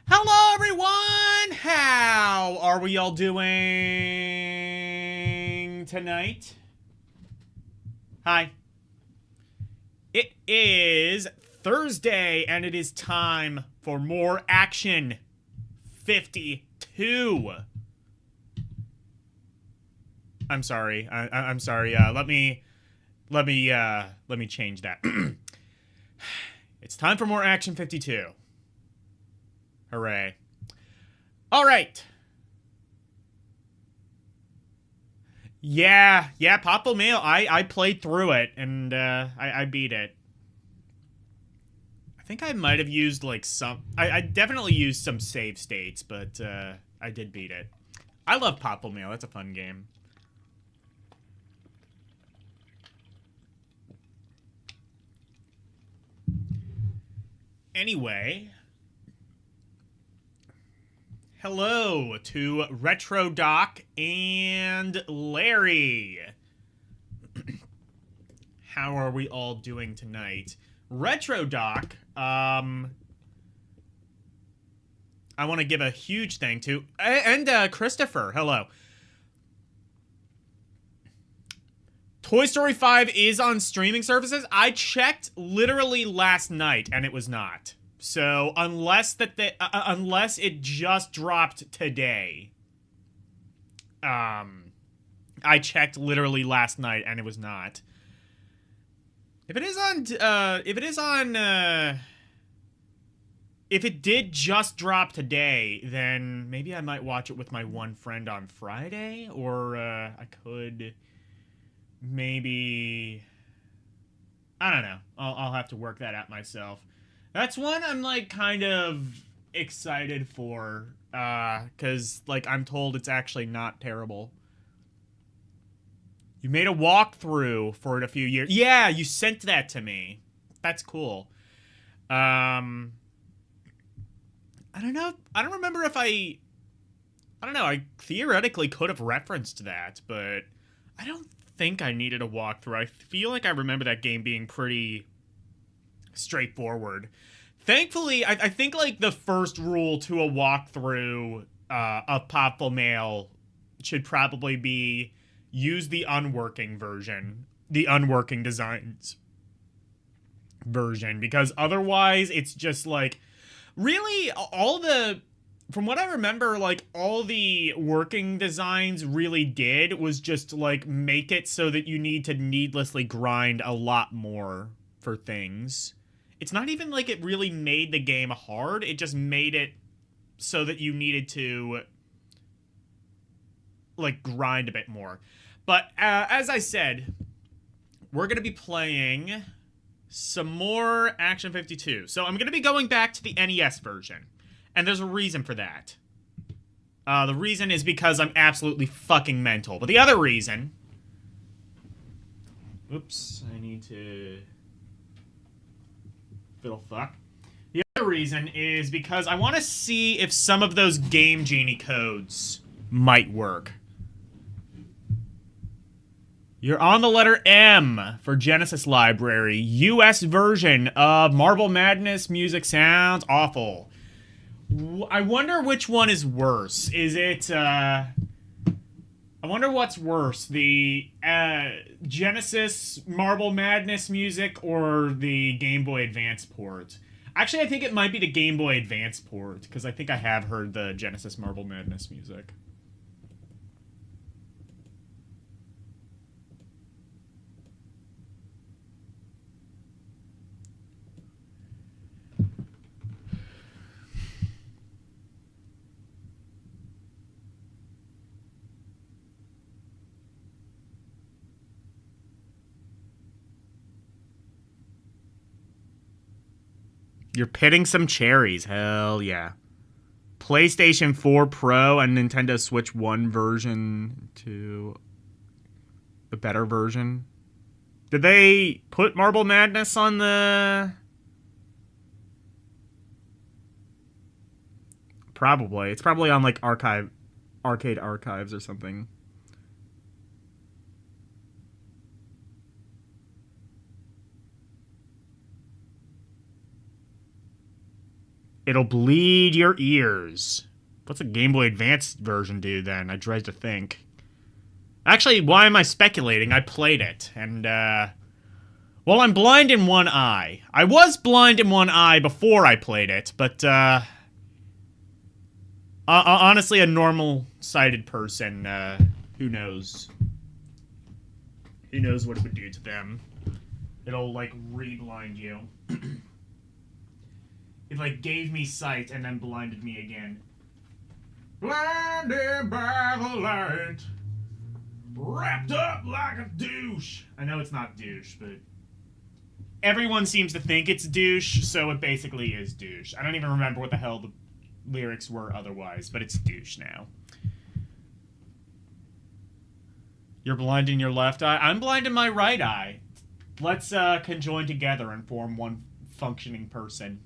Hello, everyone! How are we all doing tonight? Hi. It is Thursday, and it is time for more Action 52. I'm sorry. I'm sorry. Let me change that. It's time for more Action 52. Hooray. All right. Yeah, Pop Mail. I played through it and I beat it. I think I might have used like some. I definitely used some save states, but I did beat it. I love Pop Mail. That's a fun game. Anyway. Hello to Retro Doc and Larry. How are we all doing tonight? Retro Doc, I want to give a huge thank to, and Christopher, hello. Toy Story 5 is on streaming services. I checked literally last night, and it was not. So unless it just dropped today, I checked literally last night and it was not. If it did just drop today, then maybe I might watch it with my one friend on Friday, or I could maybe, I don't know. I'll have to work that out myself. That's one I'm, like, kind of excited for, because, like, I'm told it's actually not terrible. You made a walkthrough for it a few years. Yeah, you sent that to me. That's cool. I don't know. I don't remember if I don't know. I theoretically could have referenced that, but I don't think I needed a walkthrough. I feel like I remember that game being pretty straightforward. Thankfully, I think like the first rule to a walkthrough of Popful Mail should probably be use the unworking version, the unworking designs version, because otherwise it's just like really from what I remember, like all the working designs really did was just like make it so that you need to needlessly grind a lot more for things. It's not even like it really made the game hard. It just made it so that you needed to like grind a bit more. But as I said, we're going to be playing some more Action 52. So I'm going to be going back to the NES version. And there's a reason for that. The reason is because I'm absolutely fucking mental. But the other reason... Oops, I need to... Fiddle fuck. The other reason is because I want to see if some of those Game Genie codes might work. You're on the letter M for Genesis Library. US version of Marble Madness music sounds awful. I wonder which one is worse. Is it, I wonder what's worse, the Genesis Marble Madness music or the Game Boy Advance port? Actually, I think it might be the Game Boy Advance port, because I think I have heard the Genesis Marble Madness music. You're pitting some cherries. Hell yeah. PlayStation 4 Pro and Nintendo Switch 1 version to the better version. Did they put Marble Madness on the... Probably. It's probably on like Arcade Archives or something. It'll bleed your ears. What's a Game Boy Advance version do then? I dread to think. Actually, why am I speculating? I played it, and, well, I'm blind in one eye. I was blind in one eye before I played it, but, honestly, a normal-sighted person, who knows? Who knows what it would do to them? It'll, like, re-blind you. It, like, gave me sight and then blinded me again. Blinded by the light, wrapped up like a douche. I know it's not douche, but everyone seems to think it's douche, so it basically is douche. I don't even remember what the hell the lyrics were otherwise, but it's douche now. You're blind in your left eye? I'm blind in my right eye. Let's conjoin together and form one functioning person.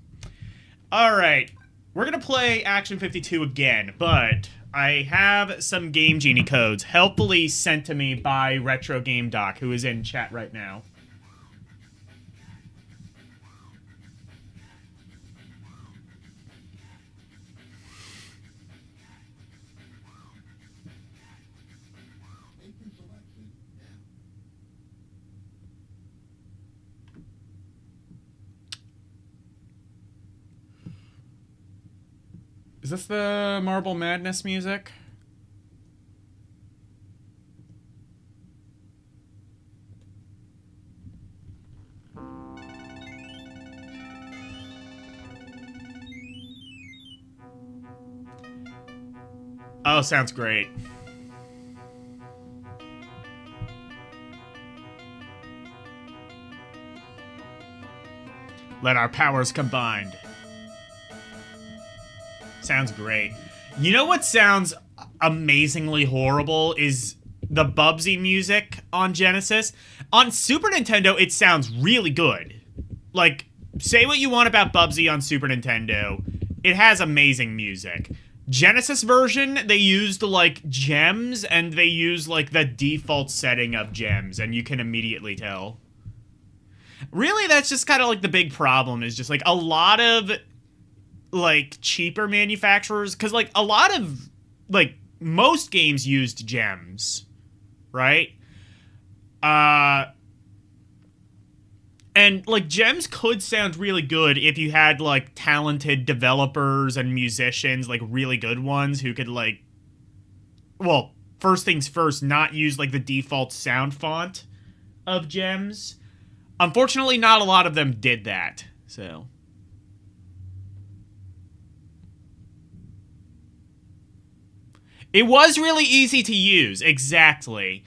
Alright, we're gonna play Action 52 again, but I have some Game Genie codes helpfully sent to me by Retro Game Doc, who is in chat right now. Is this the Marble Madness music? Oh, sounds great. Let our powers combine. Sounds great. You know what sounds amazingly horrible is the Bubsy music on Genesis. On Super Nintendo, it sounds really good. Like, say what you want about Bubsy on Super Nintendo, it has amazing music. Genesis version, they used, like, gems, and they use, like, the default setting of gems, and you can immediately tell. Really, that's just kind of, like, the big problem, is just, like, a lot of, like, cheaper manufacturers, because, like, a lot of, like, most games used gems, right? And, like, gems could sound really good if you had, like, talented developers and musicians, like, really good ones who could, like, well, first things first, not use, like, the default sound font of gems. Unfortunately, not a lot of them did that, so. It was really easy to use, exactly.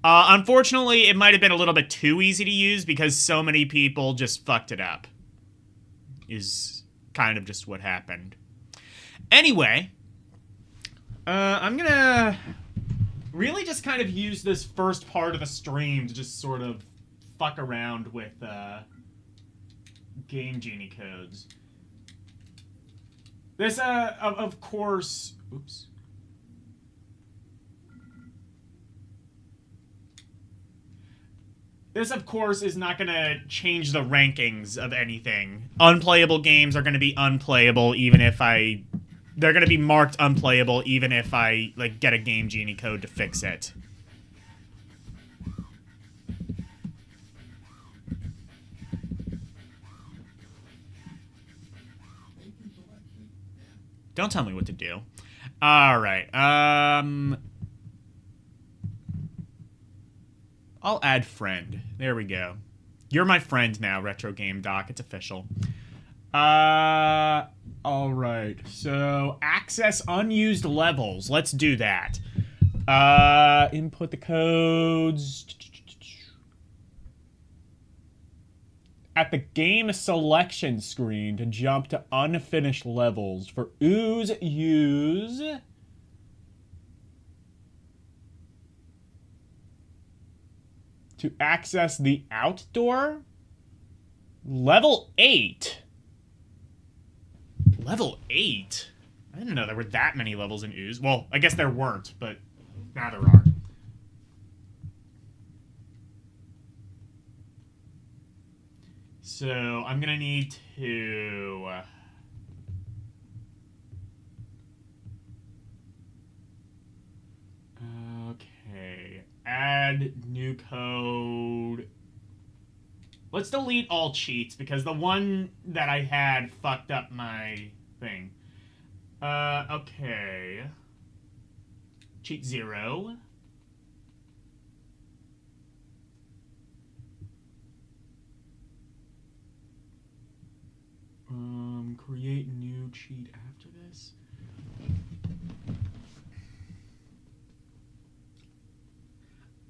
Unfortunately, it might have been a little bit too easy to use because so many people just fucked it up. Is kind of just what happened. Anyway, I'm gonna really just kind of use this first part of the stream to just sort of fuck around with Game Genie codes. This, of course... Oops. This, of course, is not going to change the rankings of anything. Unplayable games are going to be unplayable even if I... They're going to be marked unplayable even if I, like, get a Game Genie code to fix it. Don't tell me what to do. Alright, I'll add friend. There we go. You're my friend now, Retro Game Doc. It's official. Alright. So, access unused levels. Let's do that. Input the codes. At the game selection screen to jump to unfinished levels. For ooze, use... To access the outdoor? Level 8? Level 8? I didn't know there were that many levels in Ooze. Well, I guess there weren't, but now there are. So, I'm gonna need to... new code. Let's delete all cheats, because the one that I had fucked up my thing. Okay. Cheat 0. Create new cheat after this.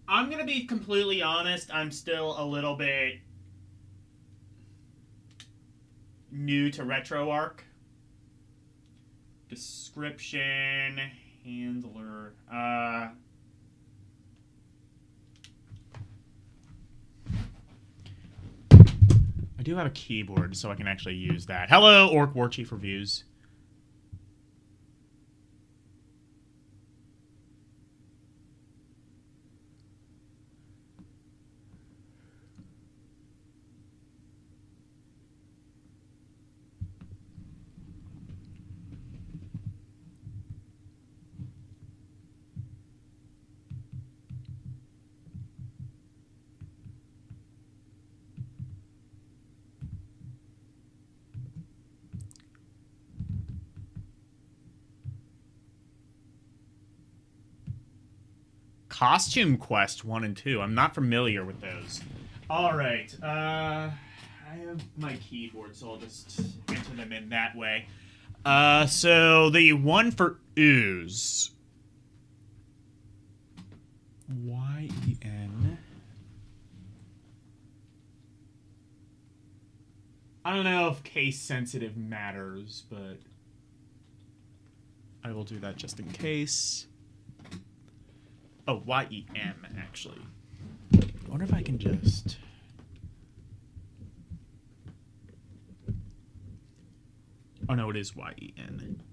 I'm gonna be completely honest, I'm still a little bit new to RetroArch. Description, handler, I do have a keyboard, so I can actually use that. Hello, Orc Warchief Reviews. Costume Quest 1 and 2. I'm not familiar with those. Alright, I have my keyboard, so I'll just enter them in that way. So the one for ooze. Y-E-N. I don't know if case sensitive matters, but I will do that just in case. Oh, Y-E-M, actually. I wonder if I can just... Oh, no, it is Y-E-N.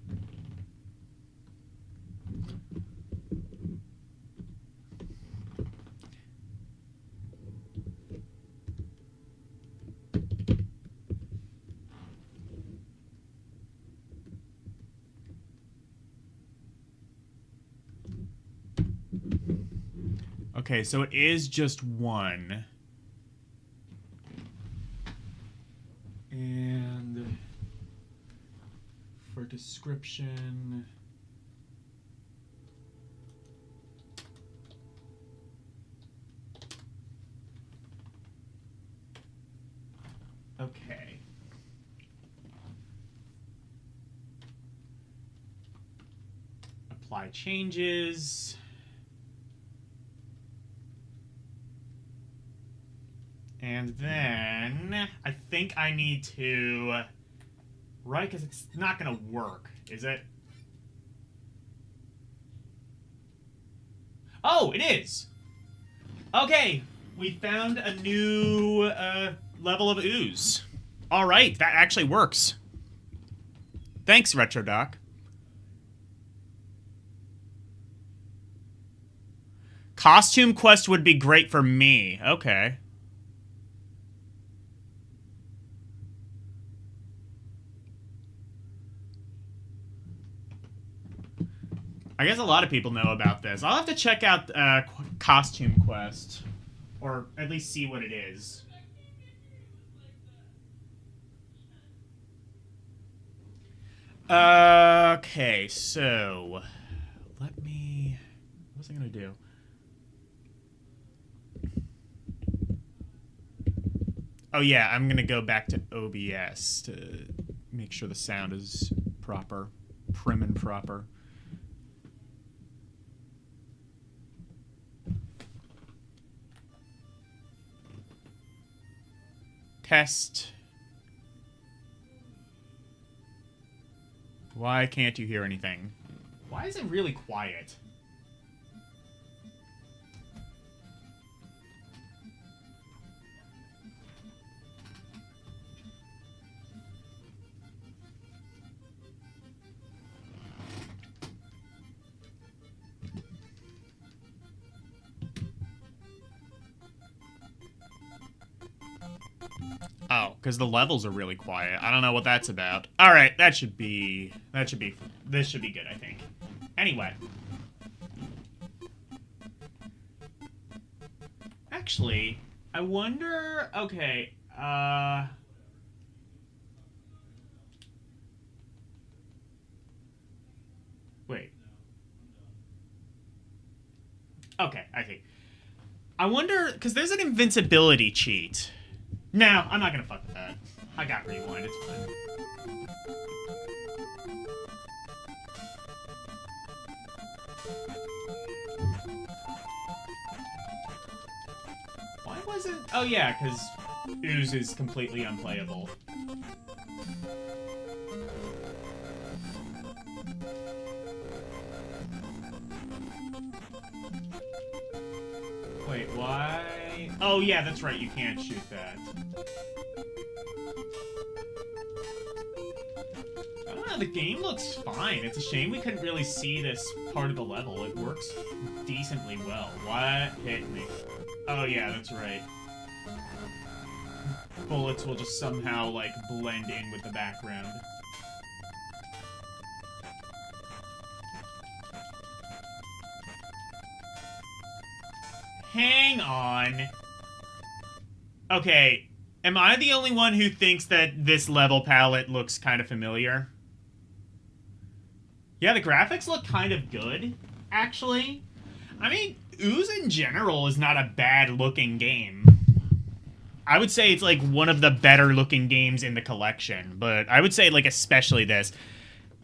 Okay, so it is just one. And for description... Okay. Apply changes. And then I think I need to, right? Because it's not going to work, is it? Oh, it is. Okay, we found a new level of ooze. All right, that actually works. Thanks, RetroDoc. Costume Quest would be great for me. Okay. I guess a lot of people know about this. I'll have to check out Costume Quest. Or at least see what it is. Okay, so... Let me... What was I going to do? Oh yeah, I'm going to go back to OBS to make sure the sound is proper. Prim and proper. Test. Why can't you hear anything? Why is it really quiet? Oh, because the levels are really quiet. I don't know what that's about. Alright, this should be good, I think. Anyway. Actually, I wonder... Okay, Wait. Okay, I see. I wonder... Because there's an invincibility cheat. No, I'm not gonna fuck with that. I got rewind, it's fine. Why wasn't... Oh yeah, because Ooze is completely unplayable. Wait, why? Oh yeah, that's right, you can't shoot that. I don't know, the game looks fine. It's a shame we couldn't really see this part of the level. It works decently well. What hit me? Oh yeah, that's right. Bullets will just somehow, like, blend in with the background. Hang on. Okay, am I the only one who thinks that this level palette looks kind of familiar? Yeah, the graphics look kind of good, actually. I mean, Ooze in general is not a bad-looking game. I would say it's, like, one of the better-looking games in the collection, but I would say, like, especially this.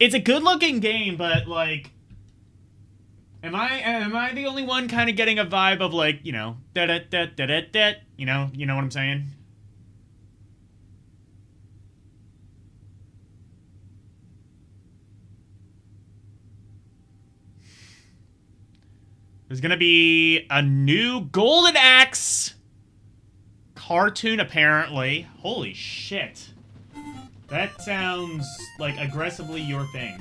It's a good-looking game, but, like... Am I the only one kind of getting a vibe of, like, you know, da-da-da-da-da-da, you know what I'm saying? There's gonna be a new Golden Axe cartoon, apparently. Holy shit. That sounds like aggressively your thing.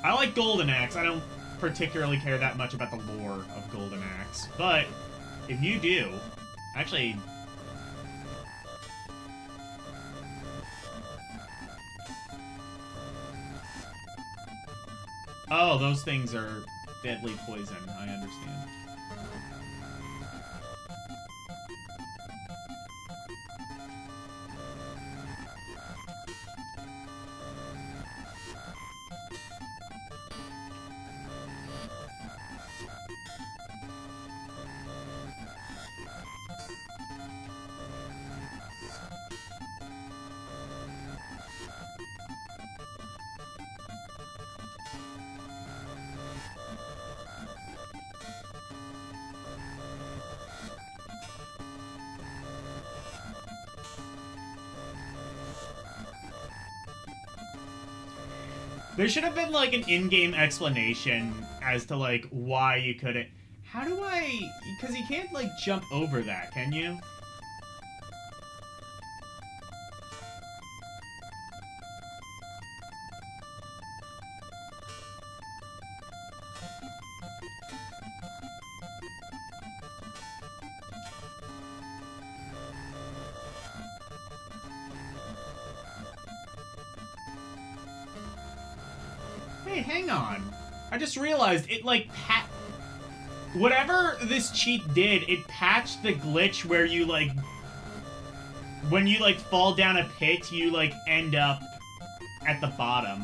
I like Golden Axe. I don't particularly care that much about the lore of Golden Axe. But, if you do... Actually... Oh, those things are deadly poison. I understand. There should have been, like, an in-game explanation as to, like, why you couldn't... How do I... Because you can't, like, jump over that, can you? Hey, hang on. I just realized it, like, whatever this cheat did, it patched the glitch where you, like... When you, like, fall down a pit, you, like, end up at the bottom.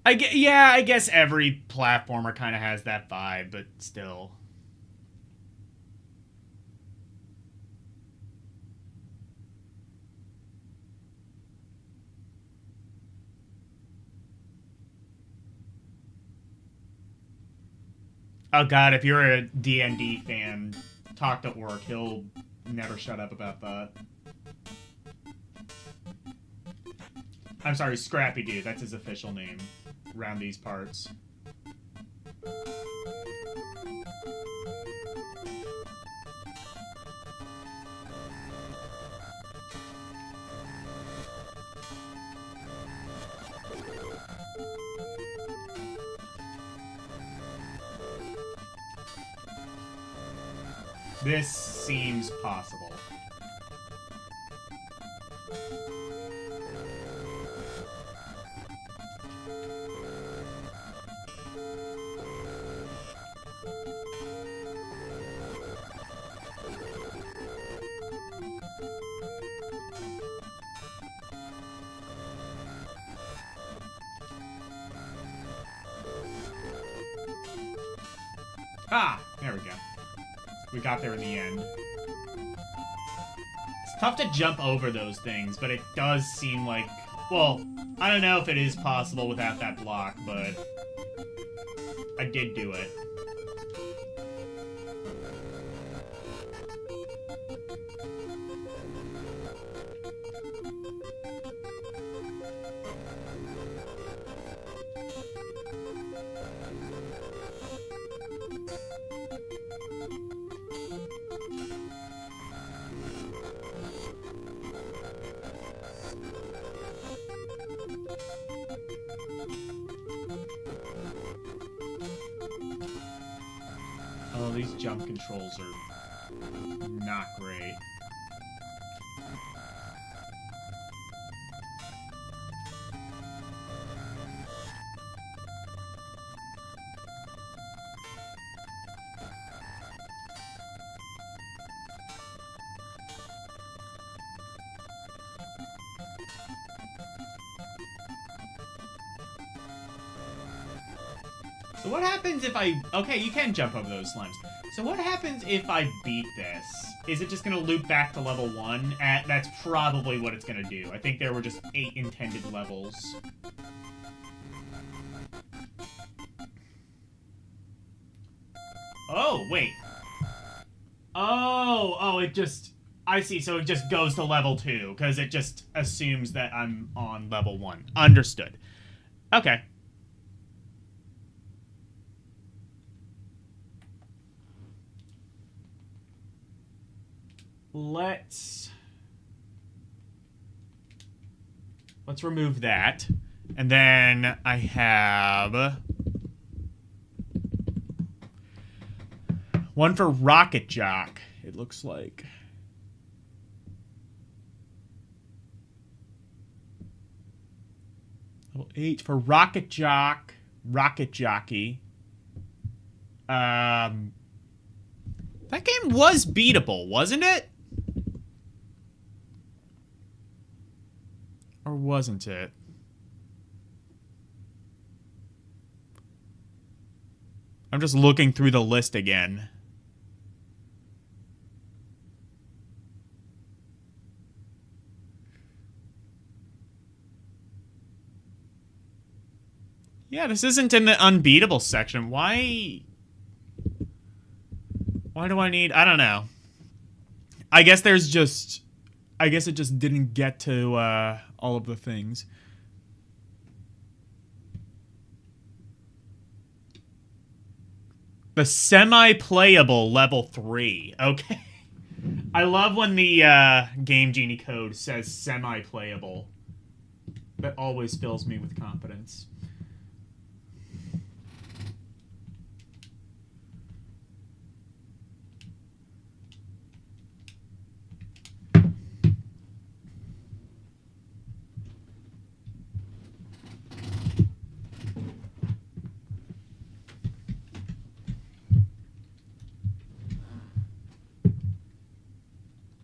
I guess every platformer kind of has that vibe, but still. Oh god, if you're a D&D fan, talk to Orc. He'll never shut up about that. I'm sorry, Scrappy Dude. That's his official name around these parts. This seems possible. Ah, there we go. We got there in the end. It's tough to jump over those things, but it does seem like... Well, I don't know if it is possible without that block, but... I did do it. Oh, these jump controls are not great. So what happens if I... Okay, you can jump over those slimes. So what happens if I beat this? Is it just going to loop back to level 1? That's probably what it's going to do. I think there were just 8 intended levels. Oh, wait. Oh, it just... I see, so it just goes to level 2, because it just assumes that I'm on level 1. Understood. Okay. Let's remove that. And then I have one for Rocket Jock, it looks like. Level 8 for Rocket Jock, Rocket Jockey. That game was beatable, wasn't it? Or wasn't it? I'm just looking through the list again. Yeah, this isn't in the unbeatable section. Why do I need... I don't know. I guess there's just... I guess it just didn't get to all of the things. The semi-playable level 3. Okay. I love when the Game Genie code says semi-playable. That always fills me with confidence.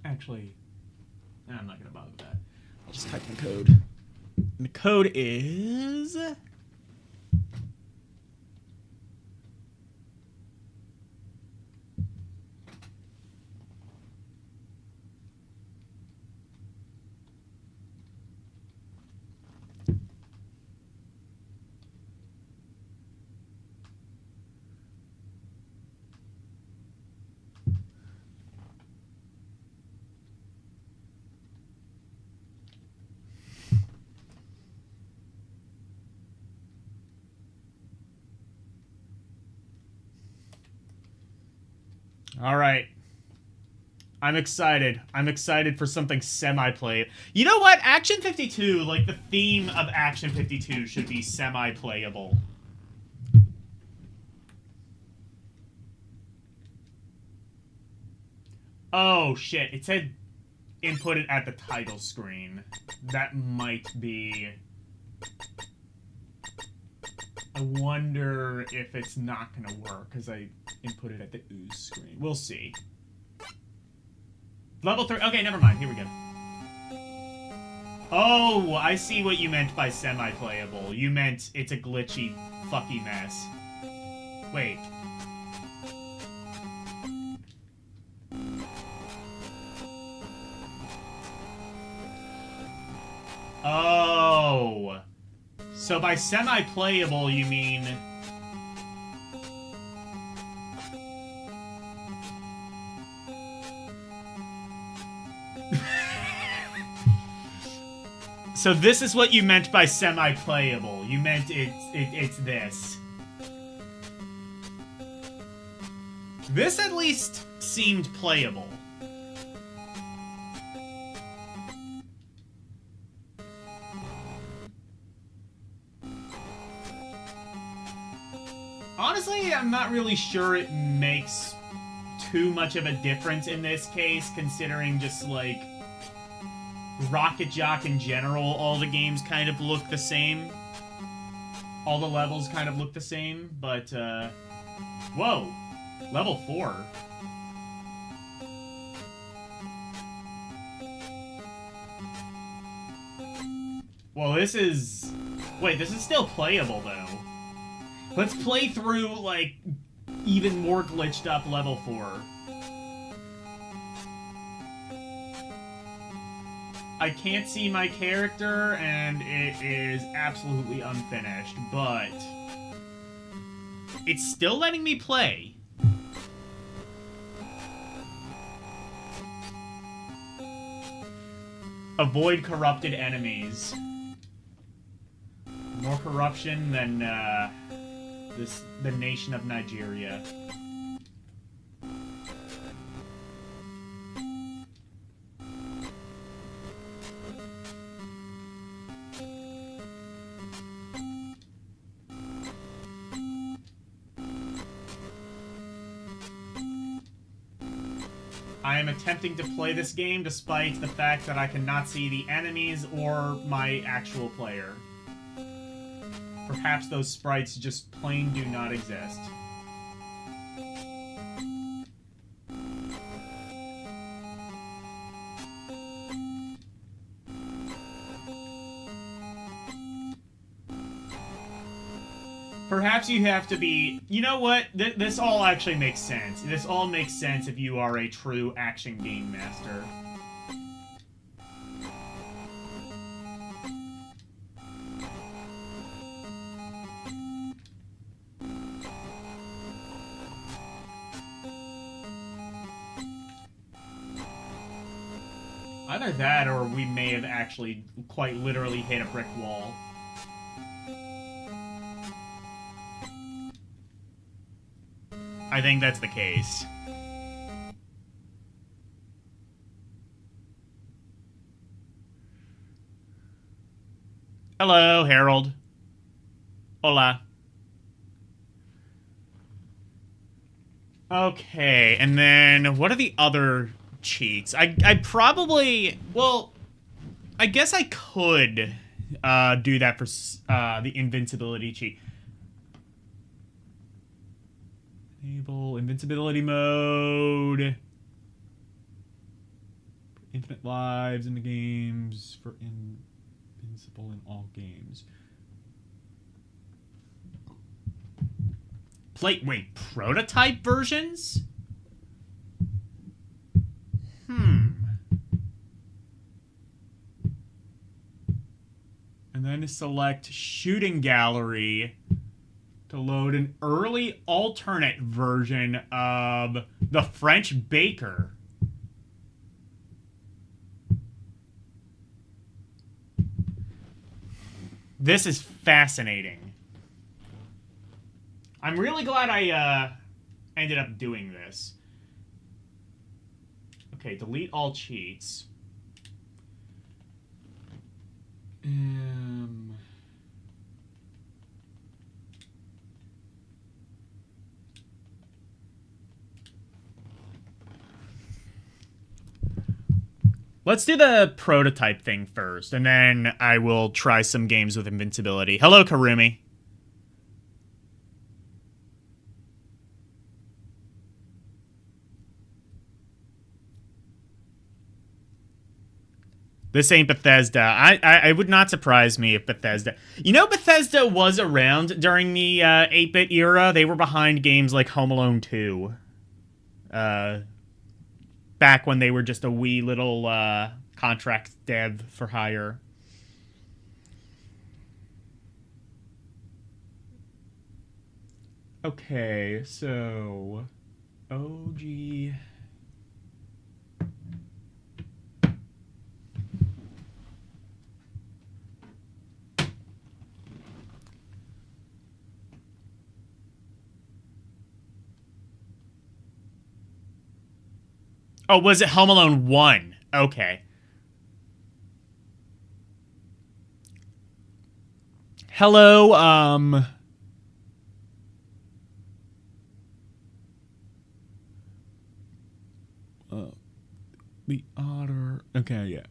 Actually, I'm not going to bother with that. I'll just type in the code. And the code is... All right. I'm excited. I'm excited for something semi-playable. You know what? Action 52, like the theme of Action 52 should be semi-playable. Oh, shit. It said input it at the title screen. That might be... I wonder if it's not gonna work, because I input it at the ooze screen. We'll see. Level 3... Okay, never mind. Here we go. Oh, I see what you meant by semi-playable. You meant it's a glitchy, fucky mess. Wait. Oh. So by semi-playable, you mean... So this is what you meant by semi-playable. You meant it's this. This at least seemed playable. Honestly, I'm not really sure it makes too much of a difference in this case, considering just, like, Rocket Jock in general, all the games kind of look the same. All the levels kind of look the same, but, whoa! Level 4. Well, this is... Wait, this is still playable, though. Let's play through, like, even more glitched up level 4. I can't see my character, and it is absolutely unfinished, but... it's still letting me play. Avoid corrupted enemies. More corruption than, the nation of Nigeria. I am attempting to play this game despite the fact that I cannot see the enemies or my actual player. Perhaps those sprites just plain do not exist. Perhaps you have to be... You know what? This all actually makes sense. This all makes sense if you are a true action game master. Either that, or we may have actually quite literally hit a brick wall. I think that's the case. Hello, Harold. Hola. Okay, and then what are the other cheats? I probably... Well, I guess I could do that for the invincibility cheat. Enable invincibility mode. Infinite lives in the games for invincible in all games. Wait, prototype versions? And then select shooting gallery to load an early alternate version of the French Baker. This is fascinating. I'm really glad I ended up doing this. Okay, delete all cheats. Let's do the prototype thing first, and then I will try some games with invincibility. Hello, Karumi. This ain't Bethesda. I would not surprise me if Bethesda... You know, Bethesda was around during the 8-bit era. They were behind games like Home Alone 2. Back when they were just a wee little contract dev for hire. Okay, so... OG... Oh, was it Home Alone 1? Okay. Hello, the otter. Okay, yeah.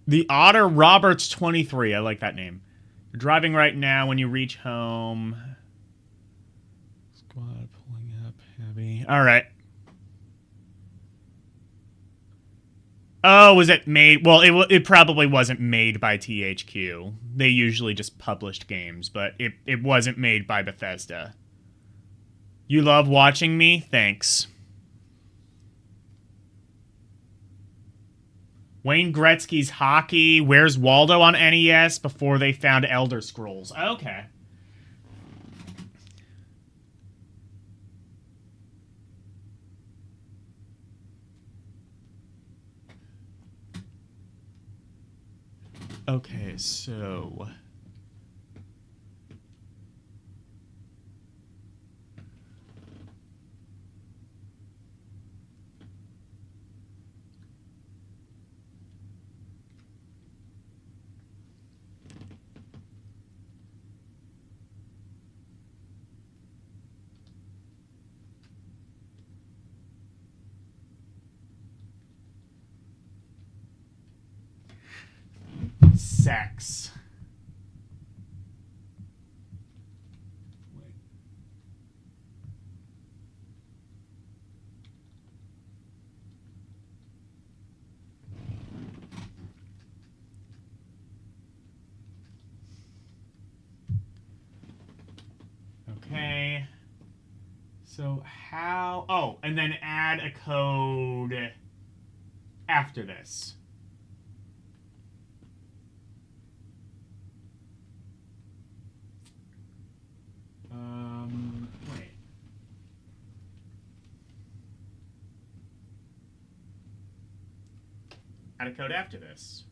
The Otter Roberts 23. I like that name. You're driving right now. When you reach home... Squad pulling up heavy. All right. Oh, was it made? Well, it probably wasn't made by THQ. They usually just published games, but it wasn't made by Bethesda. You love watching me? Thanks. Wayne Gretzky's Hockey. Where's Waldo on NES before they found Elder Scrolls? Okay. Okay, so... Sex. Okay. So how... Oh, and then add a code after this. Wait. Add a code after this.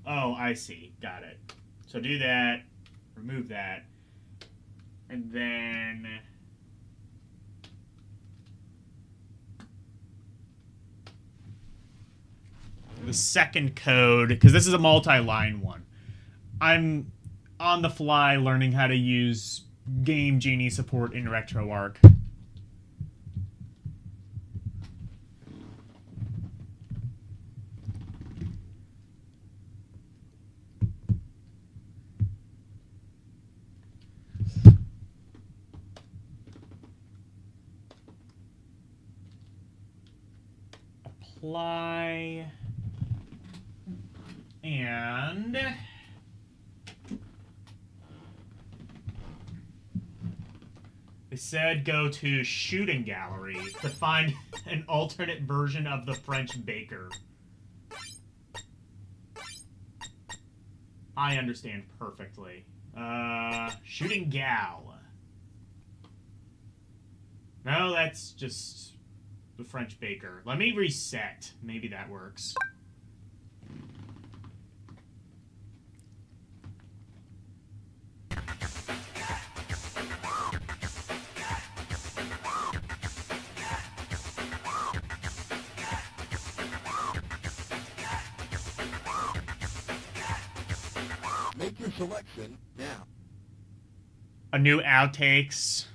Oh, I see. Got it. So do that, remove that, and then... The second code, because this is a multi-line one. I'm on the fly learning how to use Game Genie support in RetroArch. Apply... And they said go to Shooting Gallery to find an alternate version of the French Baker. I understand perfectly. Shooting Gal. No, that's just the French Baker. Let me reset. Maybe that works. selection now. A new outtakes.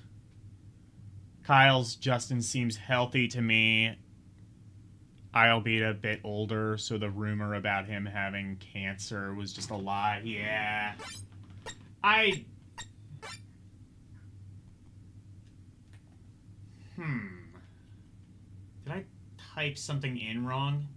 Kyle's Justin seems healthy to me. I'll be a bit older, so the rumor about him having cancer was just a lie. Yeah. Did I type something in wrong?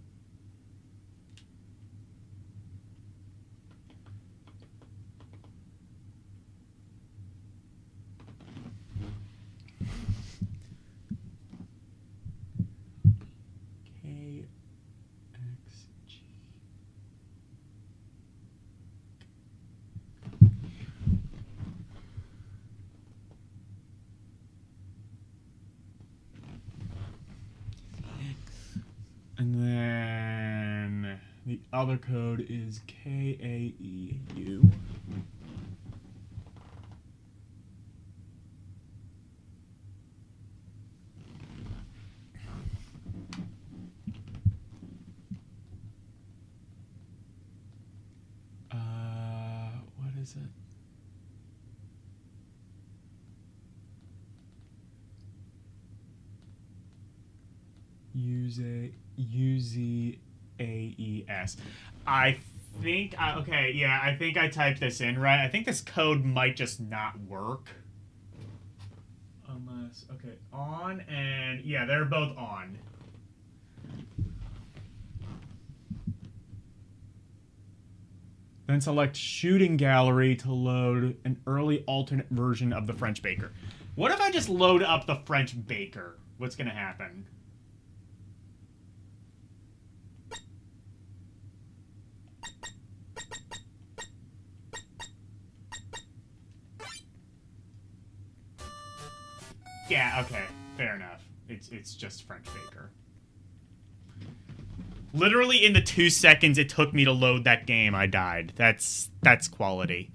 And then the other code is KAEU. What is it? UZAES. I think okay, yeah, I think I typed this in right. I think this code might just not work. Unless, okay, on and yeah, they're both on. Then select Shooting Gallery to load an early alternate version of the French Baker. What if I just load up the French Baker? What's gonna happen? Yeah, okay, fair enough. It's just French Baker. Literally in the 2 seconds it took me to load that game, I died. That's quality.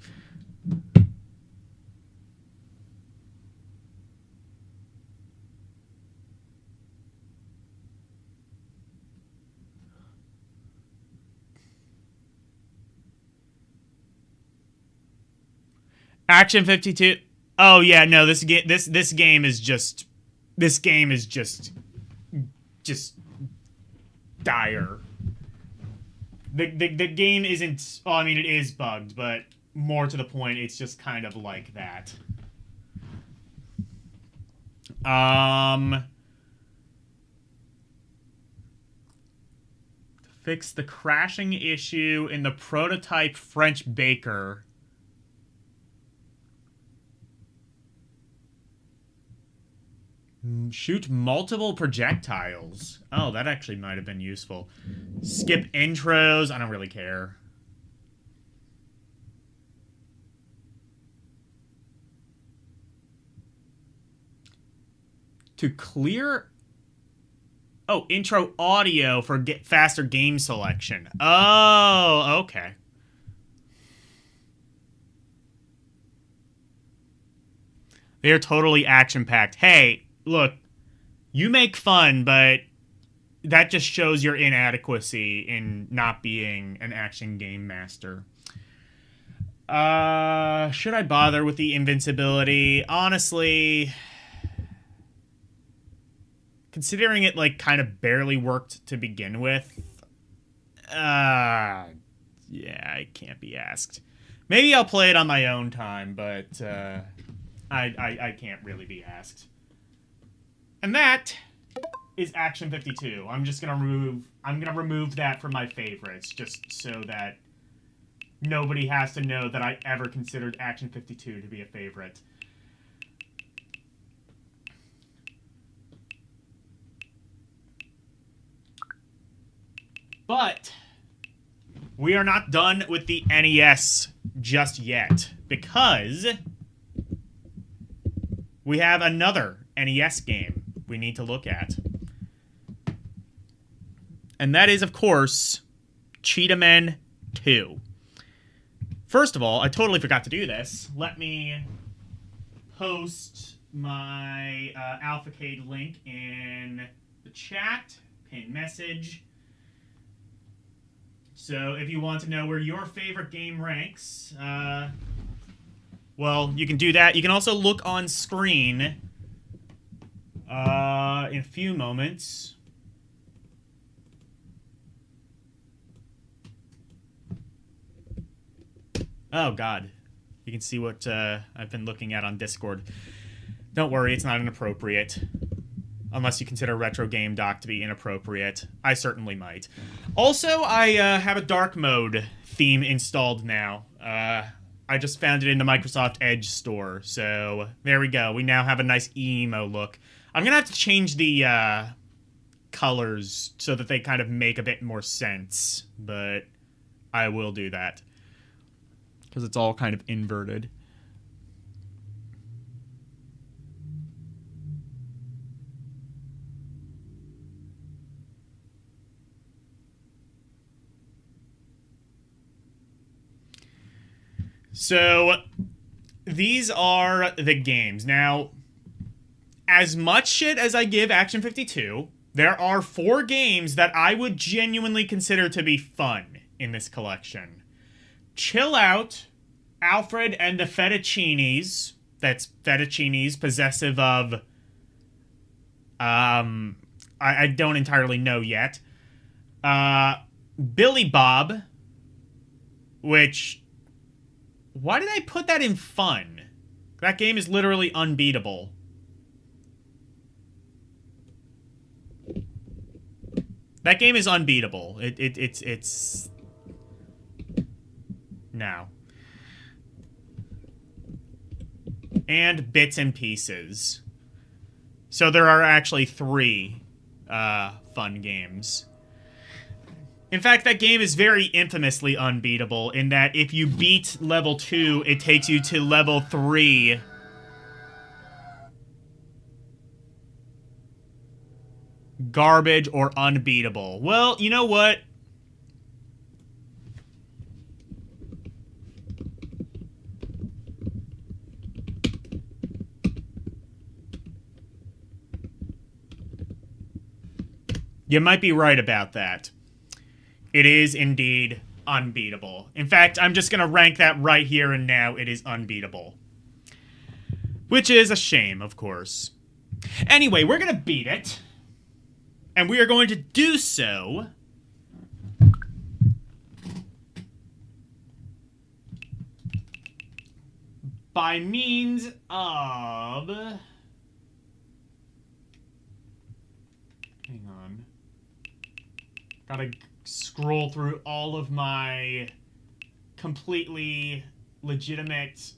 Action 52. Oh yeah, no, this game is just dire. The game isn't, well, I mean, it is bugged, but more to the point, it's just kind of like that. Fix the crashing issue in the prototype French Baker. Shoot multiple projectiles. Oh, that actually might have been useful. Skip intros. I don't really care. To clear... Oh, intro audio for faster game selection. Oh, okay. They are totally action-packed. Hey... Look, you make fun, but that just shows your inadequacy in not being an action game master. Should I bother with the invincibility? Honestly, considering it, like, kind of barely worked to begin with, yeah, I can't be asked. Maybe I'll play it on my own time, but, I can't really be asked. And that is Action 52. I'm gonna remove that from my favorites, just so that nobody has to know that I ever considered Action 52 to be a favorite. But we are not done with the NES just yet, because we have another NES game we need to look at. And that is, of course, Cheetahmen 2. First of all, I totally forgot to do this. Let me post my Alphacade link in the chat, pin message. So if you want to know where your favorite game ranks, well, you can do that. You can also look on screen in a few moments. Oh, God. You can see what I've been looking at on Discord. Don't worry, it's not inappropriate. Unless you consider Retro Game Doc to be inappropriate. I certainly might. Also, I have a dark mode theme installed now. I just found it in the Microsoft Edge store, so there we go. We now have a nice emo look. I'm gonna have to change the colors so that they kind of make a bit more sense, but I will do that. Because it's all kind of inverted. So, these are the games. Now, as much shit as I give Action 52, there are 4 games that I would genuinely consider to be fun in this collection. Chill Out, Alfred and the Fettuccines. That's Fettuccines, possessive of... I don't entirely know yet. Billy Bob, which... Why did I put that in fun? That game is literally unbeatable. That game is unbeatable. It's... No. And Bits and Pieces. So there are actually 3 fun games. In fact, that game is very infamously unbeatable in that if you beat level 2, it takes you to level 3. Garbage or unbeatable. Well, you know what? You might be right about that. It is indeed unbeatable. In fact, I'm just going to rank that right here and now. It is unbeatable. Which is a shame, of course. Anyway, we're going to beat it. And we are going to do so by means of... Hang on. Gotta scroll through all of my completely legitimate,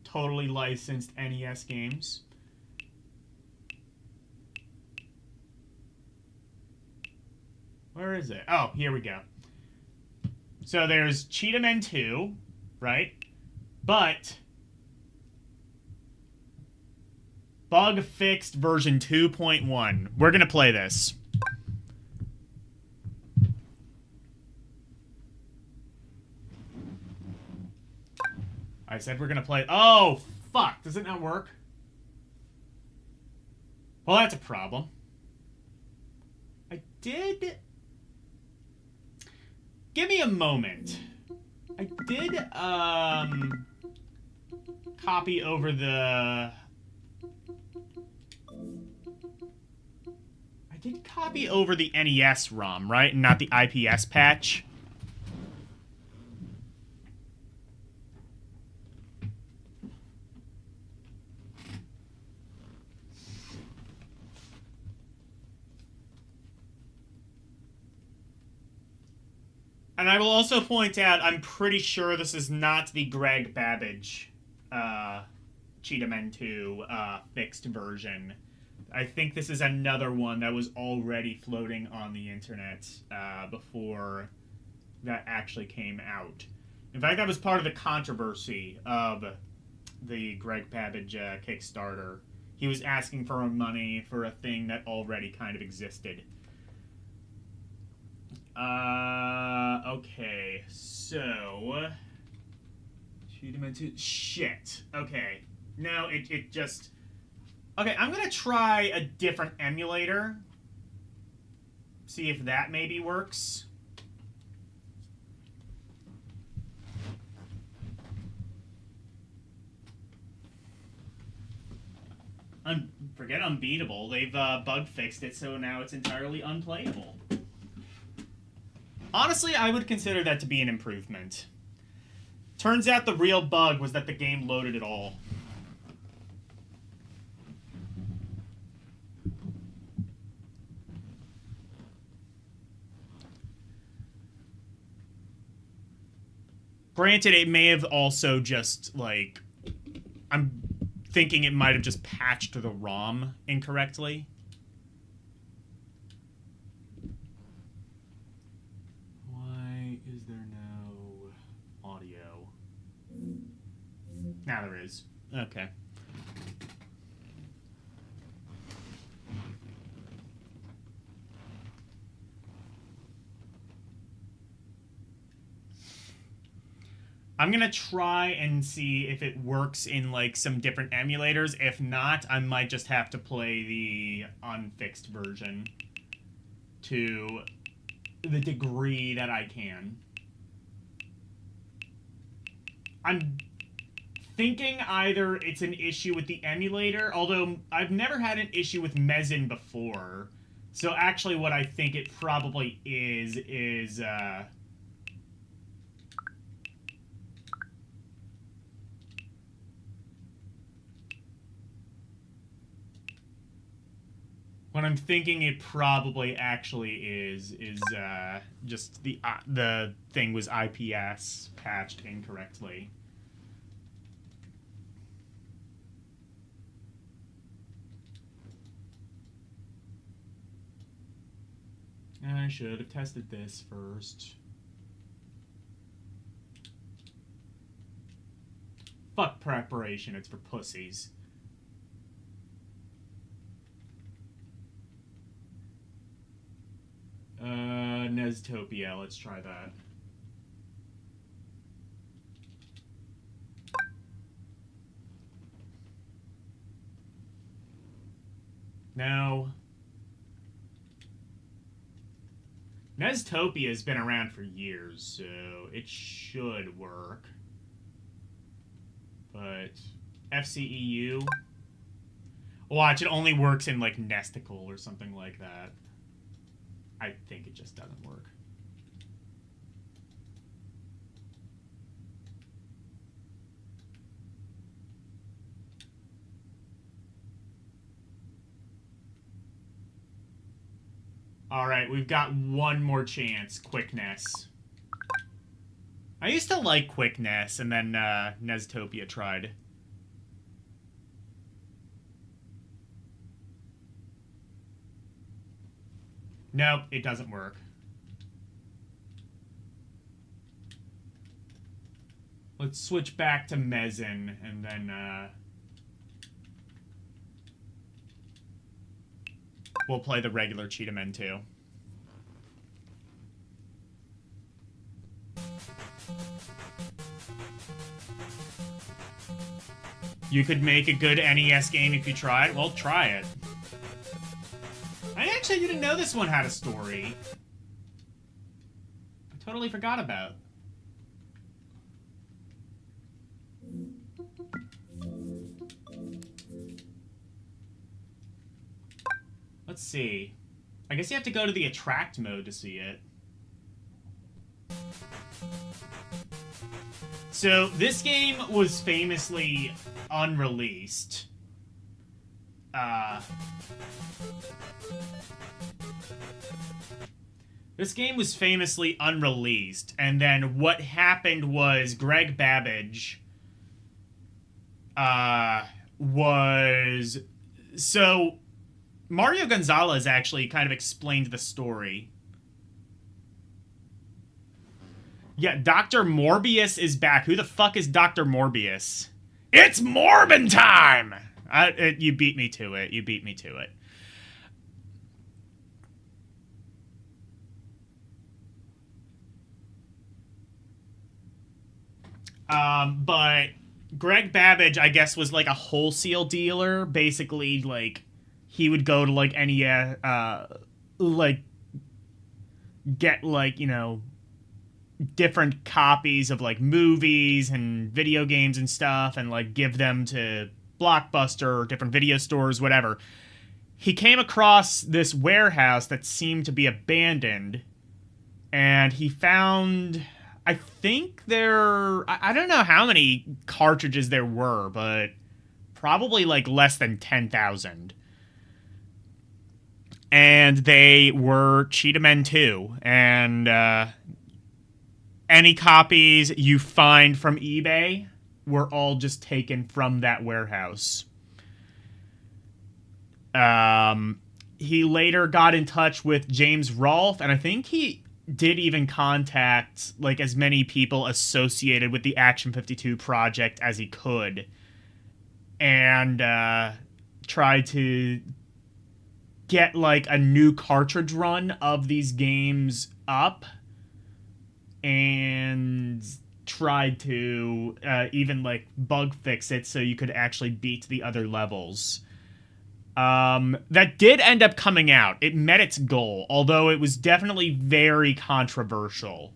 totally licensed NES games. Where is it? Oh, here we go. So there's Cheetahmen 2, right? But bug fixed version 2.1. We're gonna play this. I said we're gonna play... Oh, fuck. Does it not work? Well, that's a problem. I did... Give me a moment. I did, copy over the... I did copy over the NES ROM, right? And not the IPS patch. And I will also point out, I'm pretty sure this is not the Greg Babbage Cheetahmen 2 fixed version. I think this is another one that was already floating on the internet before that actually came out. In fact, that was part of the controversy of the Greg Babbage Kickstarter. He was asking for money for a thing that already kind of existed. Okay, so... Cheetahmen 2... Shit. Okay. No, it just... Okay, I'm gonna try a different emulator. See if that maybe works. Forget unbeatable. They've bug fixed it, so now it's entirely unplayable. Honestly, I would consider that to be an improvement. Turns out the real bug was that the game loaded it all. Granted, it may have also just, like... I'm thinking it might have just patched the ROM incorrectly. Why is there no audio? Now there is. Okay. I'm gonna try and see if it works in, like, some different emulators. If not, I might just have to play the unfixed version to the degree that I can. I'm thinking either it's an issue with the emulator, although I've never had an issue with Mezen before. So actually what I think it probably is what I'm thinking it probably actually is just the thing was IPS patched incorrectly. I should have tested this first. Fuck preparation, it's for pussies. Nestopia, let's try that. Now, Nestopia has been around for years, so it should work. But FCEU, watch, it only works in, like, Nesticle or something like that. I think it just doesn't work. Alright, we've got one more chance. Quickness. I used to like Quickness, and then Nestopia tried. Nope, it doesn't work. Let's switch back to Mezen, and then, we'll play the regular Cheetahmen too. You could make a good NES game if you tried. Well, try it. I actually didn't know this one had a story. I totally forgot about. Let's see. I guess you have to go to the attract mode to see it. So, this game was famously unreleased. This game was famously unreleased, and then what happened was Greg Babbage was... So, Mario Gonzalez actually kind of explained the story. Yeah, Dr. Morbius is back. Who the fuck is Dr. Morbius? It's Morbin time! You beat me to it. You beat me to it. But Greg Babbage, I guess, was like a wholesale dealer. Basically, like, he would go to, like, any, like, get, like, you know, different copies of, like, movies and video games and stuff, and, like, give them to Blockbuster, different video stores, whatever. He came across this warehouse that seemed to be abandoned, and he found, I think I don't know how many cartridges there were, but probably like less than 10,000. And they were Cheetahmen 2, and any copies you find from eBay were all just taken from that warehouse. He later got in touch with James Rolfe, and I think he did even contact like as many people associated with the Action 52 project as he could, and tried to get like a new cartridge run of these games up, and tried to even like bug fix it so you could actually beat the other levels. That did end up coming out. It met its goal, although it was definitely very controversial.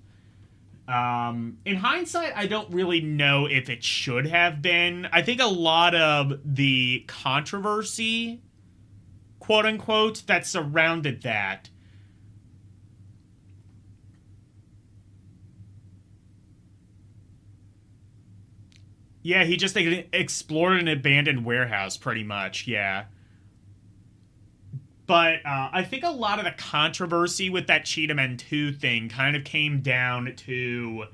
In hindsight, I don't really know if it should have been. I think a lot of the controversy, quote unquote, that surrounded that yeah, he just explored an abandoned warehouse, pretty much, yeah. But I think a lot of the controversy with that Cheetahmen 2 thing kind of came down to,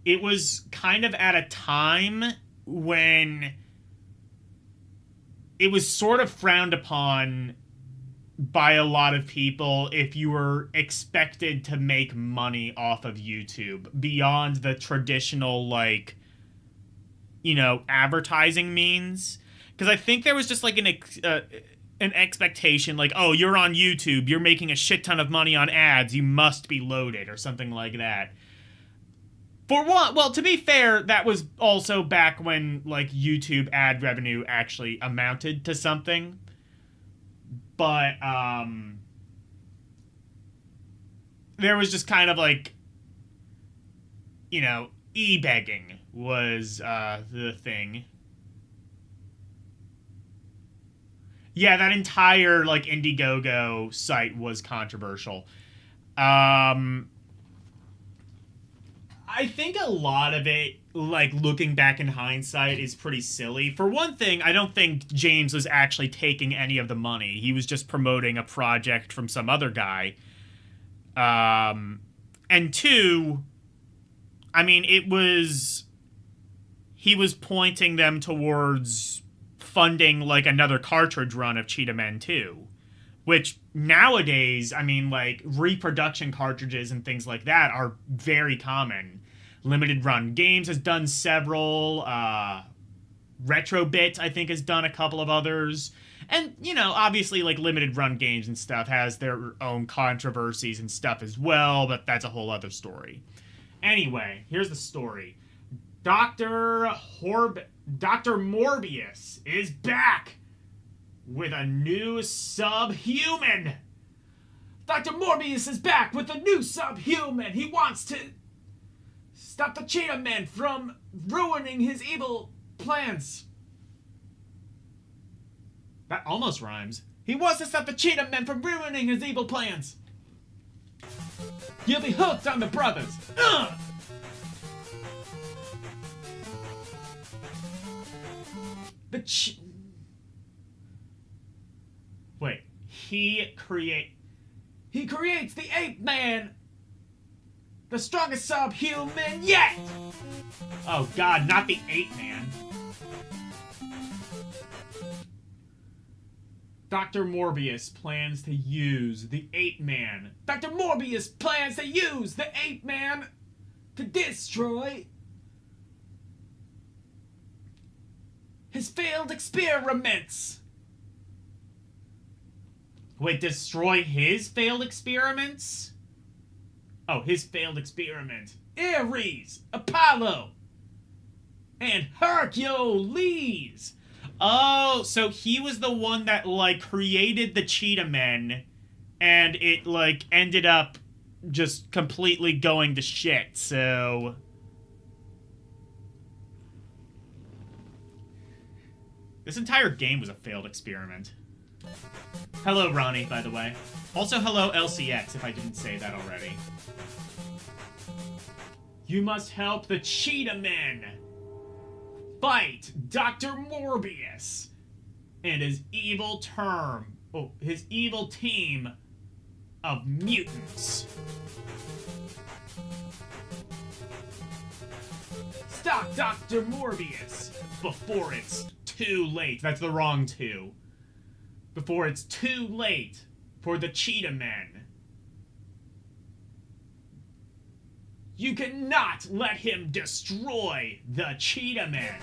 it was kind of at a time when it was sort of frowned upon by a lot of people if you were expected to make money off of YouTube beyond the traditional, like, you know, advertising means. Because I think there was just like an expectation, like, oh, you're on YouTube, you're making a shit ton of money on ads, you must be loaded, or something like that. For one, well, to be fair, that was also back when, like, YouTube ad revenue actually amounted to something. But, there was just kind of, like, you know, e-begging was, the thing. Yeah, that entire, like, Indiegogo site was controversial. I think a lot of it, like, looking back in hindsight, is pretty silly. For one thing, I don't think James was actually taking any of the money. He was just promoting a project from some other guy. And two, I mean, he was pointing them towards funding, like, another cartridge run of Cheetahmen 2. Which, nowadays, I mean, like, reproduction cartridges and things like that are very common. Limited Run Games has done several. Retrobit, I think, has done a couple of others. And, you know, obviously, like, Limited Run Games and stuff has their own controversies and stuff as well, but that's a whole other story. Anyway, here's the story. Dr. Morbius is back with a new subhuman. Dr. Morbius is back with a new subhuman. He wants to stop the Cheetahmen from ruining his evil plans. That almost rhymes. He wants to stop the Cheetahmen from ruining his evil plans. You'll be hooked on the brothers. Wait, he creates the Ape-Man, the strongest subhuman yet! Oh god, not the Ape-Man. Dr. Morbius plans to use the Ape-Man. Dr. Morbius plans to use the Ape-Man to destroy his failed experiments. Wait, destroy his failed experiments? Oh, his failed experiment. Ares, Apollo, and Hercules. Oh, so he was the one that, like, created the Cheetahmen, and it, like, ended up just completely going to shit, so... This entire game was a failed experiment. Hello, Ronnie, by the way. Also, hello, Elle-C X, if I didn't say that already. You must help the Cheetahmen fight Dr. Morbius and his evil team of mutants. Stop Dr. Morbius before it's too late. That's the wrong two. Before it's too late for the Cheetahmen. You cannot let him destroy the Cheetahmen.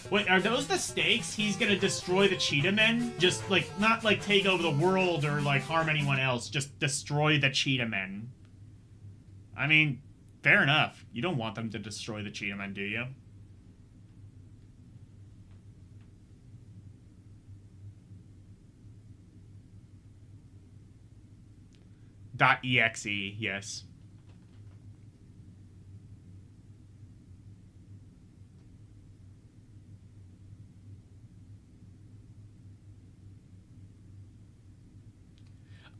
Wait, are those the stakes? He's gonna destroy the Cheetahmen? Just, like, not, like, take over the world or, like, harm anyone else. Just destroy the Cheetahmen. I mean, fair enough. You don't want them to destroy the Cheetahmen, do you? .exe, yes.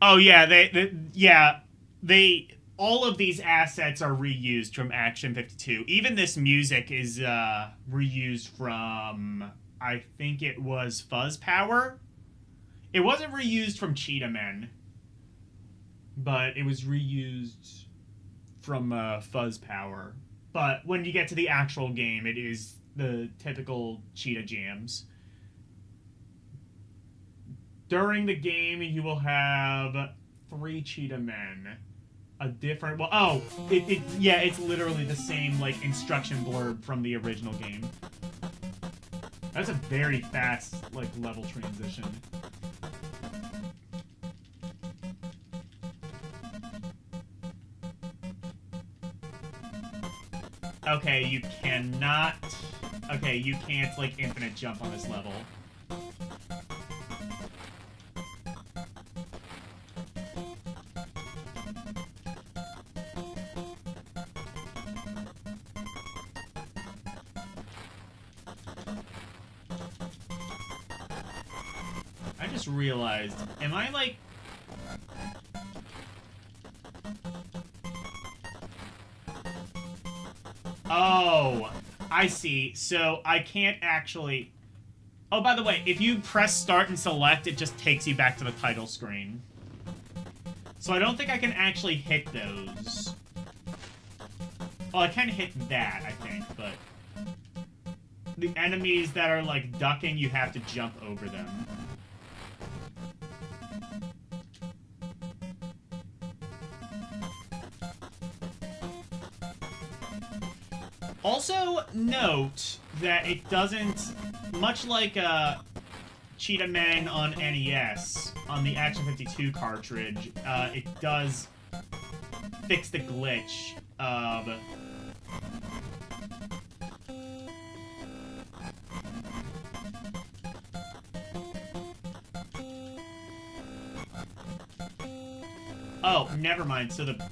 Oh yeah, they all of these assets are reused from Action 52. Even this music is reused from, I think it was Fuzz Power. It wasn't reused from Cheetahmen, but it was reused from Fuzz Power. But when you get to the actual game, it is the typical Cheetah jams. During the game, you will have 3 Cheetahmen. A different... Well, oh! Yeah, it's literally the same, like, instruction blurb from the original game. That's a very fast, like, level transition. Okay, you cannot... Okay, you can't, like, infinite jump on this level. I just realized, am I, like... Oh, I see. So I can't actually... Oh, by the way, if you press start and select, it just takes you back to the title screen. So I don't think I can actually hit those. Well, I can hit that, I think, but... The enemies that are, like, ducking, you have to jump over them. Also, note that it doesn't, much like Cheetahmen on NES, on the Action 52 cartridge, it does fix the glitch of... Oh, never mind, so the...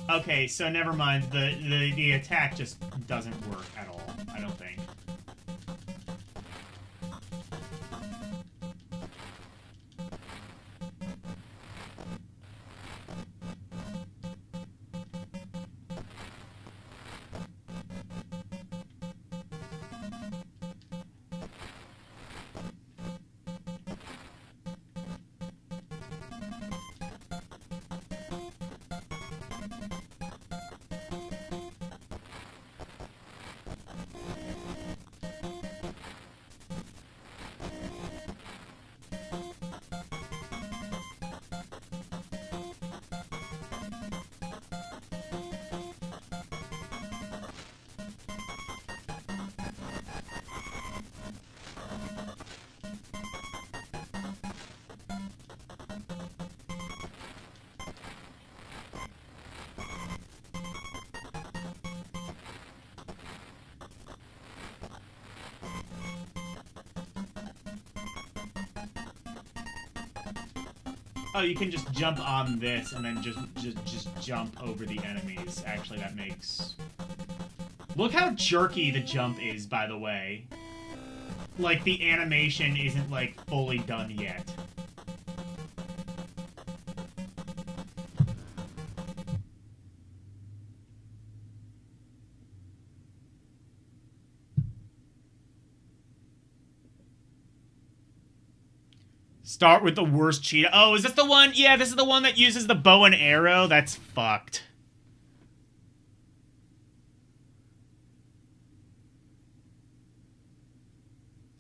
Okay, so never mind. The attack just doesn't work at all, I don't think. Oh, you can just jump on this and then just jump over the enemies. Actually, that makes Look how jerky the jump is, by the way. Like, the animation isn't, like, fully done yet. Start with the worst cheetah. Oh, is this the one? Yeah, this is the one that uses the bow and arrow. That's fucked.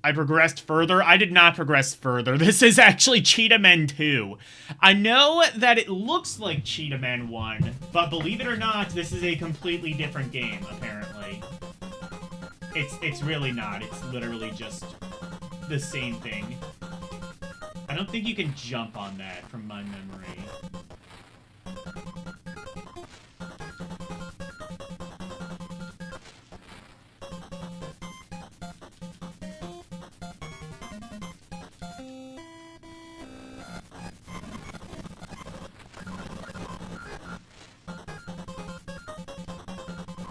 I progressed further. I did not progress further. This is actually Cheetahmen 2. I know that it looks like Cheetahmen 1, but believe it or not, this is a completely different game, apparently. It's really not. It's literally just the same thing. I don't think you can jump on that from my memory.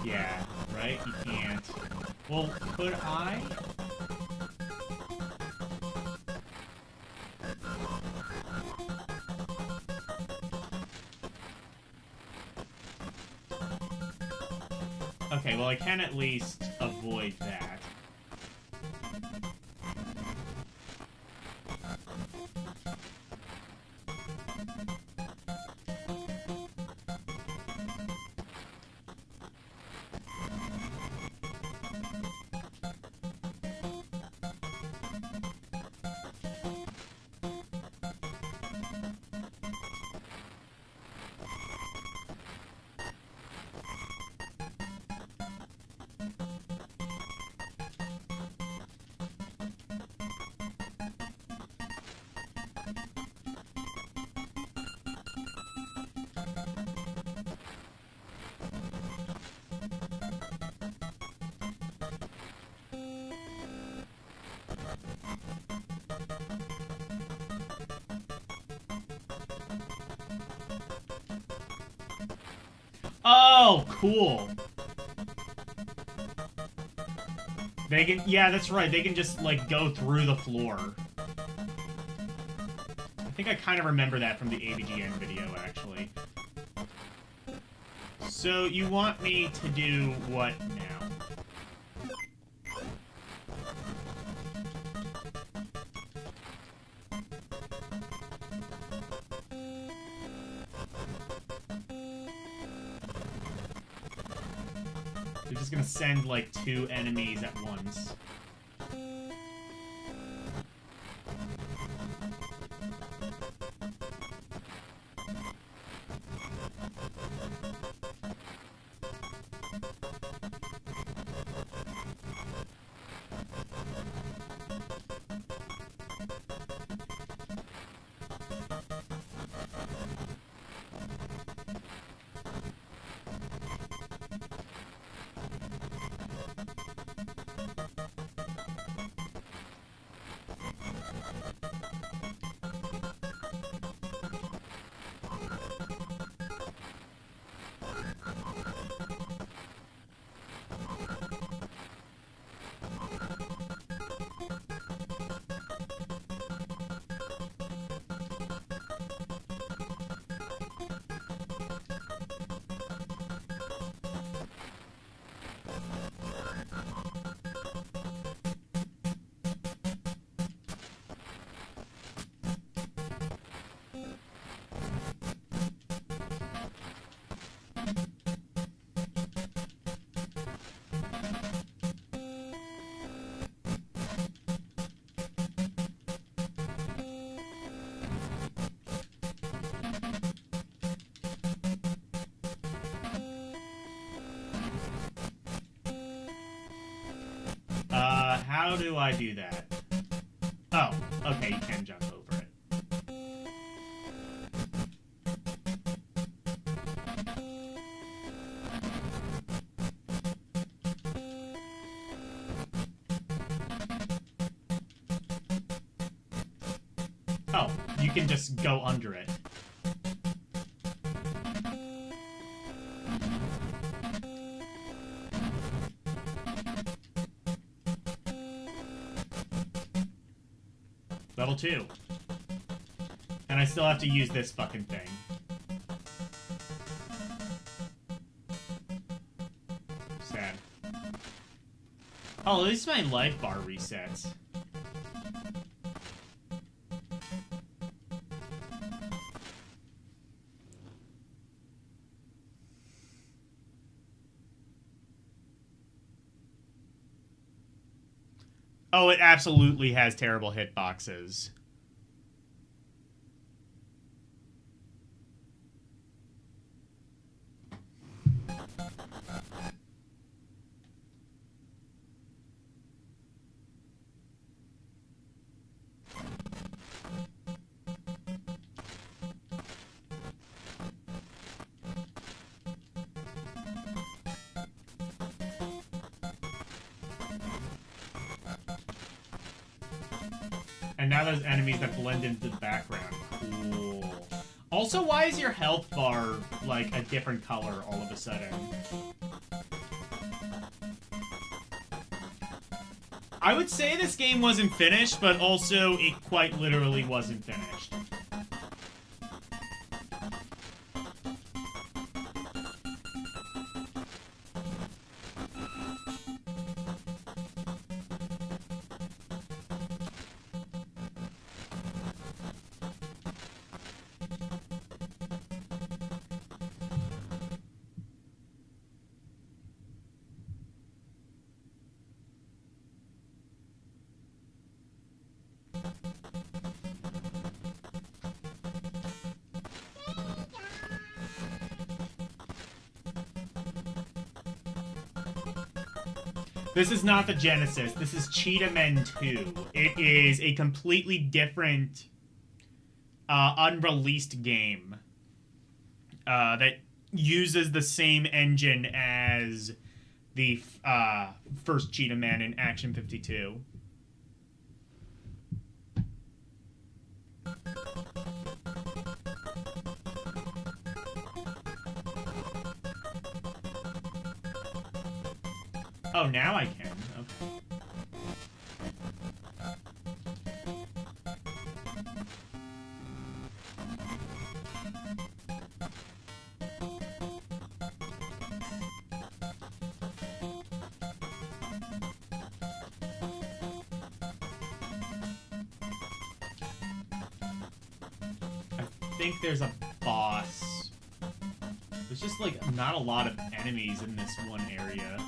Yeah, right? You can't. Well, could I? Okay, well, I can at least avoid that. Oh, cool. They can, yeah, that's right. They can just, like, go through the floor. I think I kind of remember that from the AVGN video, actually. So, you want me to do what now? They're just gonna send, like, 2 enemies at once. How do I do that? Oh, okay, you can jump over it. Oh, you can just go under it. Level 2. And I still have to use this fucking thing. Sad. Oh, at least my life bar resets. Oh, it absolutely has terrible hitboxes. And now there's enemies that blend into the background. Cool. Also, why is your health bar, like, a different color all of a sudden? I would say this game wasn't finished, but also it quite literally wasn't finished. This is not the Genesis. This is Cheetahmen 2. It is a completely different, unreleased game that uses the same engine as the first Cheetahmen in Action 52. Oh, now I can. Okay. I think there's a boss. There's just, like, not a lot of enemies in this one area.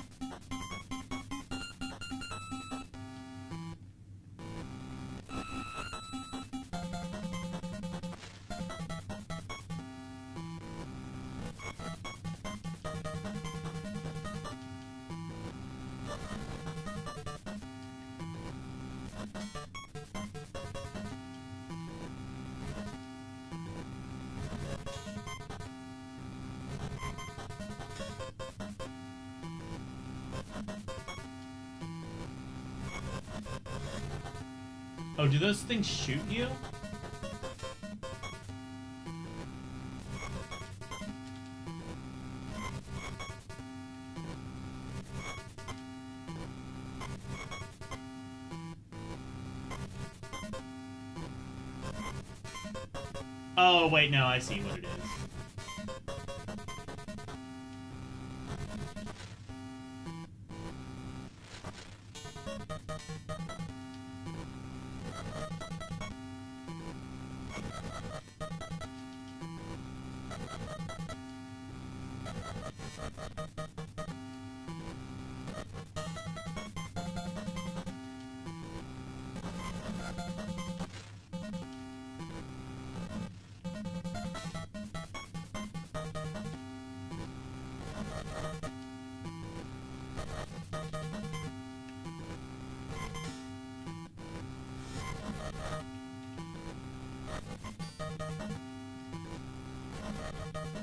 Oh, do those things shoot you? Oh, wait, no, I see what it is.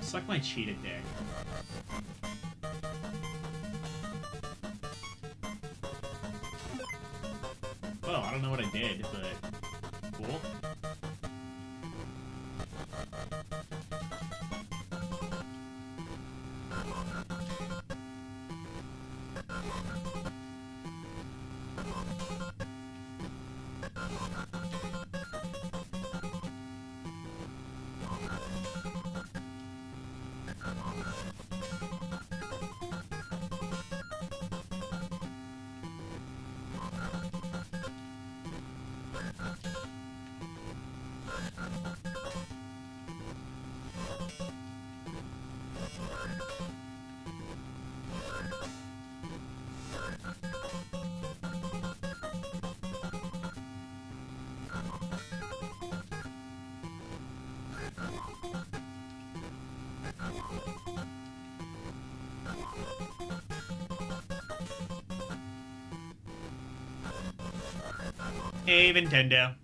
Suck my cheetah dick. Well, I don't know what I did, but cool. Hey, Nintendo.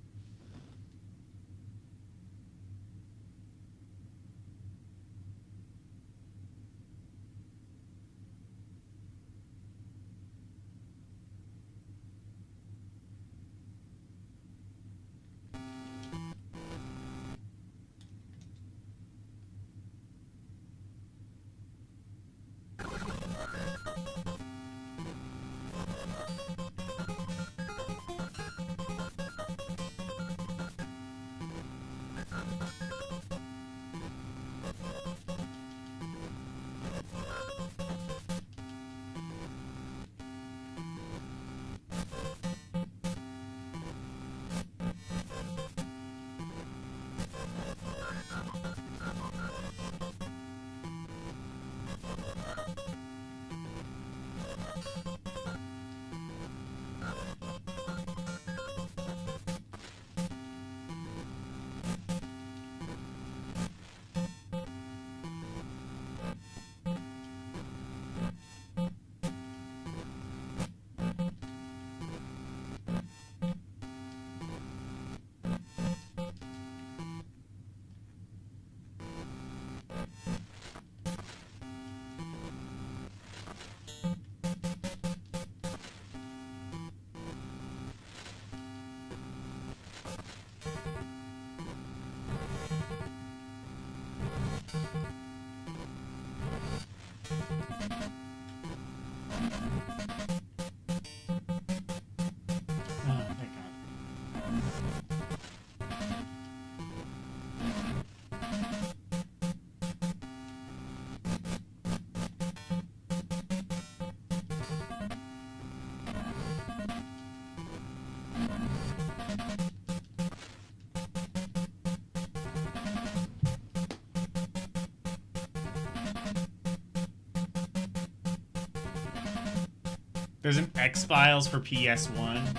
There's an X-Files for PS1.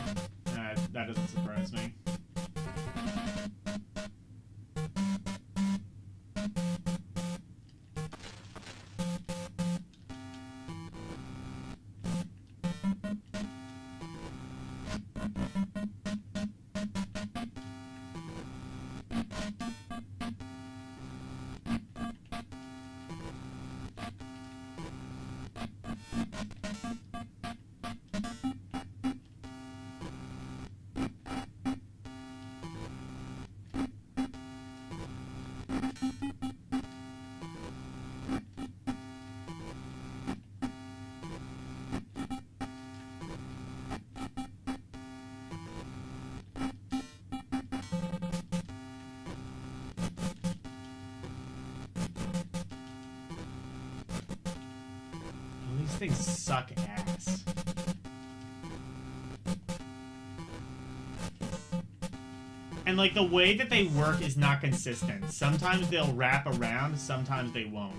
That doesn't surprise me. These things suck ass. And like the way that they work is not consistent. Sometimes they'll wrap around, sometimes they won't.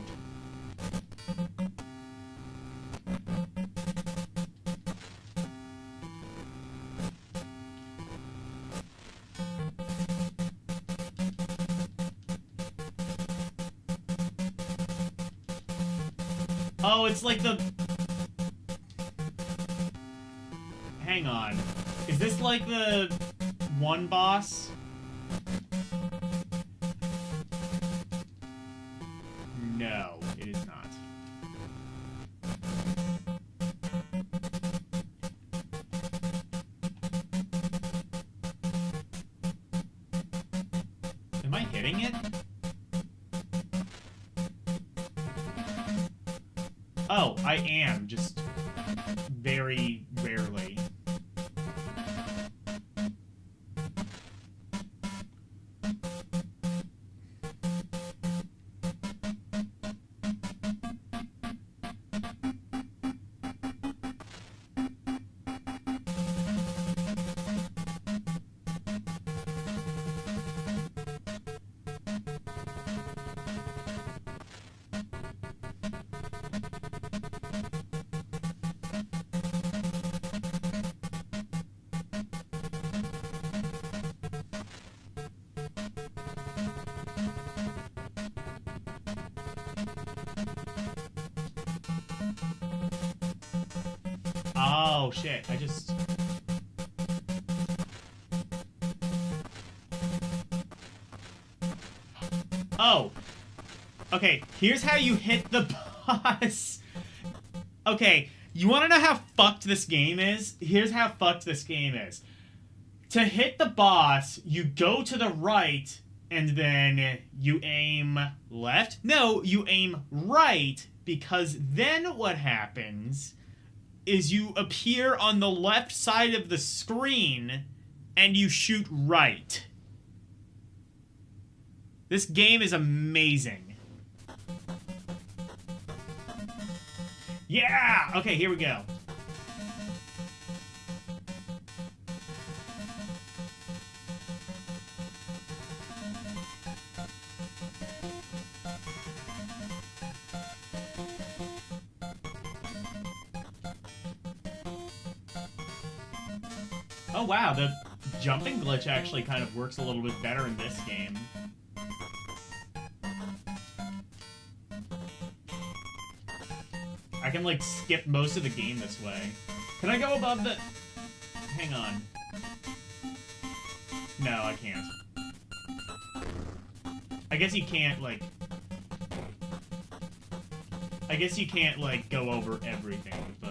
Oh, it's like the... Hang on. Is this like the one boss? No, it is not. Am I hitting it? Oh, I am, just very rarely. shit. I just... Oh. Okay, here's how you hit the boss. Okay, you want to know how fucked this game is? Here's how fucked this game is. To hit the boss, you go to the right, and then you aim left? No, you aim right, because then what happens is you appear on the left side of the screen, and you shoot right. This game is amazing. Yeah! Okay, here we go. Oh wow, the jumping glitch actually kind of works a little bit better in this game. I can, like, skip most of the game this way. Can I go above the... Hang on. No, I can't. I guess you can't, like... I guess you can't, like, go over everything, but...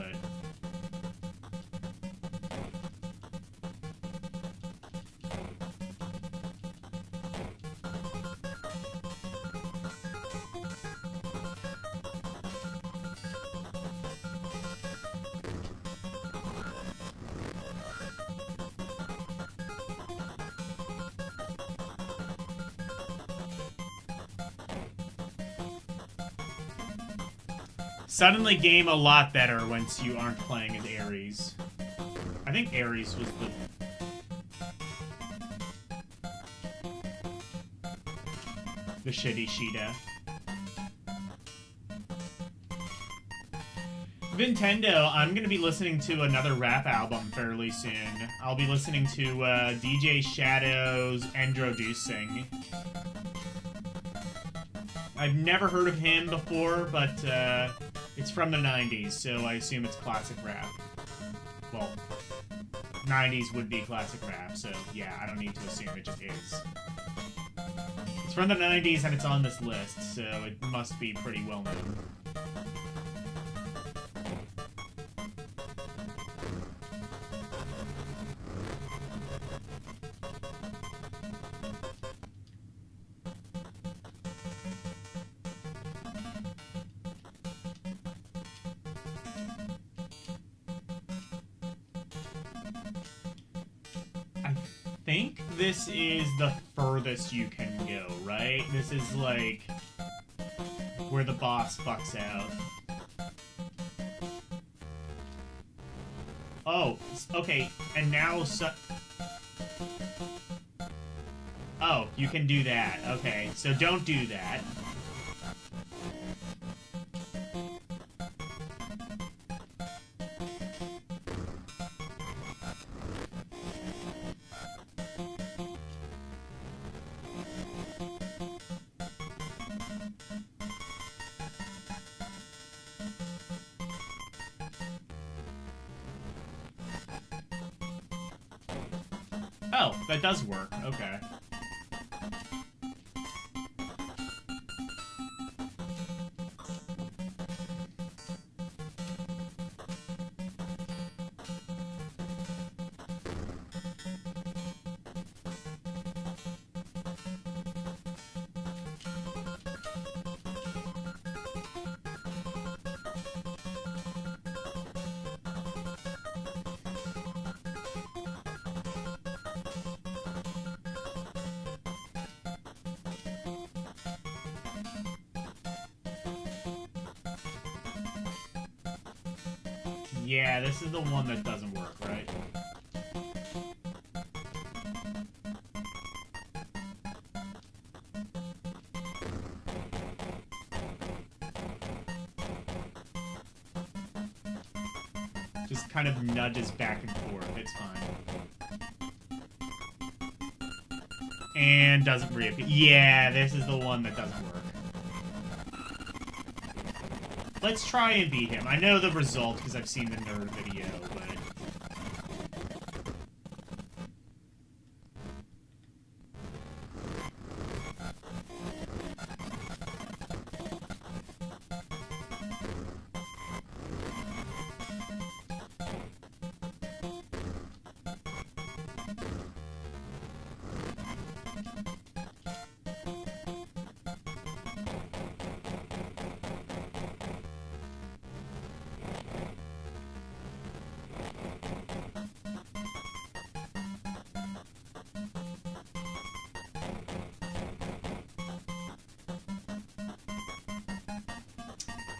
Suddenly game a lot better once you aren't playing as Ares. I think Ares was the shitty Sheeta. Nintendo, I'm gonna be listening to another rap album fairly soon. I'll be listening to DJ Shadow's Endroducing. I've never heard of him before, but it's from the 90s, so I assume it's classic rap. Well, 90s would be classic rap, so yeah, I don't need to assume, it just is. It's from the 90s and it's on this list, so it must be pretty well known. I think this is the furthest you can go, right? This is like where the boss fucks out. Oh, okay, and now oh, you can do that. Okay, so don't do that. Oh, that does work. Okay. Yeah, this is the one that doesn't work, right? Just kind of nudges back and forth. It's fine. And doesn't reappear. Yeah, this is the one that doesn't work. Let's try and beat him. I know the result because I've seen the nerd video, but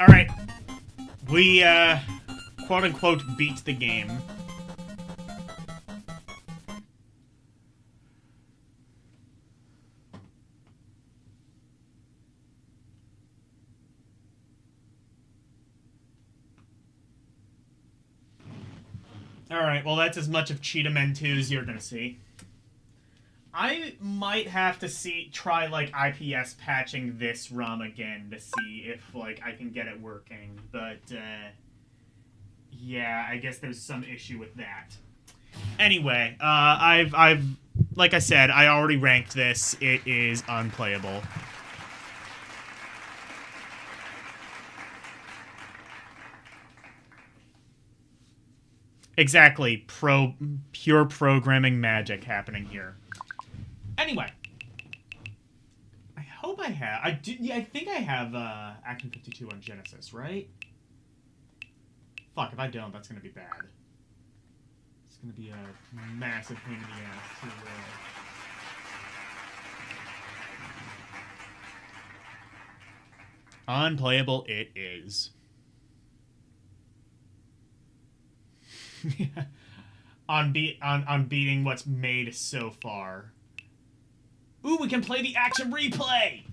Alright. We, quote-unquote, beat the game. Alright, well that's as much of Cheetahmen 2 as you're gonna see. I might have to try, like, IPS patching this ROM again to see if, like, I can get it working, but, yeah, I guess there's some issue with that. Anyway, I've, like I said, I already ranked this. It is unplayable. Exactly, pure programming magic happening here. Anyway, I hope I have. Yeah, I think I have Action 52 on Genesis, right? Fuck, if I don't, that's gonna be bad. It's gonna be a massive pain in the ass to. Unplayable it is. on beating what's made so far. Ooh, we can play the action replay!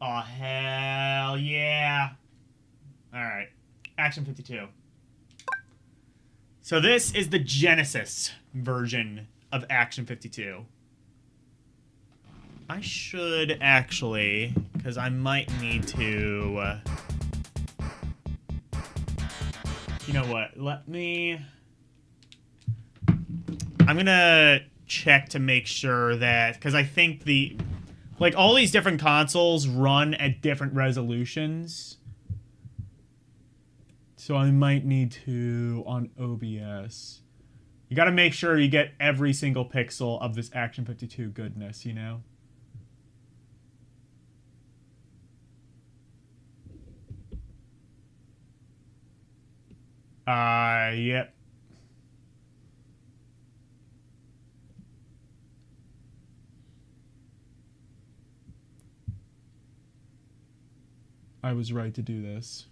Oh, hell yeah. Alright. Action 52. So this is the Genesis version of Action 52. I should actually, because I might need to... you know what? I'm gonna check to make sure that, because I think like, all these different consoles run at different resolutions. So I might need to, on OBS. You gotta make sure you get every single pixel of this Action 52 goodness, you know? Yep. I was right to do this.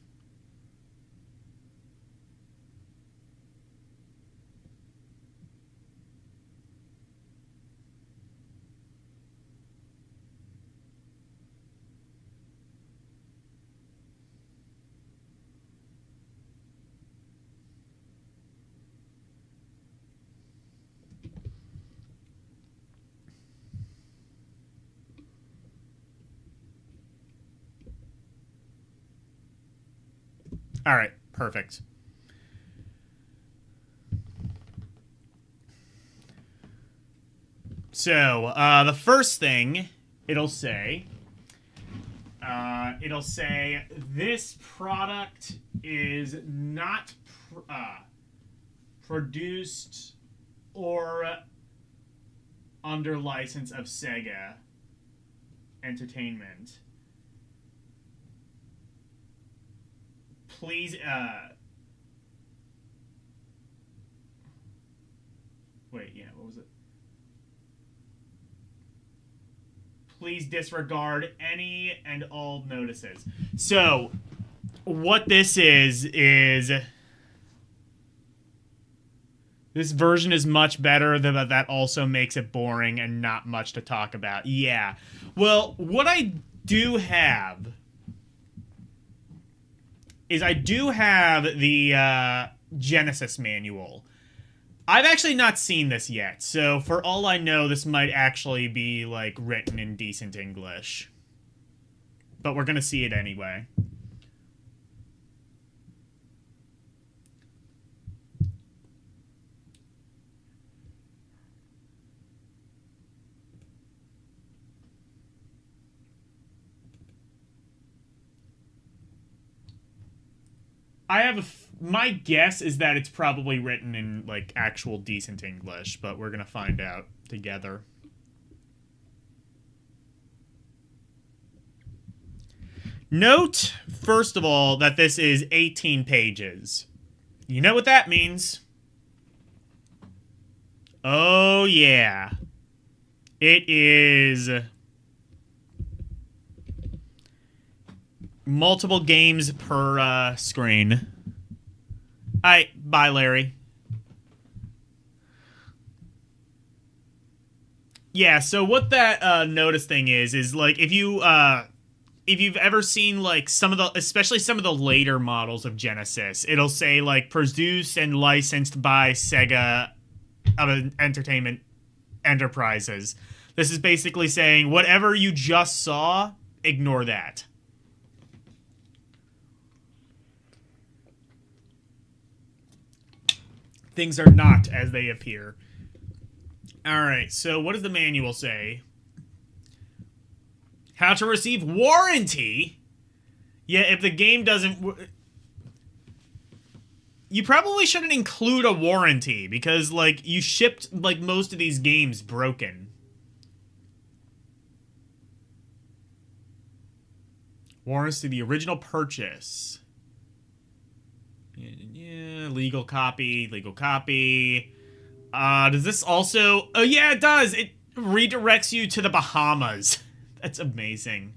All right, perfect. So, the first thing it'll say, this product is not produced or under license of Sega Entertainment. Please, wait, yeah, what was it? Please disregard any and all notices. So, what this is this version is much better, but that also makes it boring and not much to talk about. Yeah. Well, what I do have is I do have the Genesis manual. I've actually not seen this yet, so for all I know, this might actually be, like, written in decent English. But we're gonna see it anyway. My guess is that it's probably written in, like, actual decent English, but we're gonna find out together. Note, first of all, that this is 18 pages. You know what that means? Oh, yeah. It is multiple games per screen. Alright, bye, Larry. Yeah, so what that notice thing is like if you've ever seen like especially some of the later models of Genesis, it'll say like produced and licensed by Sega Entertainment Enterprises. This is basically saying whatever you just saw, ignore that. Things are not as they appear. Alright, so what does the manual say? How to receive warranty? Yeah, if the game doesn't... You probably shouldn't include a warranty, because, like, you shipped, like, most of these games broken. Warrants to the original purchase. Yeah, legal copy, legal copy. Does this also... Oh, yeah, it does! It redirects you to the Bahamas. That's amazing.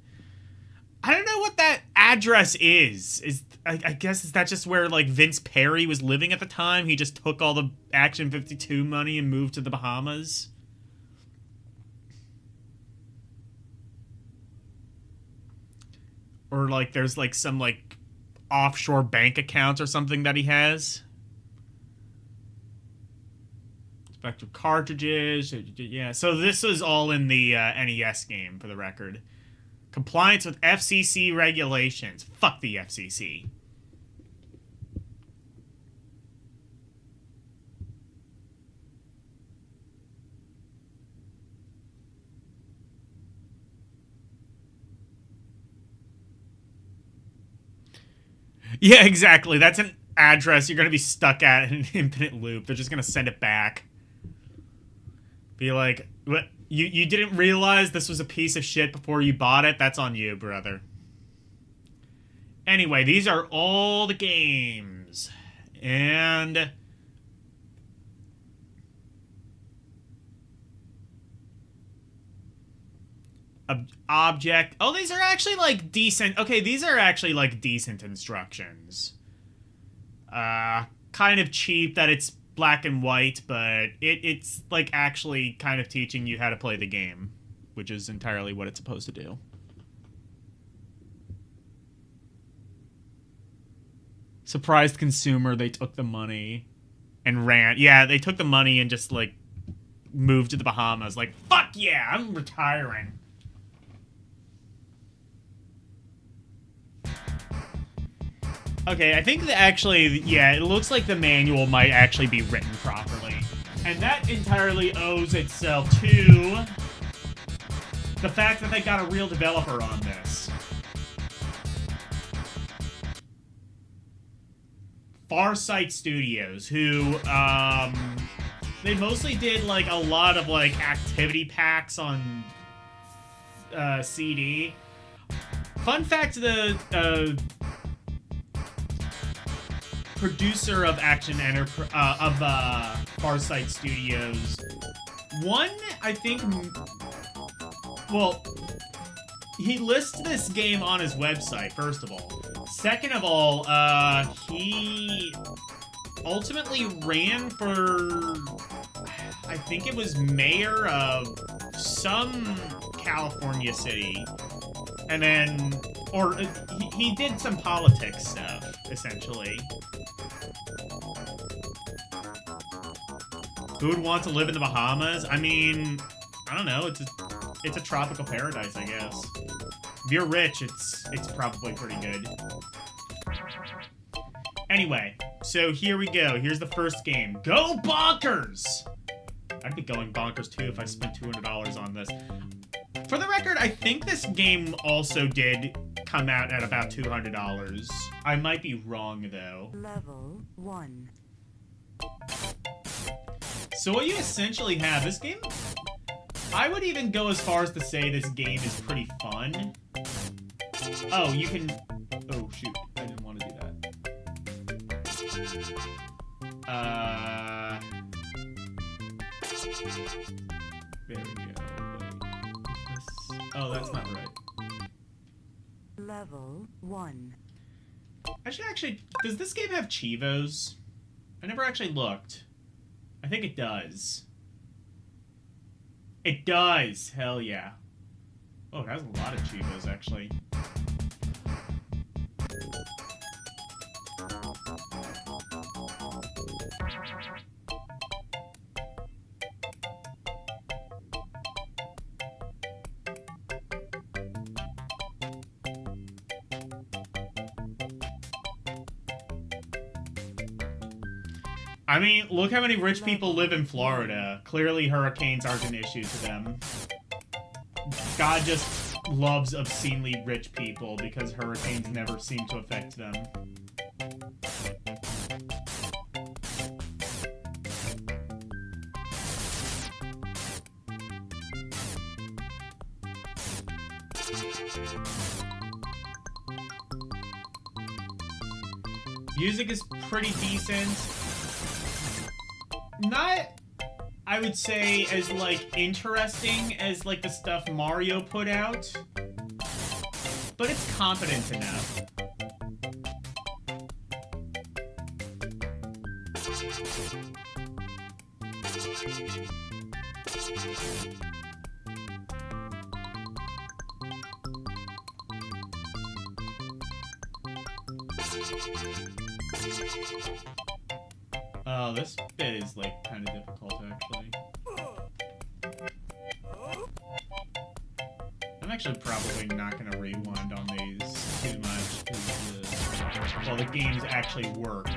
I don't know what that address is. I guess is that just where, like, Vince Perry was living at the time? He just took all the Action 52 money and moved to the Bahamas? Or, like, there's, like, some, like, offshore bank account or something that he has? Spectrum cartridges. Yeah, so this was all in the NES game, for the record. Compliance with FCC regulations. Fuck the FCC. Yeah, exactly. That's an address you're going to be stuck at in an infinite loop. They're just going to send it back. Be like, what? You didn't realize this was a piece of shit before you bought it? That's on you, brother. Anyway, these are all the games. And... object. Oh, these are actually, like, decent. Okay, these are actually, like, decent instructions. Kind of cheap that it's black and white, but it's like actually kind of teaching you how to play the game, which is entirely what it's supposed to do. Surprised consumer, they took the money and ran. Yeah, they took the money and just, like, moved to the Bahamas. Like, fuck yeah, I'm retiring. Okay, I think that actually, yeah, it looks like the manual might actually be written properly. And that entirely owes itself to the fact that they got a real developer on this. Farsight Studios, who, they mostly did, like, a lot of, like, activity packs on, CD. Fun fact, the, producer of Farsight Studios. One, I think... Well, he lists this game on his website, first of all. Second of all, he ultimately ran for... I think it was mayor of some California city. And then... Or he did some politics stuff, essentially. Who would want to live in the Bahamas? I mean, I don't know. It's a tropical paradise, I guess. If you're rich, it's probably pretty good. Anyway, so here we go. Here's the first game. Go bonkers! I'd be going bonkers too if I spent $200 on this. For the record, I think this game also did come out at about $200. I might be wrong, though. Level 1. So what you essentially have, this game... I would even go as far as to say this game is pretty fun. Oh, you can... Oh, shoot. I didn't want to do that. There we go. Wait. Oh, that's not right. Level 1. Actually, does this game have Chivos? I never actually looked. I think it does. It does! Hell yeah. Oh, it has a lot of Chivos, actually. I mean, look how many rich people live in Florida. Clearly hurricanes aren't an issue to them. God just loves obscenely rich people because hurricanes never seem to affect them. Music is pretty decent. Not, I would say, as, like, interesting as, like, the stuff Mario put out. But it's competent enough. Oh, this bit is, like, kind of difficult, actually. I'm actually probably not going to rewind on these too much, because, well, the games actually work.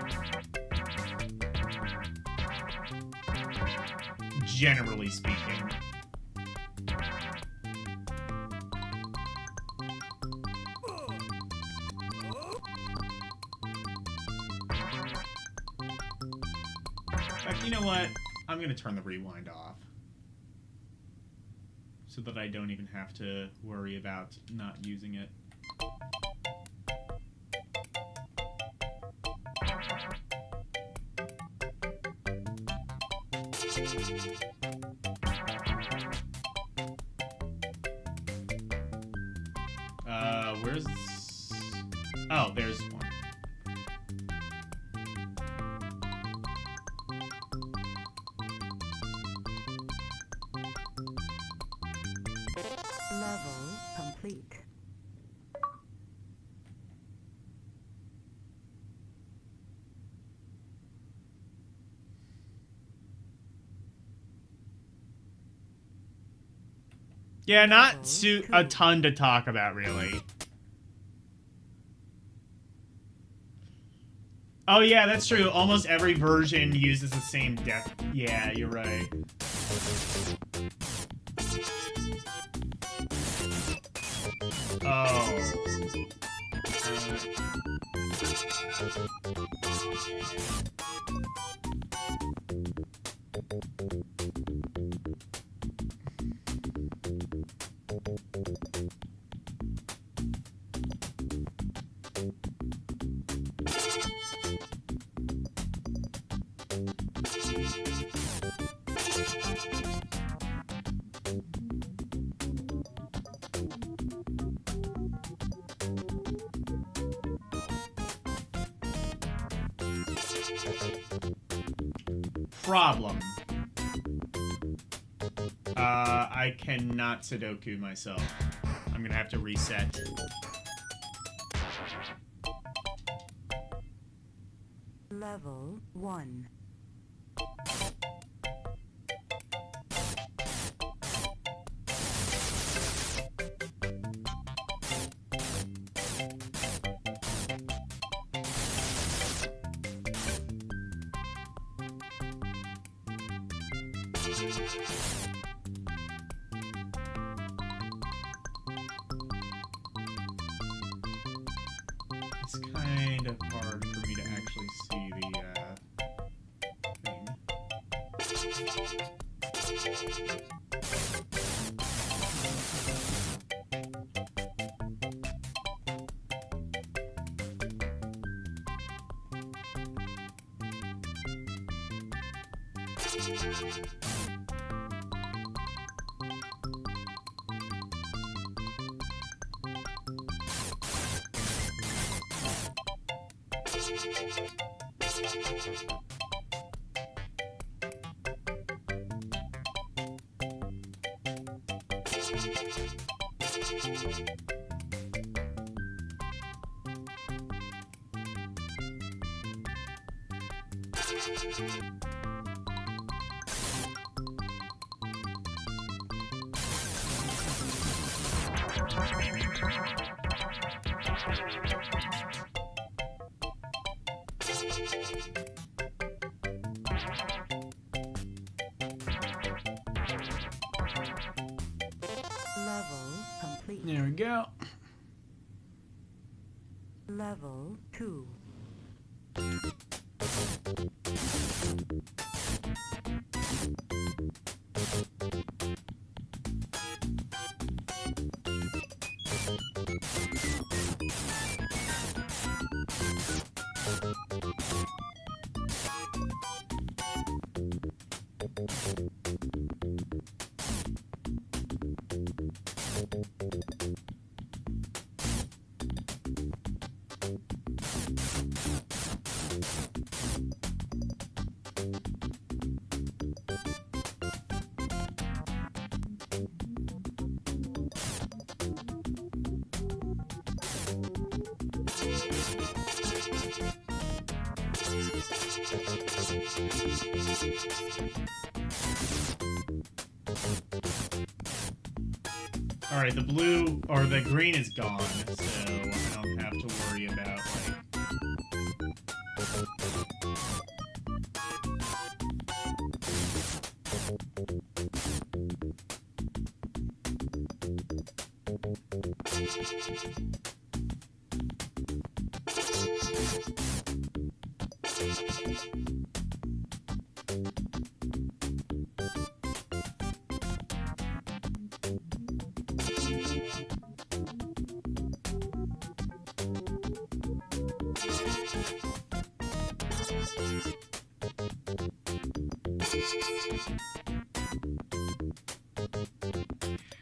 Generally speaking. You know what? I'm gonna turn the rewind off. So that I don't even have to worry about not using it. Where's... Oh, there's one. Level complete. Yeah, not a ton to talk about, really. Oh yeah, that's true. Almost every version uses the same death. Yeah, you're right. Oh. Problem. I cannot Sudoku myself. I'm gonna have to reset. Level 1. It's kind of hard for me to actually see the thing. Level complete. There we go. Level 2. Alright, the blue, or the green is gone, so I don't have to worry about, like...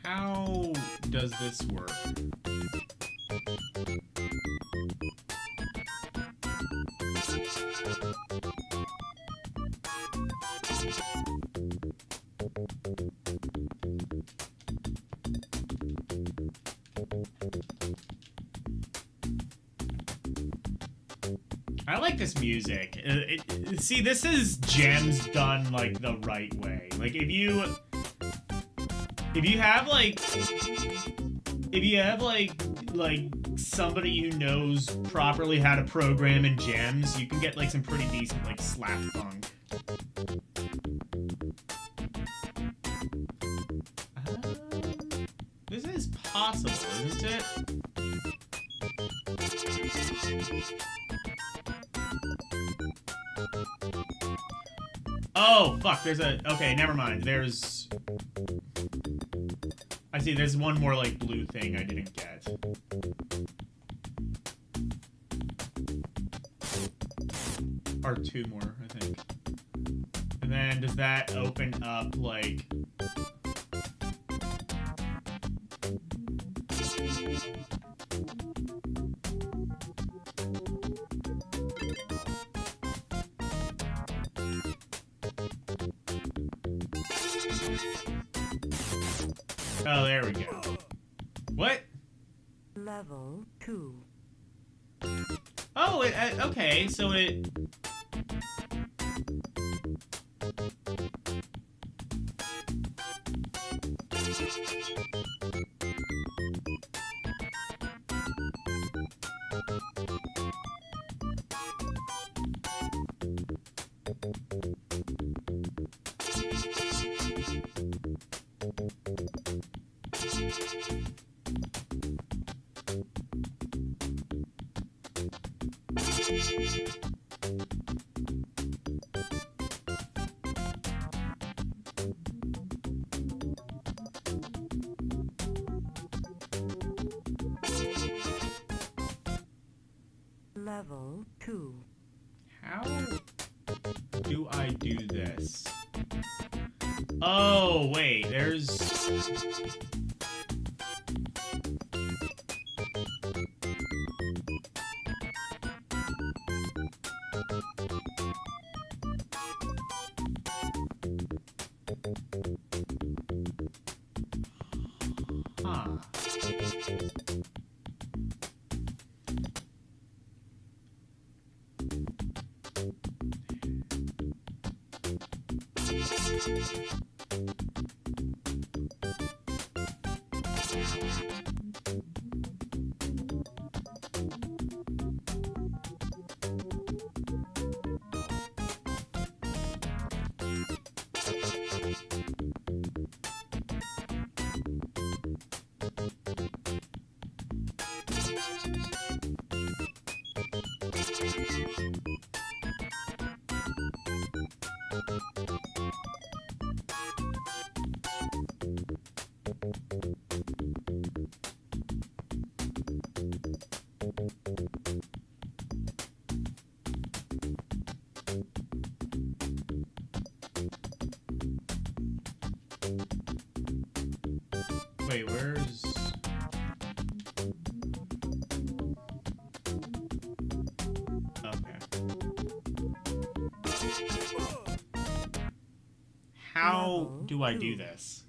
How does this work? I like this music. See, this is gems done like the right way. Like if you have like somebody who knows properly how to program in gems, you can get like some pretty decent like slap funk. This is possible, isn't it? Oh, fuck, there's a... Okay, never mind. There's... I see, there's one more, like, blue thing I didn't get. Or two more, I think. And then, does that open up, like... Oh, there we go. What? Level 2. Oh, okay, so it... Level 2. How do I do this? Oh, wait, there's... Huh. Wait, where's... Okay. How do I do this?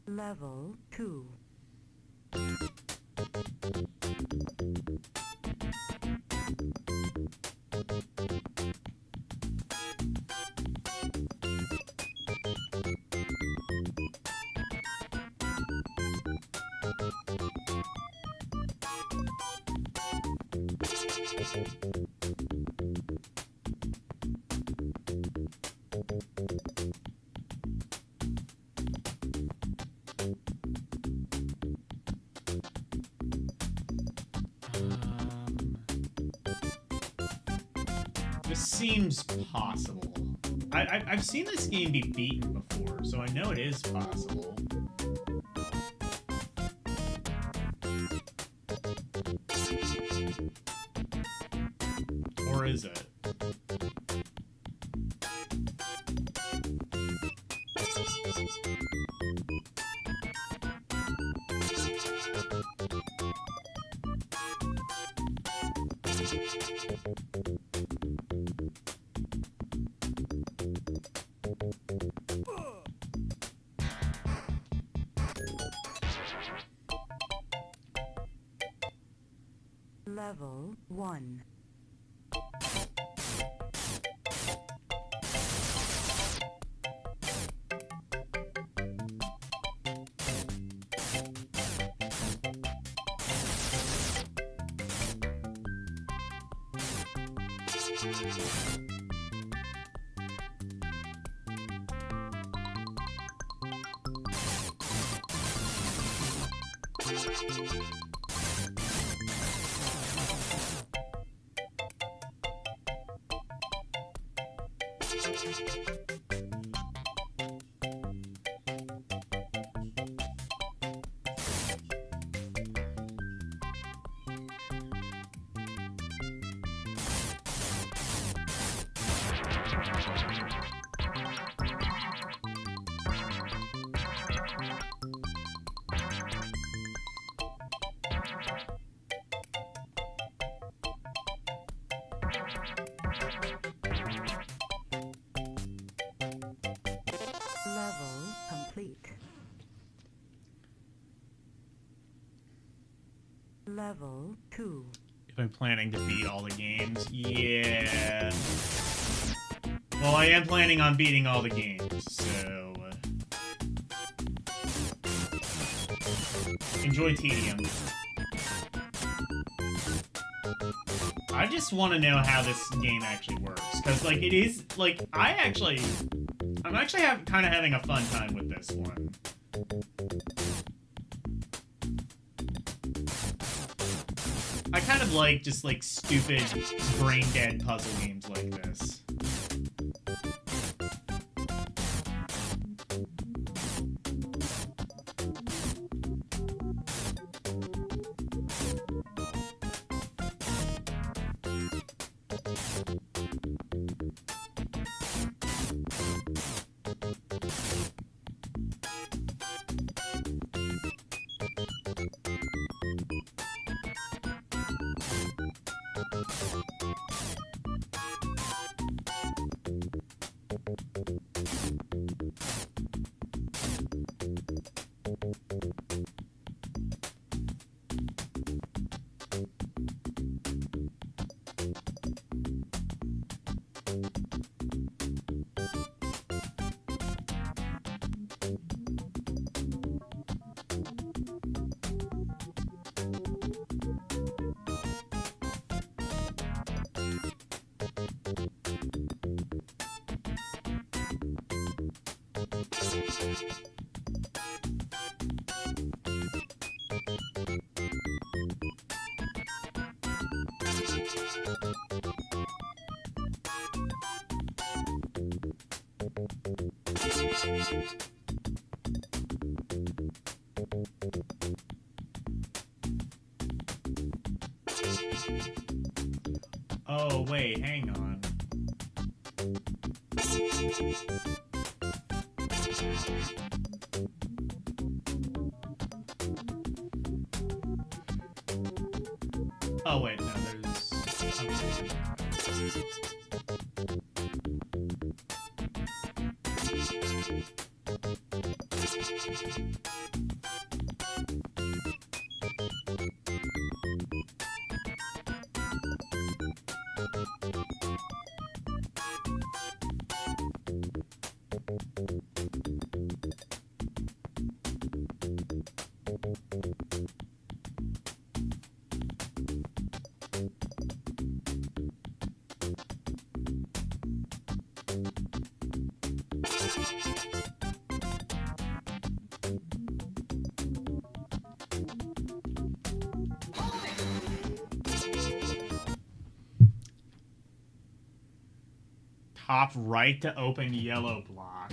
Level 2. This seems possible. I've seen this game be beaten before, so I know it is possible. Or is it? Level 1. Level complete. Level 2. If I'm planning to beat all the games, yeah. Well, I am planning on beating all the games, so... enjoy tedium. I just want to know how this game actually works, because, like, it is, like, I'm actually kind of having a fun time with this one. I kind of like just, like, stupid, brain-dead puzzle games like this. Oh, wait, hang on. Oh, wait, no, there's... Okay. Top right to open yellow block.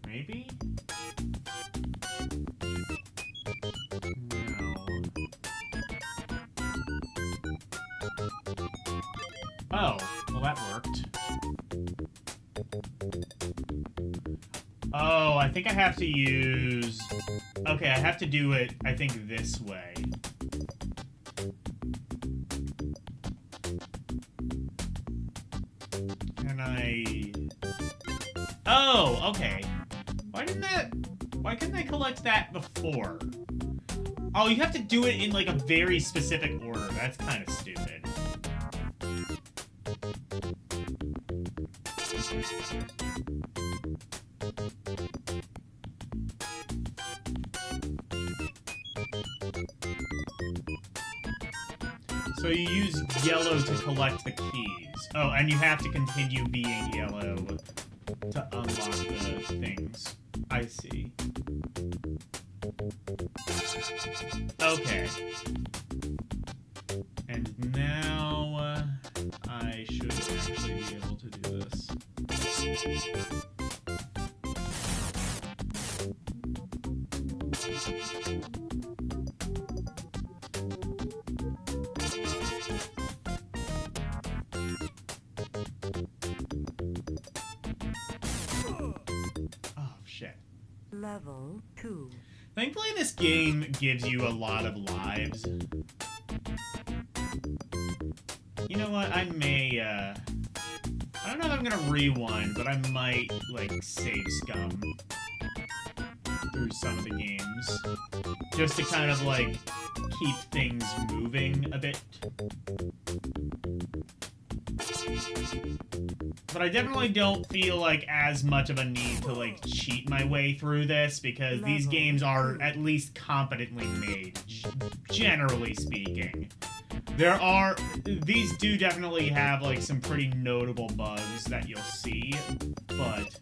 Maybe? No. Oh, well that worked. Oh, I think I have to use... Okay, I have to do it, I think, this way. Can I... Oh, okay. Why couldn't I collect that before? Oh, you have to do it in, like, a very specific order. That's kind of stupid. So you use yellow to collect the keys. Oh, and you have to continue being yellow to unlock the things. I see. Okay. And now I should actually be able to do this. Oh, shit. Level 2. Thankfully, this game gives you a lot of lives. You know what? I may, I don't know if I'm gonna rewind, but I might, like, save scum through some of the games. Just to kind of, like, keep things moving a bit. But I definitely don't feel like as much of a need to, like, cheat my way through this, because these games are at least competently made, generally speaking. These do definitely have, like, some pretty notable bugs that you'll see, but...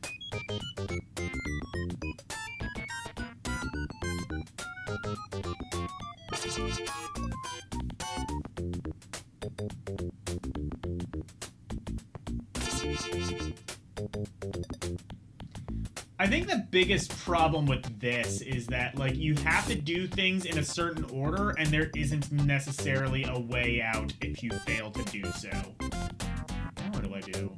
I think the biggest problem with this is that, like, you have to do things in a certain order, and there isn't necessarily a way out if you fail to do so. Now what do I do?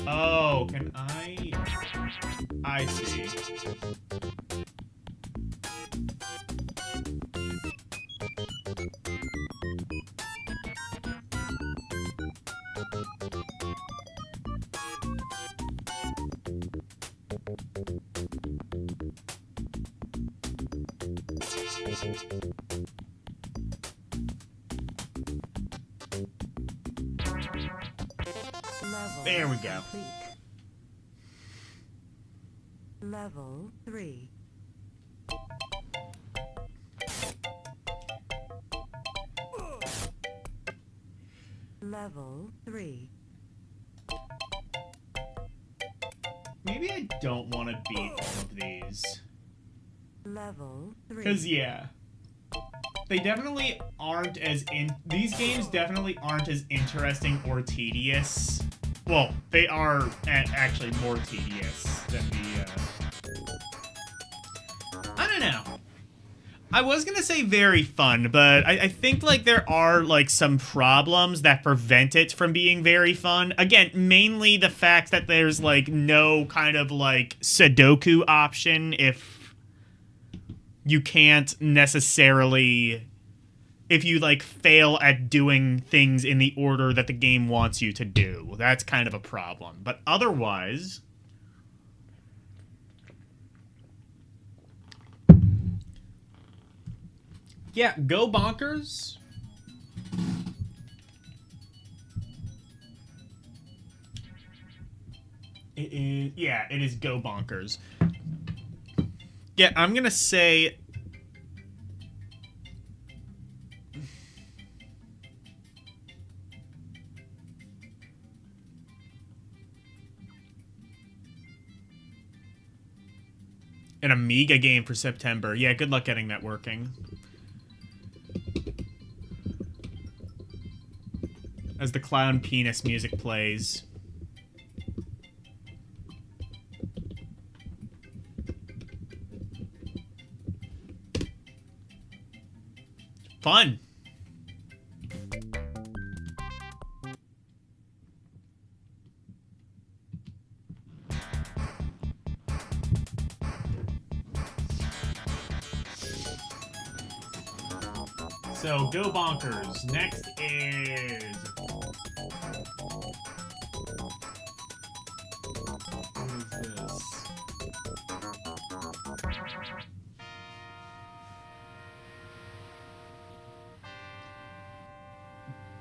Oh, can I see. There we go. Complete. Level 3. Level 3. Maybe I don't want to beat all of these. Level 3. Because, yeah. They definitely aren't as these games definitely aren't as interesting or tedious. Well, they are actually more tedious than the, I don't know. I was gonna say very fun, but I think, like, there are, like, some problems that prevent it from being very fun. Again, mainly the fact that there's, like, no kind of, like, Sudoku option if you can't necessarily... if you, like, fail at doing things in the order that the game wants you to do. That's kind of a problem. But otherwise... yeah, go bonkers. It is... yeah, it is go bonkers. Yeah, I'm gonna say... an Amiga game for September. Yeah, good luck getting that working. As the clown penis music plays. Fun. So, go bonkers. Next is... what is this?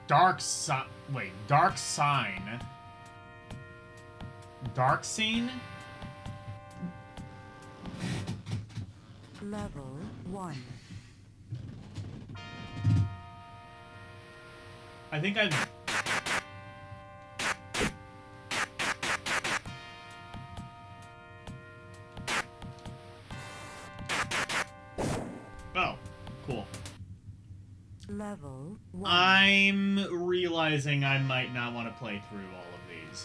Dark Sign. Dark Scene? Level 1. I think I've... oh, cool. Level 1. I'm realizing I might not want to play through all of these.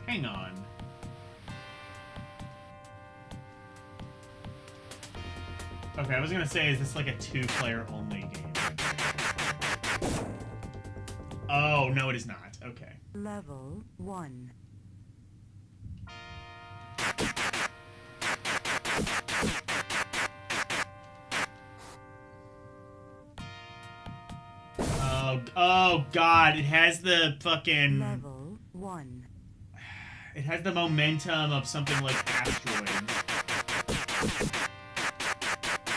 Hang on. Okay, I was gonna say, is this like a 2-player only game? Oh, no it is not. Okay. Level 1. Oh god, it has the fucking... Level 1. It has the momentum of something like Asteroids.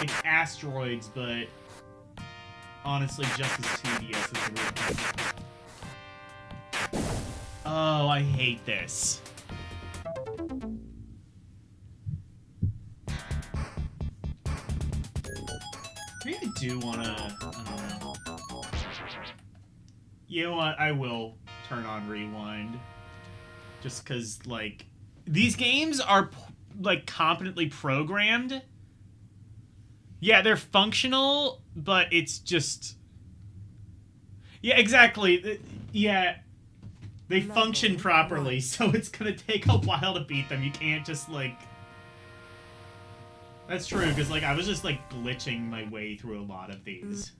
It's Asteroids, but honestly just as tedious as the real thing. Oh, I hate this. Maybe I do wanna... I don't know. You know what? I will turn on Rewind. Just because, like, these games are, like, competently programmed. Yeah, they're functional, but it's just... Yeah, exactly. Yeah, they function properly, so it's gonna take a while to beat them. You can't just, like... That's true, because, like, I was just, like, glitching my way through a lot of these.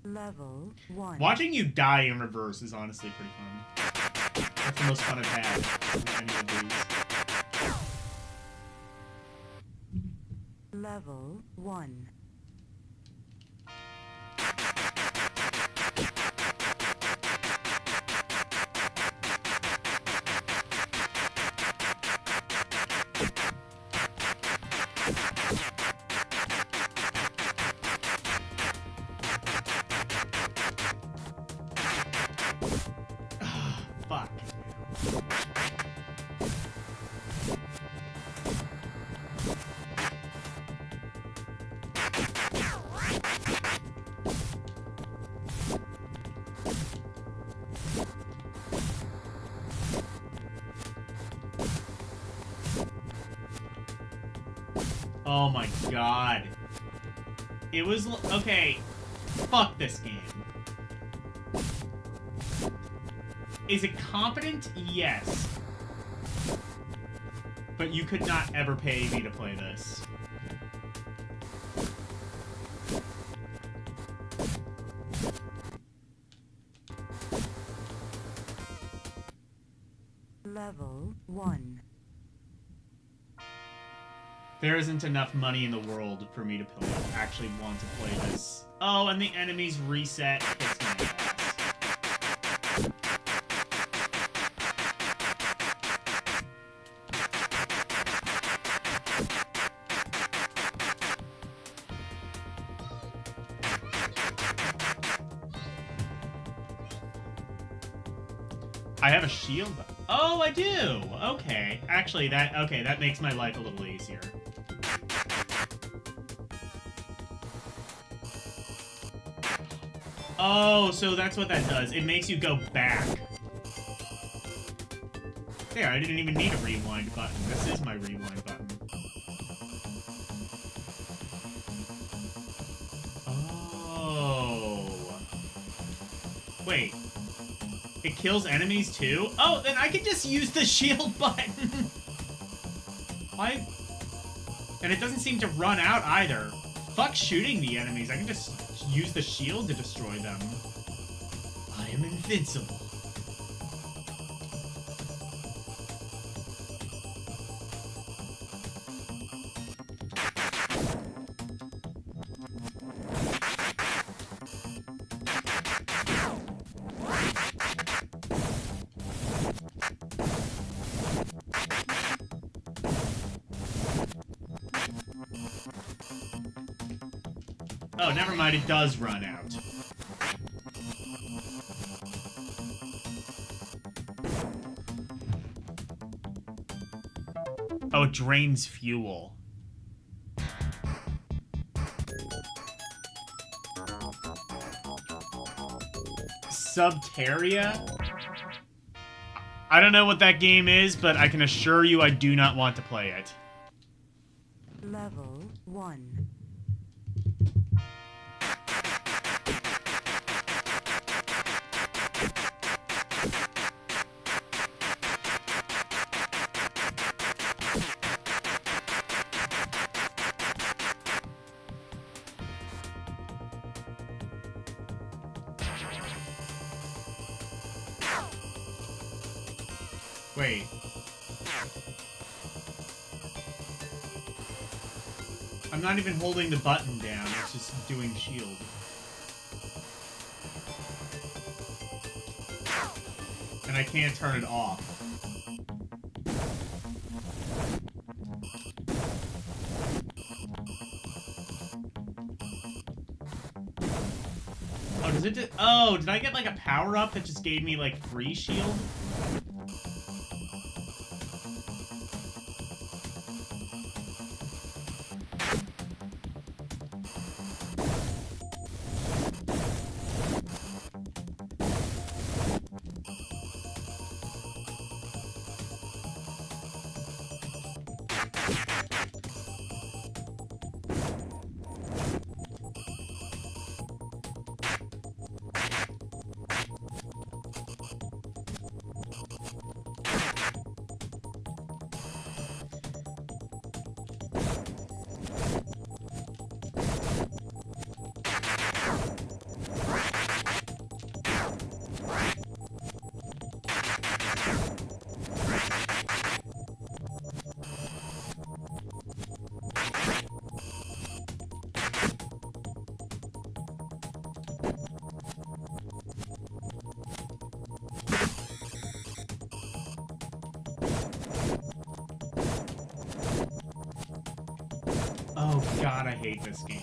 Level 1. Watching you die in reverse is honestly pretty fun. That's the most fun I've had with any of these. Level 1. Fuck. Oh my god. It was... Okay. Fuck this game. Is it competent? Yes. But you could not ever pay me to play this. Level 1. There isn't enough money in the world for me to actually want to play this. Oh, and the enemies reset. Kiss my ass. I have a shield. Oh, I do. Okay. Actually, that makes my life a little easier. Oh, so that's what that does. It makes you go back. There, I didn't even need a rewind button. This is my rewind button. Oh. Wait. It kills enemies too? Oh, then I can just use the shield button. Why? And it doesn't seem to run out either. Fuck shooting the enemies. I can just use the shield to destroy them. I am invincible. Oh, never mind, it does run out. Oh, it drains fuel. Subterria? I don't know what that game is, but I can assure you I do not want to play it. Level 1. Wait. I'm not even holding the button down, it's just doing shield. And I can't turn it off. Oh, does it oh, did I get like a power-up that just gave me like free shield? Oh god, I hate this game.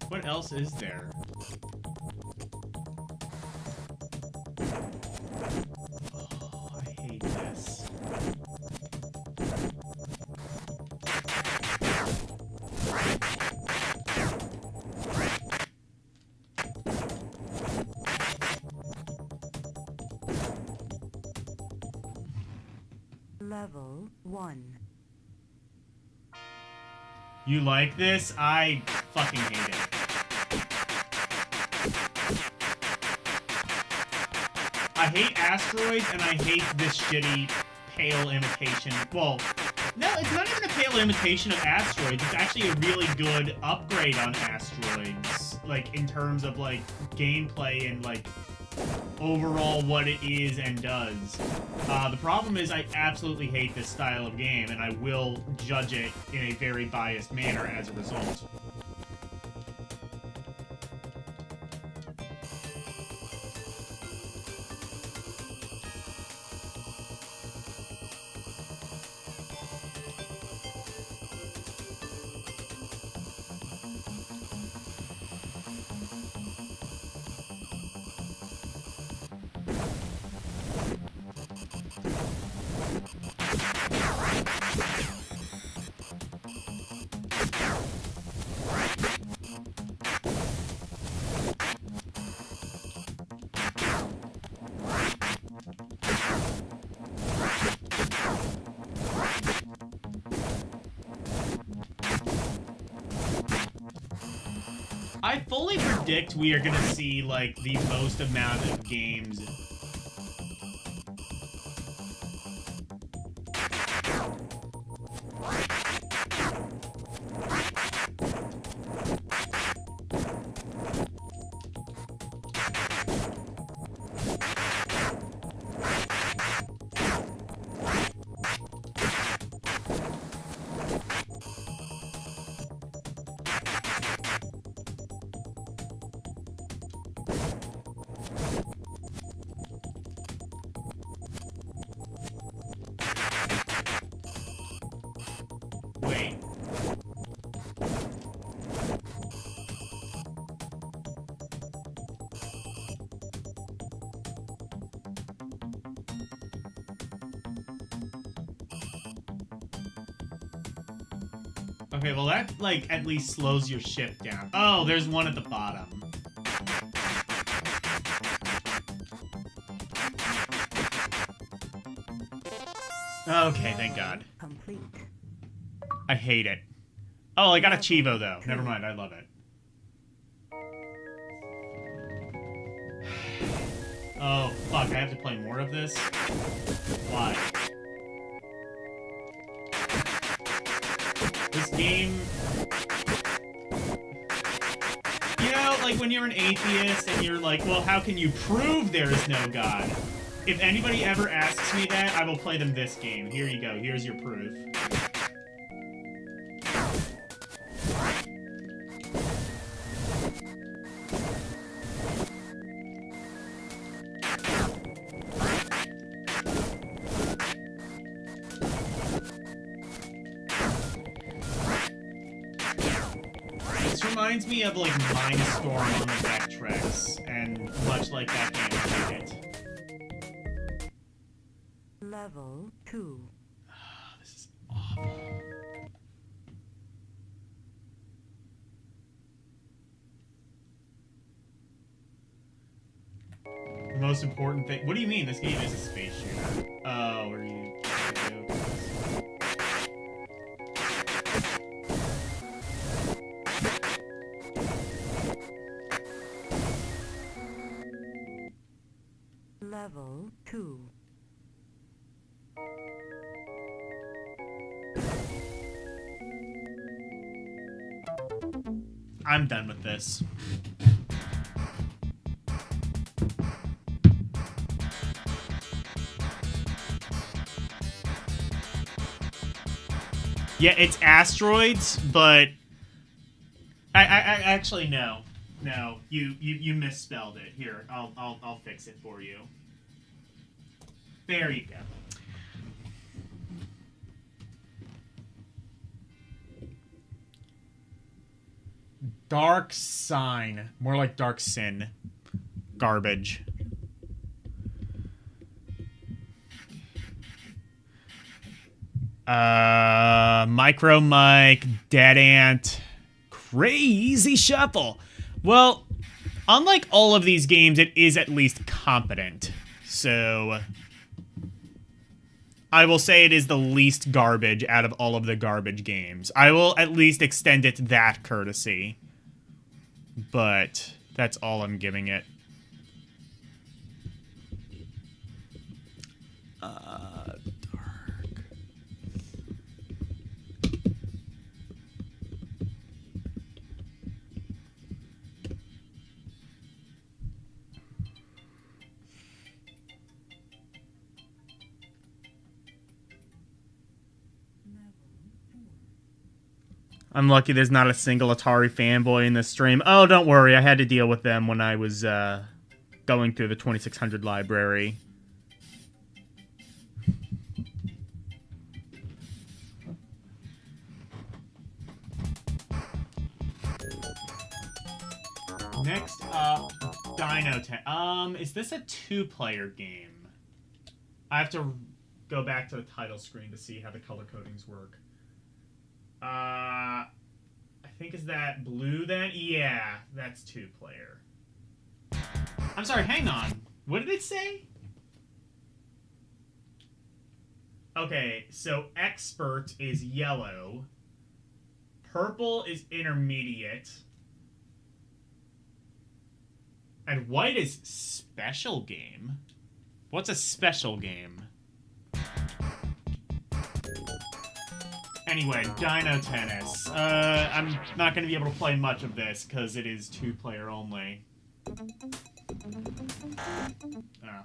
What else is there? Oh, I hate this. Level 1. You like this? I fucking hate it. I hate asteroids, and I hate this shitty pale imitation. Well, no, it's not even a pale imitation of asteroids. It's actually a really good upgrade on asteroids. Like, in terms of, like, gameplay and, like, overall what it is and does. The problem is I absolutely hate this style of game, and I will judge it in a very biased manner as a result. I fully predict we are gonna see, like, the most amount of games. Wait. Okay, well that, like, at least slows your ship down. Oh, there's one at the bottom. Okay, thank God. Complete. I hate it. Oh, I got a Chivo, though. Never mind, I love it. Oh, fuck, I have to play more of this? Why? This game... You know, like, when you're an atheist and you're like, well, how can you prove there is no God? If anybody ever asks me that, I will play them this game. Here you go. Here's your proof. This reminds me of, like, Mindstorm on the Vectrex, and much like that game, I hate it. Level 2. This is awful. The most important thing... What do you mean? This game is a space shooter. Oh, are you... Level 2. I'm done with this. Yeah, it's asteroids, but I actually no, you misspelled it. Here, I'll fix it for you. There you go. Dark Sign, more like Dark Sin. Garbage. Micro Mike, Dead Ant, Crazy Shuffle. Well, unlike all of these games, it is at least competent. So I will say it is the least garbage out of all of the garbage games. I will at least extend it that courtesy. But that's all I'm giving it. I'm lucky there's not a single Atari fanboy in this stream. Oh, don't worry. I had to deal with them when I was going through the 2600 library. Next up, Dino Ten. Is this a two-player game? I have to go back to the title screen to see how the color codings work. I think is that blue then? Yeah, that's two-player. I'm sorry, hang on. What did it say? Okay, so expert is yellow. Purple is intermediate. And white is special game. What's a special game? Anyway, Dino Tennis. I'm not going to be able to play much of this because it is two-player only. Oh.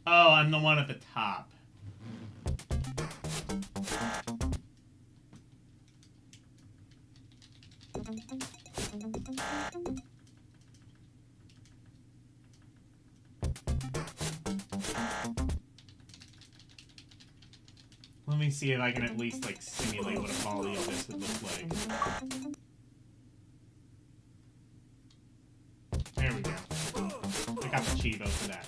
Oh, I'm the one at the top. Let me see if I can at least, like, simulate what a volley of this would look like. There we go. I got the Chivo for that.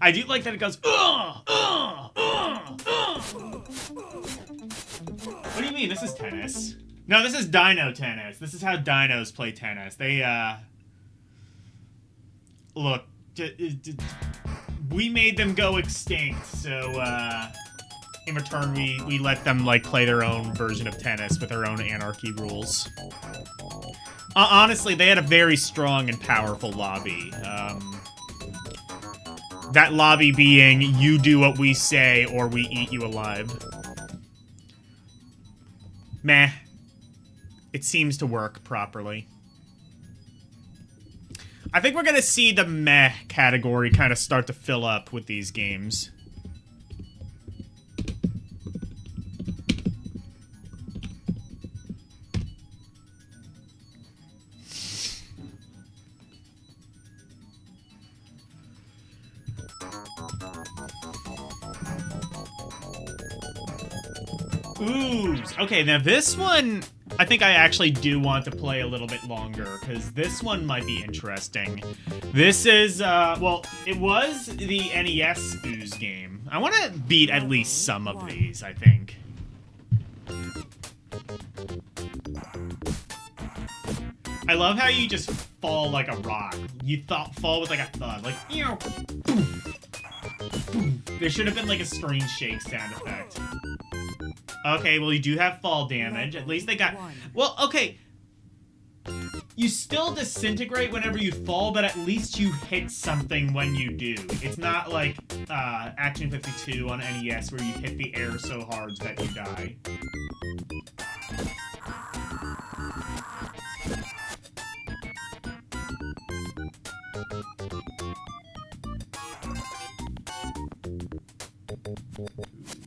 I do like that it goes, What do you mean? This is tennis. No, this is Dino Tennis. This is how dinos play tennis. They, look, we made them go extinct, so, in return, we let them, like, play their own version of tennis with their own anarchy rules. Honestly, they had a very strong and powerful lobby. That lobby being, you do what we say or we eat you alive. Meh. It seems to work properly. I think we're gonna see the meh category kind of start to fill up with these games. Ooze. Okay, now this one, I think I actually do want to play a little bit longer, because this one might be interesting. This is, well, it was the NES Ooze game. I want to beat at least some of these, I think. I love how you just fall like a rock. You fall with like a thud, like, you know. There should have been like a screen shake sound effect. Okay, well, you do have fall damage. At least they got... Well, okay. You still disintegrate whenever you fall, but at least you hit something when you do. It's not like Action 52 on NES where you hit the air so hard that you die.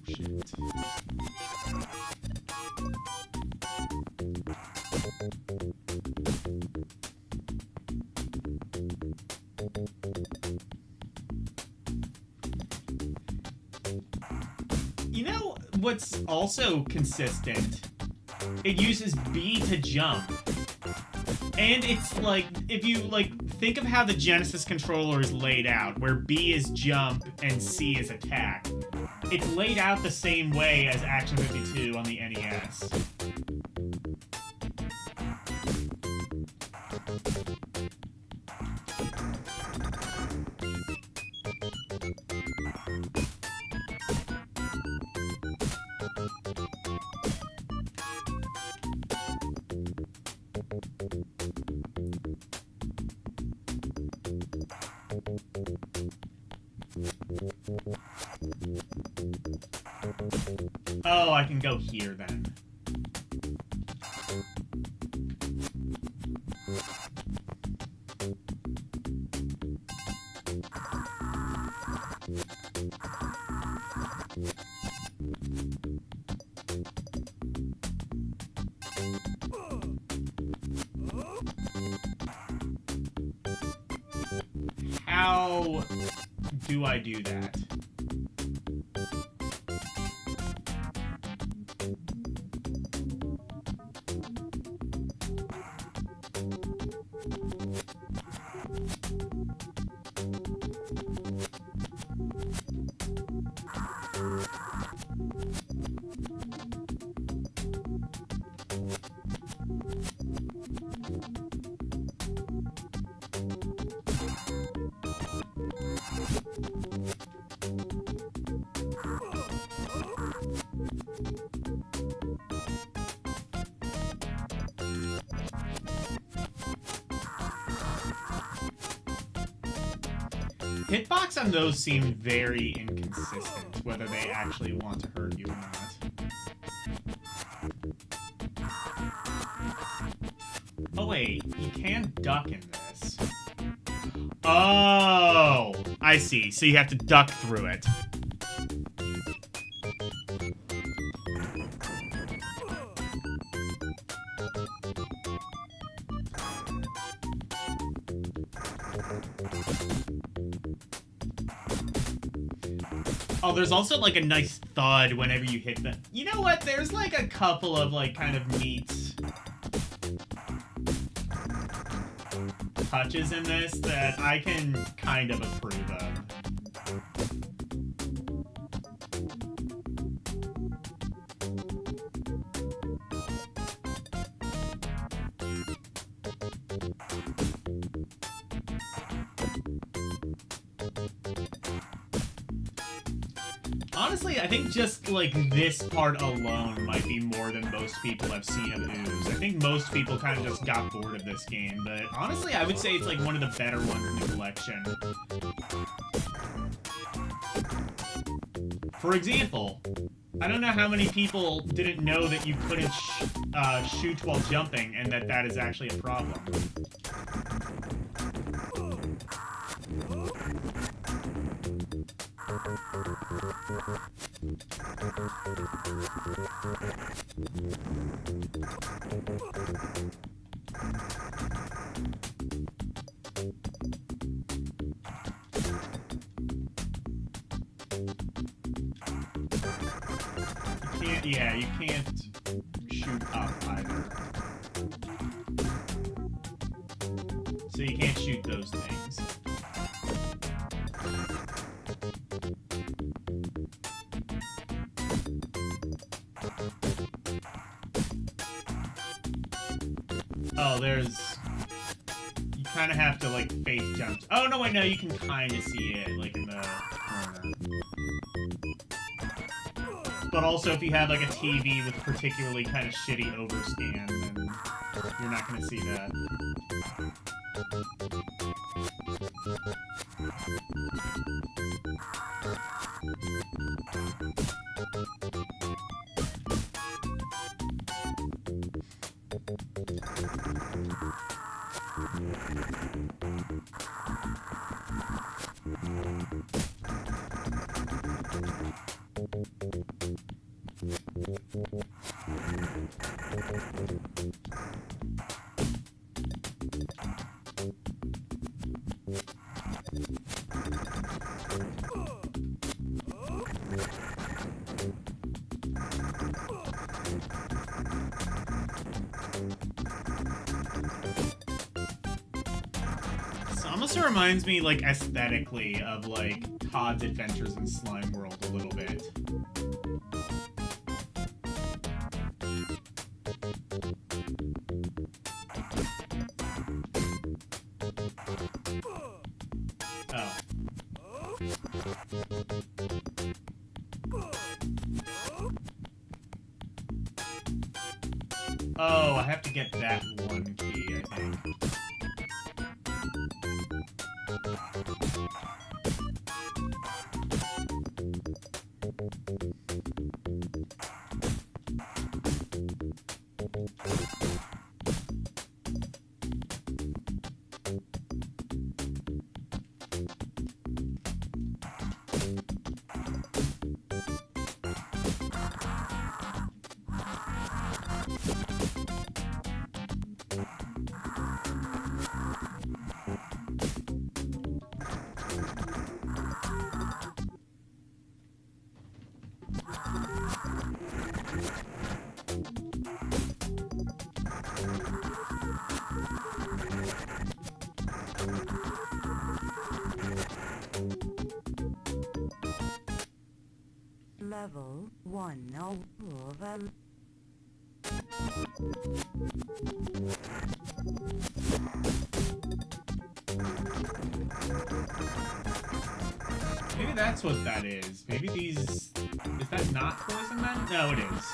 Shit. You know what's also consistent? It uses B to jump. And it's like, if you like think of how the Genesis controller is laid out, where B is jump and C is attack. It's laid out the same way as Action 52 on the NES. Oh, I can go here then. How do I do that? Hitbox on those seem very inconsistent, whether they actually want to hurt you or not. Oh wait, you can duck in this. Oh, I see. So you have to duck through it. Oh, there's also like a nice thud whenever you hit them. You know what? There's like a couple of like kind of neat touches in this that I can kind of approve of. Honestly, I think just, like, this part alone might be more than most people have seen of Ooze. I think most people kind of just got bored of this game, but honestly, I would say it's, like, one of the better ones in the collection. For example, I don't know how many people didn't know that you couldn't shoot while jumping, and that is actually a problem. Yeah, you can't shoot up either. So you can't shoot those things. Oh, there's... You kind of have to, like, face jump. Oh, no, wait, no, you can kind of see it, like, in the corner. But also, if you have, like, a TV with particularly kind of shitty overscan, then You're not gonna see that. Almost reminds me, like, aesthetically of, like, Todd's Adventures in Slime World a little bit. Oh. Oh, I have to get that one key, I think. Level 1 over. Maybe that's what that is. Maybe these... Is that not poison then? No, it is.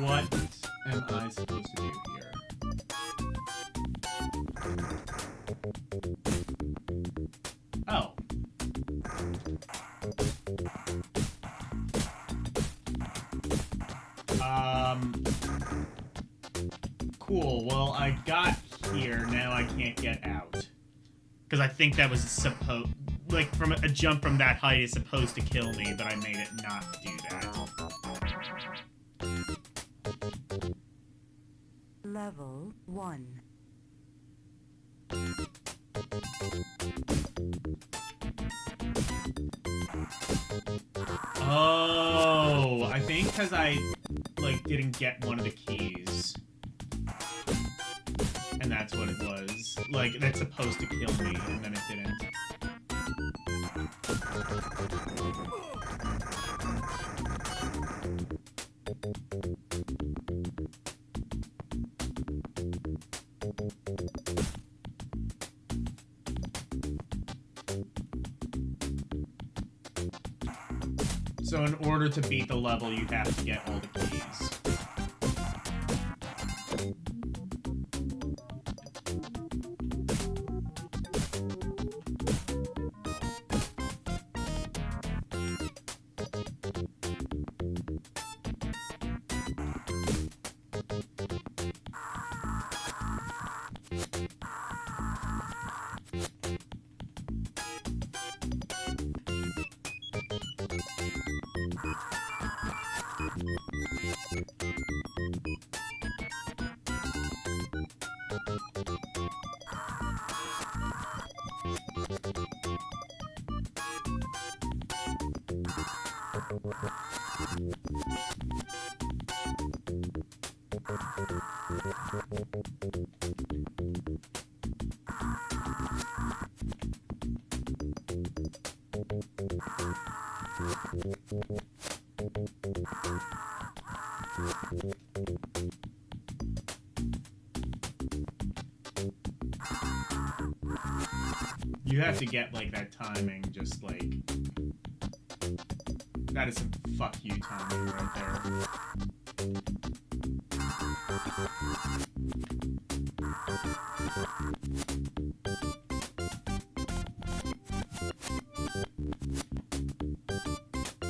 What am I supposed to do here? Oh. Cool. Well, I got here. Now I can't get out. Because I think that was supposed... Like, from a jump from that height is supposed to kill me, but I made it not do that. Level 1. Oh, I think because I, like, didn't get one of the keys. And that's what it was. Like, that's supposed to kill me, and then it didn't. So in order to beat the level, you have to get all the keys. You have to get, like, that timing, just, like... That is some fuck you timing right there.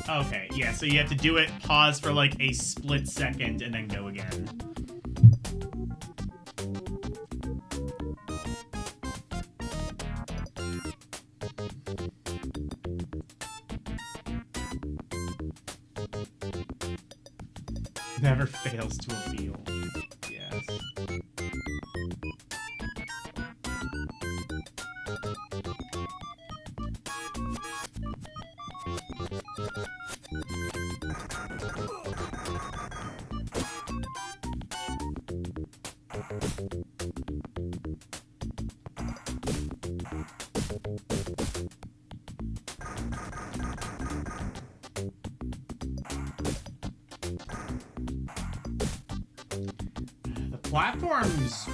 Okay, yeah, so you have to do it, pause for, like, a split second, and then go again. Never fails to appeal. Yes. Platforms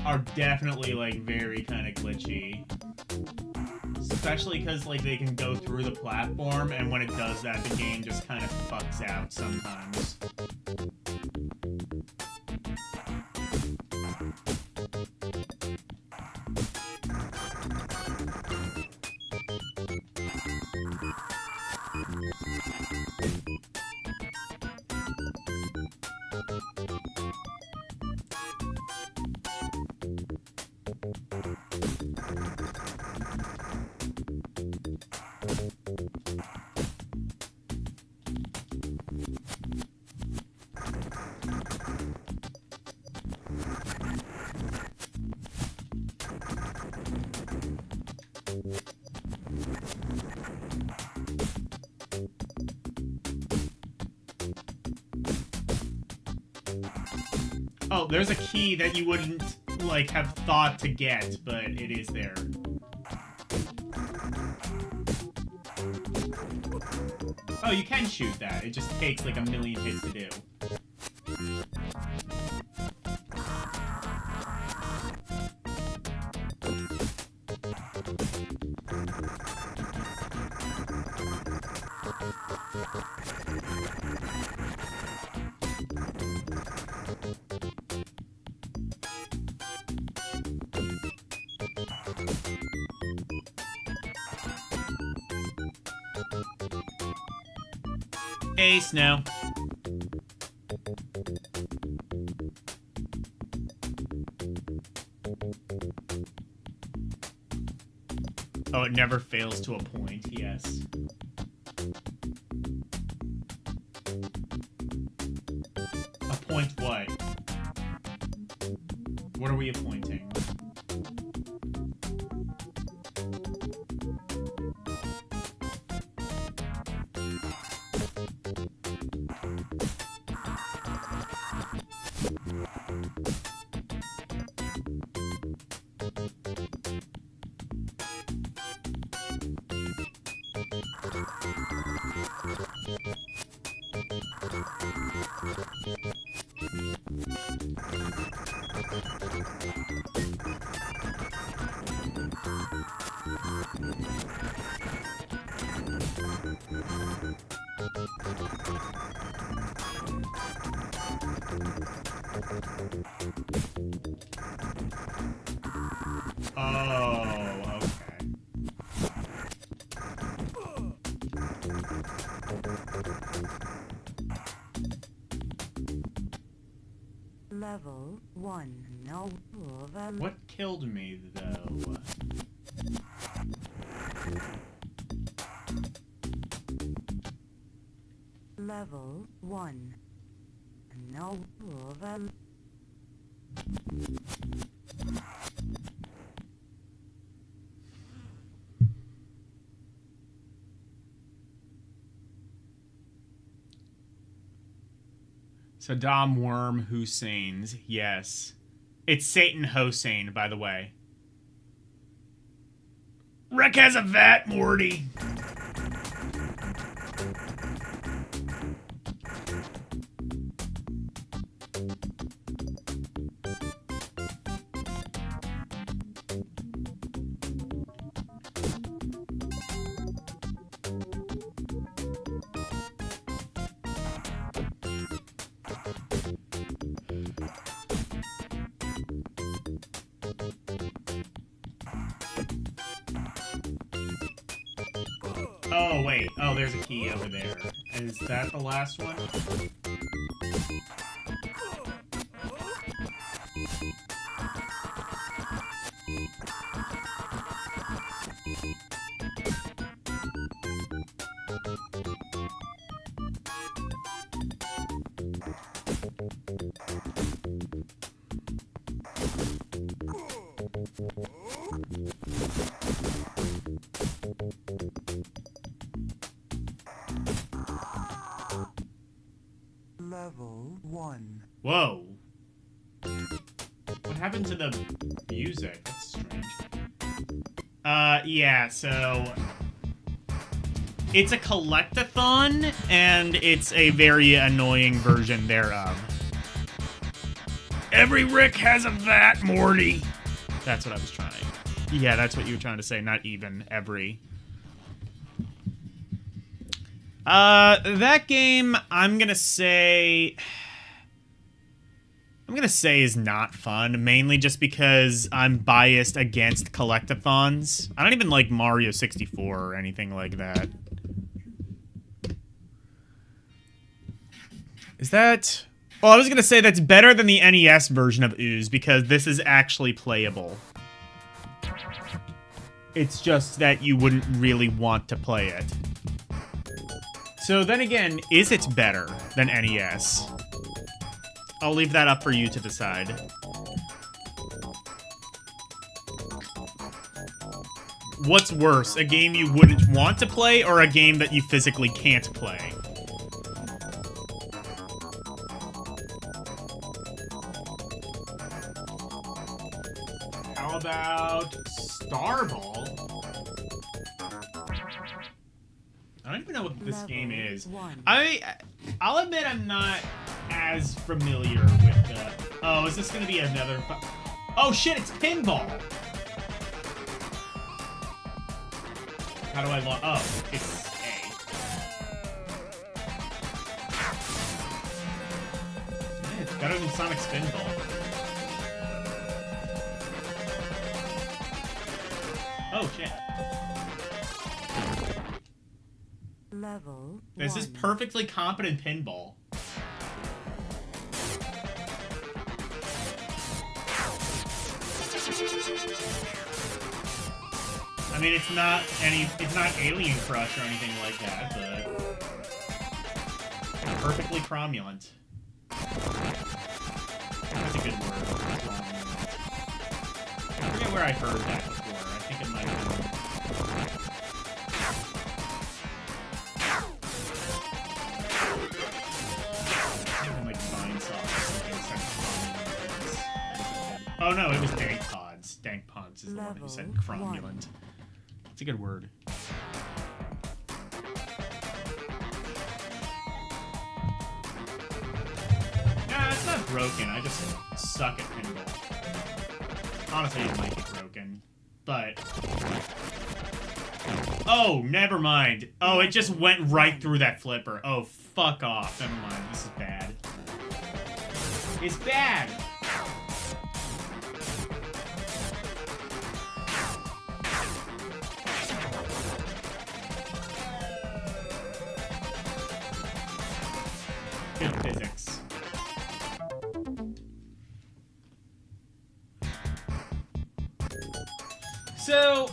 are definitely, like, very kind of glitchy. Especially because, like, they can go through the platform, and when it does that, the game just kind of fucks out sometimes. Oh, there's a key that you wouldn't, like, have thought to get, but it is there. Oh, you can shoot that. It just takes, like, a million hits to do. Ace now. Oh, it never fails to a point, yes. A point what? What are we appointing? Oh, okay. Level 1. No. What killed me, though? Level 1. No. Saddam Worm Hussein's, yes. It's Satan Hossein, by the way. Wreck has a vat, Morty. Oh, wait. Oh, there's a key over there. Is that the last one? Level 1. Whoa. What happened to the music? That's strange. Yeah, so... It's a collectathon, and it's a very annoying version thereof. Every Rick has a vat, Morty! That's what I was trying. Yeah, that's what you were trying to say, not even every. That game, I'm gonna say is not fun, mainly just because I'm biased against collectathons. I don't even like Mario 64 or anything like that. Is that... Well, I was gonna say that's better than the NES version of Ooze, because this is actually playable. It's just that you wouldn't really want to play it. So then again, is it better than NES? I'll leave that up for you to decide. What's worse, a game you wouldn't want to play or a game that you physically can't play? How about Starball? I don't even know what this game is. I'll admit I'm not as familiar with the... Oh, is this gonna be another... Oh shit, it's pinball! How do I log... Oh, it's A. Yeah, it's better than Sonic Spinball. Oh shit. Level This 1. is perfectly competent pinball. I mean, it's not Alien Crush or anything like that, but perfectly cromulent. That's a good word. Cromulent. I forget where I heard that before. I think it might have been... Oh no, it was dank pods. Dank pods is the one who said cromulent. It's a good word. Nah, it's not broken. I just suck at pinball. Honestly, it might be broken. But... Oh, never mind. Oh, it just went right through that flipper. Oh, fuck off. Never mind. This is bad. It's bad! Good physics. So,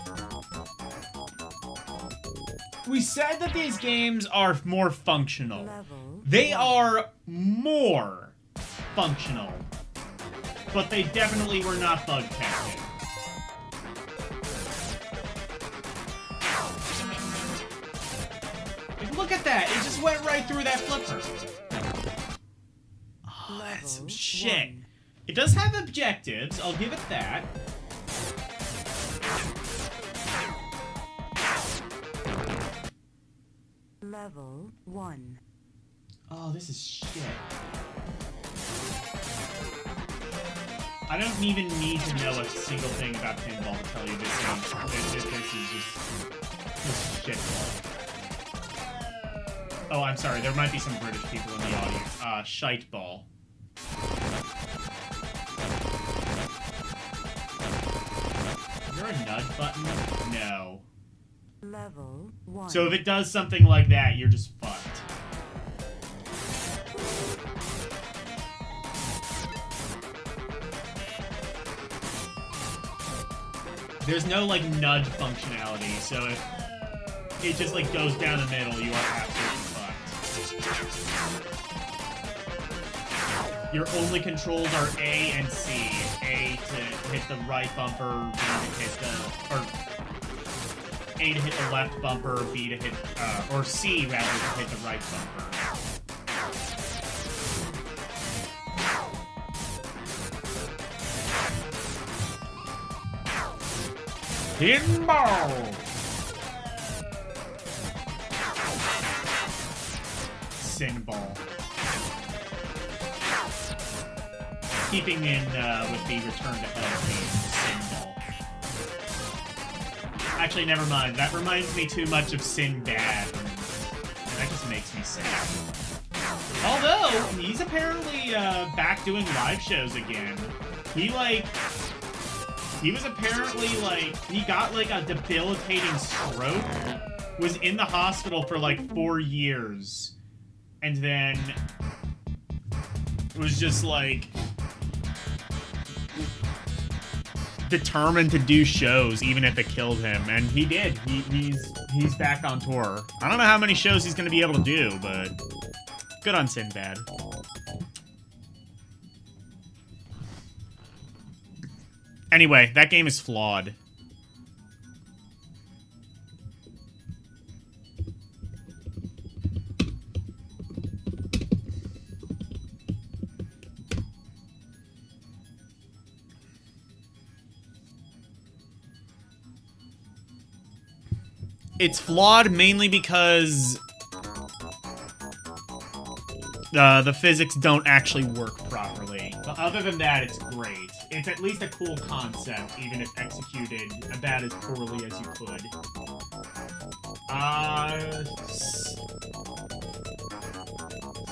we said that these games are more functional. They are more functional. But they definitely were not bug tested. Look at that! It just went right through that flipper. Oh, that's some shit. It does have objectives, I'll give it that. Level 1. Oh, this is shit. I don't even need to know a single thing about pinball to tell you this is just shitball. Oh, I'm sorry, there might be some British people in the audience. Shite ball. Is there a nudge button? No. Level 1. So if it does something like that, you're just fucked. There's no, like, nudge functionality, so if it just, like, goes down the middle, you are absolutely fucked. Your only controls are A and C. A to hit the right bumper, B to hit the... or A to hit the left bumper, B to hit... or C, rather, to hit the right bumper. Pinball! Sinball. Keeping in with the Return to Hell theme, Sinball. Actually, never mind. That reminds me too much of Sinbad. And that just makes me sad. Although, he's apparently back doing live shows again. He was apparently, like, he got, like, a debilitating stroke, was in the hospital for, like, 4 years, and then was just, like, determined to do shows, even if it killed him, and he did. He's back on tour. I don't know how many shows he's gonna be able to do, but good on Sinbad. Anyway, that game is flawed. It's flawed mainly because the physics don't actually work properly. But other than that, it's great. It's at least a cool concept, even if executed about as poorly as you could.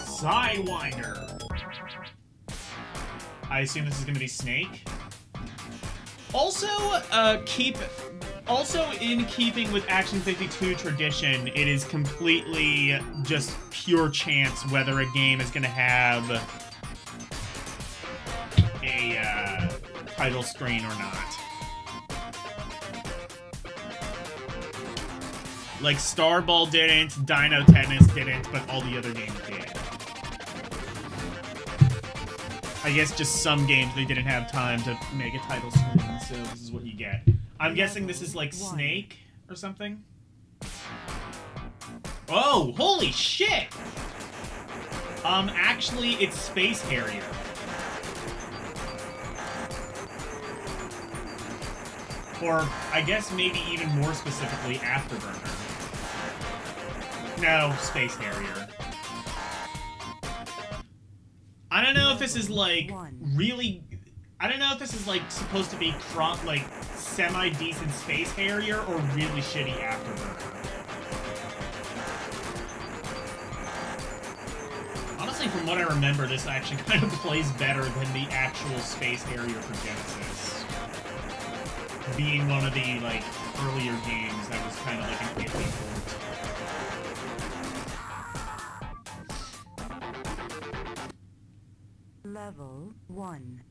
Sidewinder. I assume this is gonna be Snake. Also, in keeping with Action 52 tradition, it is completely just pure chance whether a game is gonna have a title screen or not. Like, Starball didn't, Dino Tennis didn't, but all the other games did. I guess just some games they didn't have time to make a title screen, so this is what you get. I'm guessing this is like Snake or something? Oh, holy shit! Actually, it's Space Harrier. Or, I guess maybe even more specifically, Afterburner. No, Space Harrier. I don't know if this is, like, really... I don't know if this is, like, supposed to be, like, semi-decent Space Harrier or really shitty Afterburner. Honestly, from what I remember, this actually kind of plays better than the actual Space Harrier for Genesis. Being one of the, like, earlier games that was kind of like an iffy port. Level 1.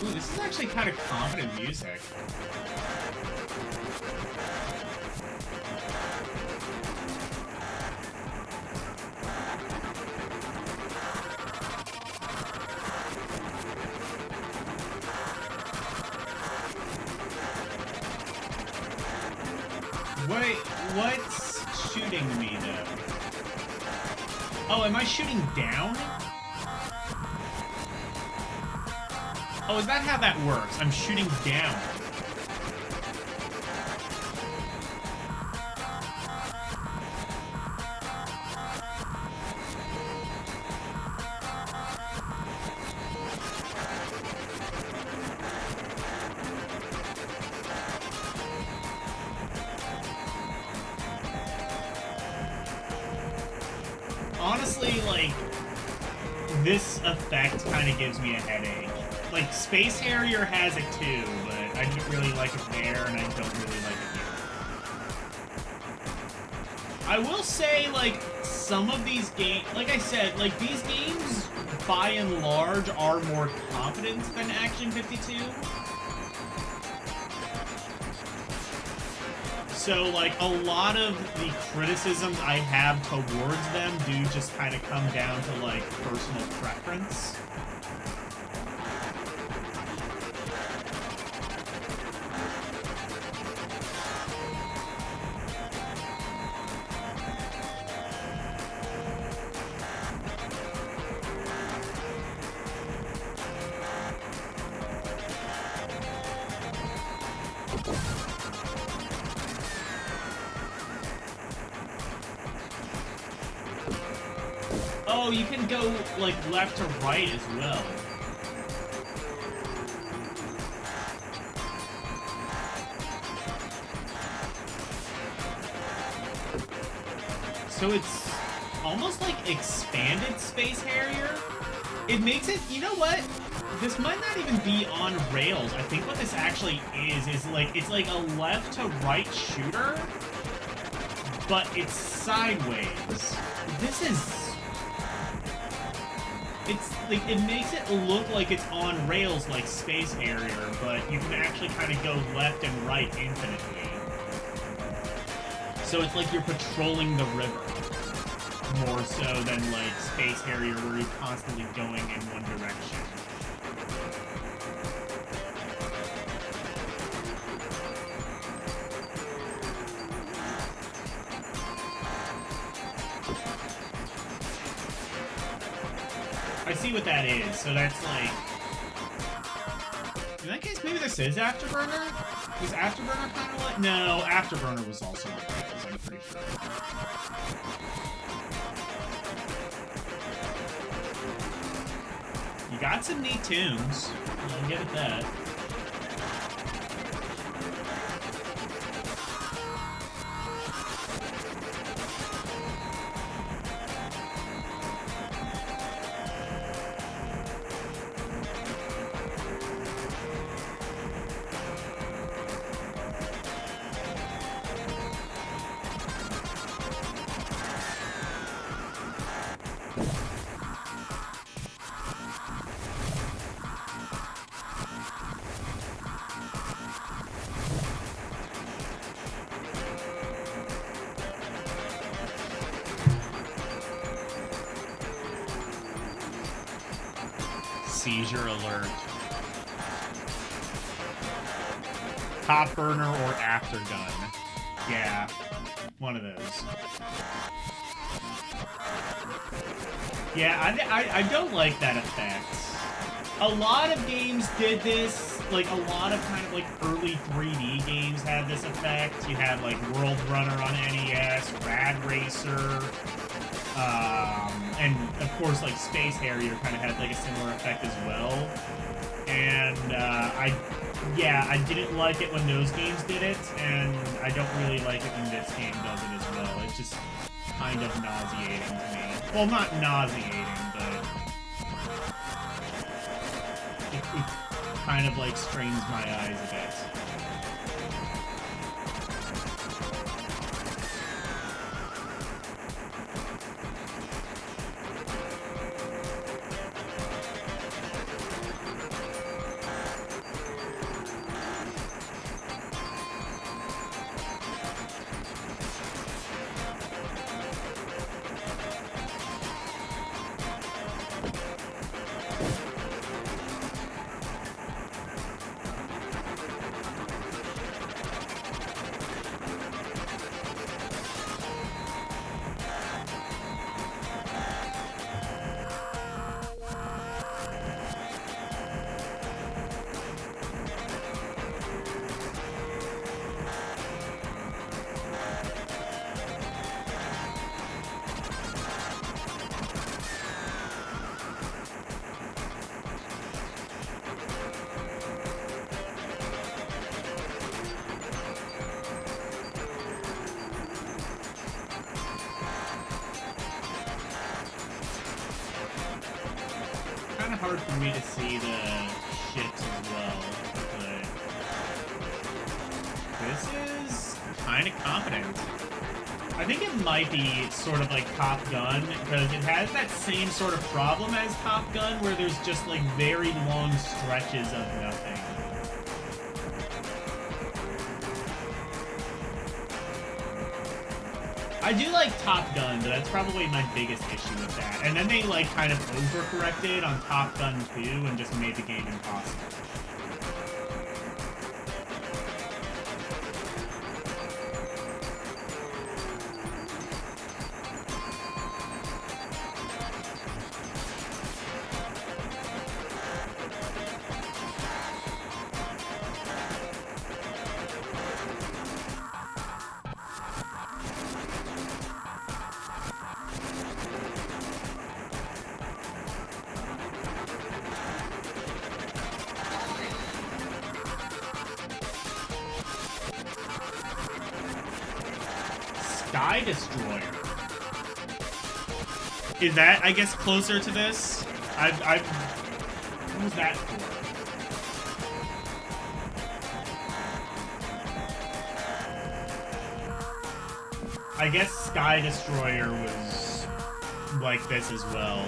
Ooh, this is actually kind of confident music. Wait, what's shooting me, though? Oh, am I shooting down? Oh, is that how that works? I'm shooting down. honestly, like, this effect kind of gives me a headache. Like, Space Harrier has it too, but I didn't really like it there, and I don't really like it here. I will say, like, some of these games, like I said, like, these games, by and large, are more competent than Action 52. So, like, a lot of the criticisms I have towards them do just kind of come down to, like, personal preference. Oh, you can go, like, left to right as well. So it's almost like expanded Space Harrier. It makes it, you know what? This might not even be on rails. I think what this actually is like, it's like a left to right shooter, but it's sideways. This is... It's like, it makes it look like it's on rails like Space Harrier, but you can actually kind of go left and right infinitely. So it's like you're patrolling the river, more so than like Space Harrier where you're constantly going in one direction. I see what that is, so that's like... In that case, maybe this is Afterburner? Was Afterburner kind of like... No, Afterburner was also on rails, I'm pretty sure. You got some neat tunes. I'll give it that. Seizure alert. Top burner or aftergun. Yeah, one of those. Yeah, I don't like that effect. A lot of games did this. Like, a lot of kind of like early 3D games had this effect. You had like World Runner on NES, Rad Racer, and of course like Space Harrier kind of had like a similar effect as well. And I didn't like it when those games did it, and I don't really like it when this game does it as well. It's just kind of nauseating to me. Well, not nauseating, but it kind of like strains my eyes a bit. hard for me to see the shit as well, but this is kind of competent. I think it might be sort of like Top Gun, because it has that same sort of problem as Top Gun, where there's just like very long stretches of nothing. I do like Top Gun, but that's probably my biggest issue with that. And then they like kind of overcorrected on Top Gun 2 and just made the game impossible. Sky Destroyer. Is that, I guess, closer to this? What was that for? I guess Sky Destroyer was like this as well.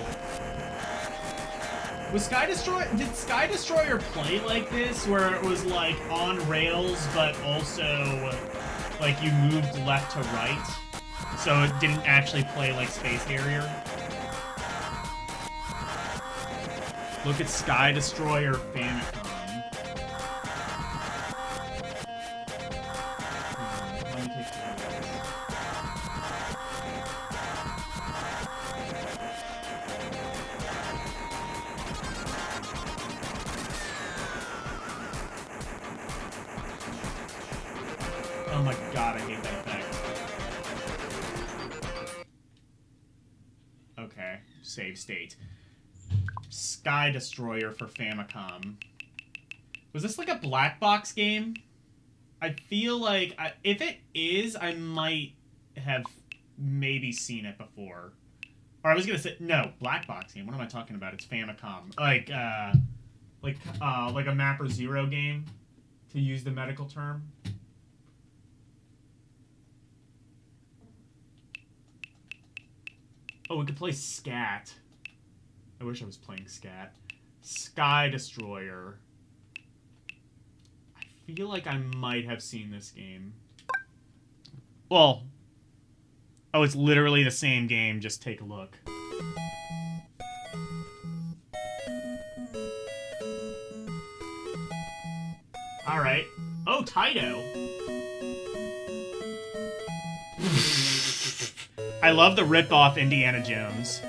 Was Sky Destroyer... Did Sky Destroyer play like this, where it was, like, on rails, but also, like, you moved left to right? So it didn't actually play like Space Harrier? Look at Sky Destroyer Famicom. Let me take care of this. Oh my god, I hate that effect. Okay, save state. Sky Destroyer for Famicom. Was this like a black box game? I feel like, if it is, I might have maybe seen it before. Or I was gonna say, no, black box game. What am I talking about? It's Famicom. Like a Mapper Zero game, to use the medical term. Oh, we could play Scat. I wish I was playing Scat. Sky Destroyer. I feel like I might have seen this game. Well, oh, it's literally the same game. Just take a look. Alright. Oh, Taito. I love the rip-off Indiana Jones.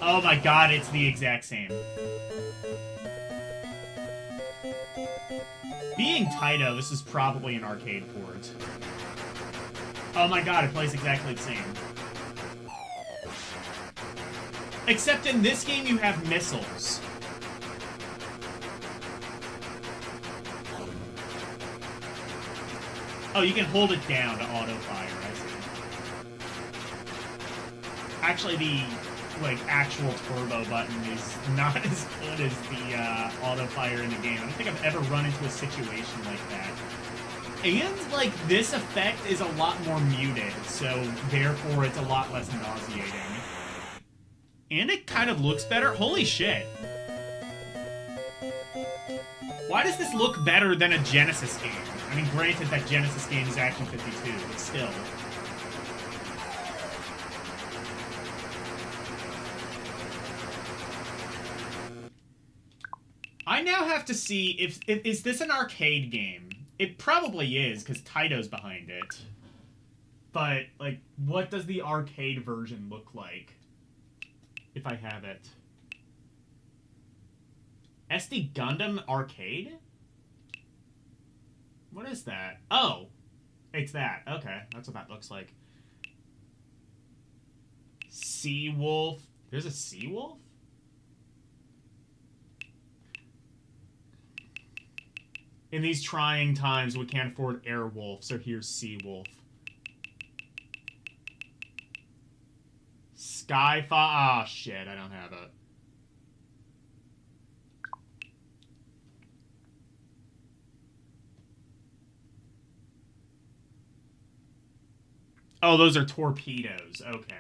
Oh my god, it's the exact same. Being Taito, this is probably an arcade port. Oh my god, it plays exactly the same. Except in this game you have missiles. Oh, you can hold it down to auto-fire, I see. Actually, the, like, actual turbo button is not as good as the auto-fire in the game. I don't think I've ever run into a situation like that. And, like, this effect is a lot more muted, so therefore it's a lot less nauseating. And it kind of looks better. Holy shit. Why does this look better than a Genesis game? I mean, granted that Genesis game is Action 52, but still. I now have to see if is this an arcade game? It probably is, because Taito's behind it. But, like, what does the arcade version look like? If I have it. SD Gundam Arcade? What is that? Oh! It's that. Okay, that's what that looks like. Seawolf. There's a Seawolf? In these trying times, we can't afford Airwolf, so here's Seawolf. Skyfall. Oh, shit, I don't have it. Oh, those are torpedoes. Okay.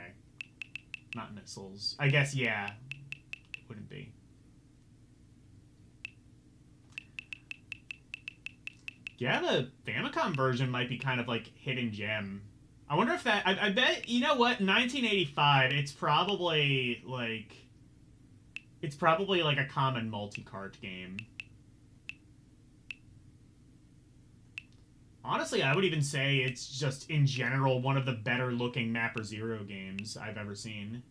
Not missiles. I guess, yeah. Wouldn't be. Yeah, the Famicom version might be kind of like hidden gem. I wonder if that... I bet... You know what? 1985, it's probably like... It's probably like a common multi-cart game. Honestly, I would even say it's just, in general, one of the better-looking Mapper Zero games I've ever seen.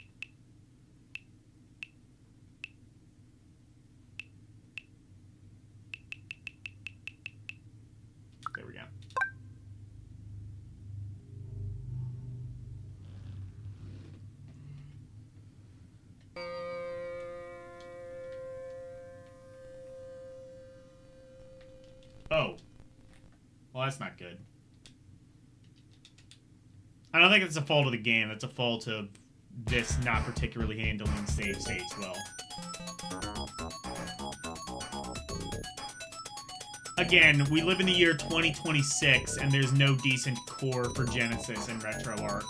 There we go. Oh. Well, that's not good. I don't think it's a fault of the game. It's a fault of this not particularly handling save states well. Again, we live in the year 2026, and there's no decent core for Genesis and RetroArch.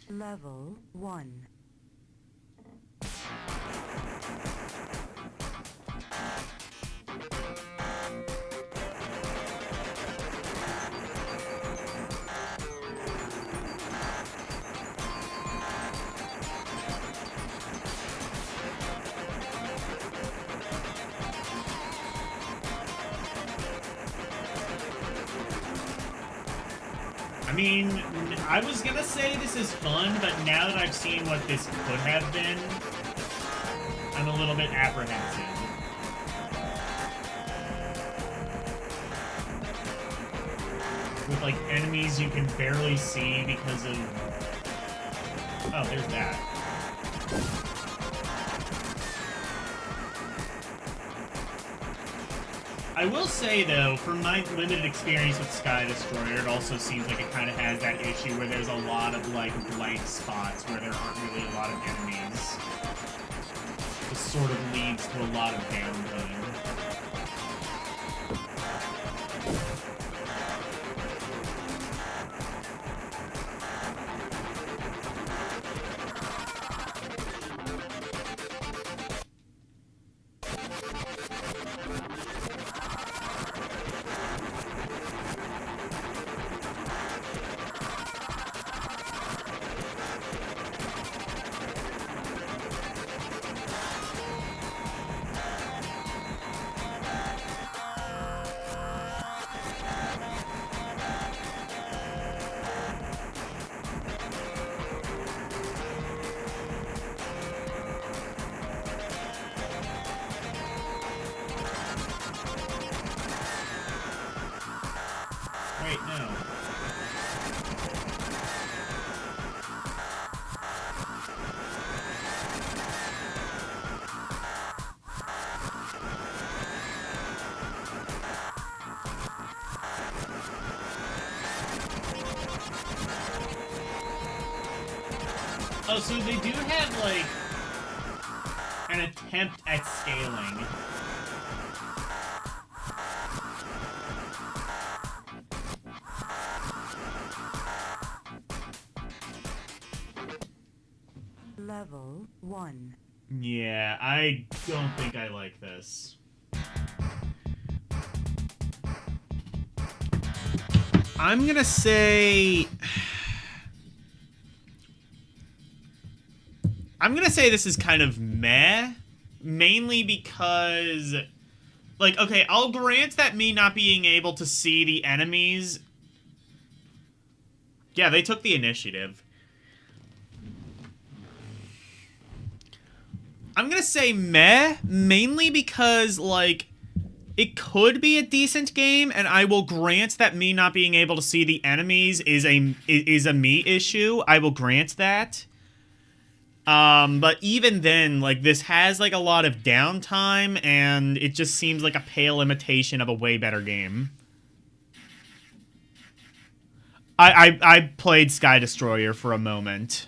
Level 1. I mean, I was gonna say this is fun, but now that I've seen what this could have been, I'm a little bit apprehensive. With, like, enemies you can barely see because of... Oh, there's that. I will say, though, from my limited experience with Sky Destroyer, it also seems like it kind of has that issue where there's a lot of, like, blank spots where there aren't really a lot of enemies. This sort of leads to a lot of downtime. Wait, no. Oh, so they do have, like, an attempt at scaling. Level 1. Yeah, I don't think I like this. I'm gonna say... I'm gonna say this is kind of meh, mainly because... Like, okay, I'll grant that me not being able to see the enemies... Yeah, they took the initiative. I'm gonna say meh, mainly because, like, it could be a decent game, and I will grant that me not being able to see the enemies is a me issue. I will grant that. But even then, like, this has, like, a lot of downtime, and it just seems like a pale imitation of a way better game. I played Sky Destroyer for a moment,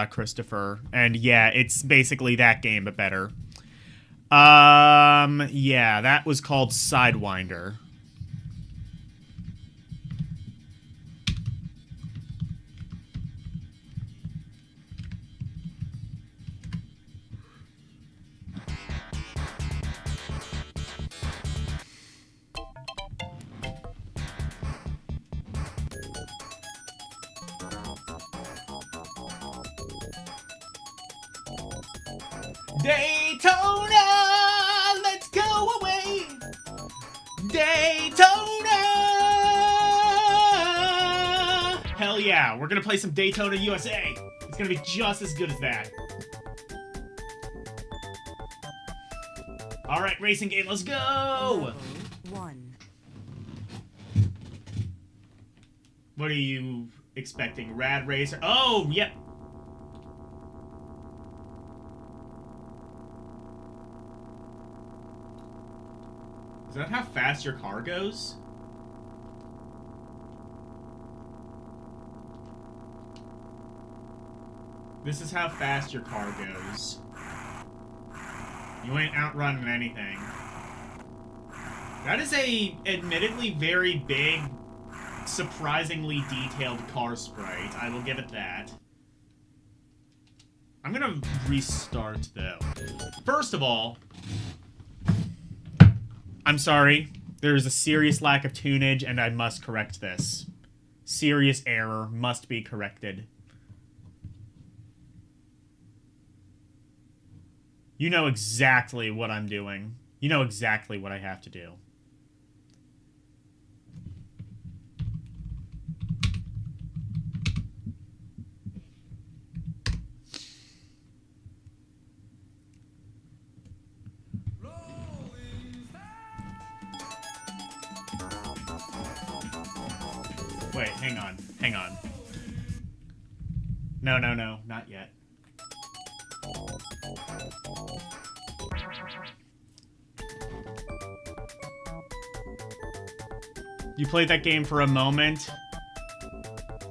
Christopher, and yeah, it's basically that game, but better. Yeah, that was called Sidewinder. Daytona, let's go away. Daytona. Hell yeah, we're gonna play some Daytona USA. It's gonna be just as good as that. All right, racing game, let's go. Level 1. What are you expecting? Rad Racer? Oh, yep. Is that how fast your car goes? This is how fast your car goes. You ain't outrunning anything. That is a admittedly very big, surprisingly detailed car sprite. I will give it that. I'm gonna restart, though. First of all, I'm sorry. There is a serious lack of tunage, and I must correct this. Serious error must be corrected. You know exactly what I'm doing. You know exactly what I have to do. Wait, hang on. Hang on. No, no, no. Not yet. You played that game for a moment,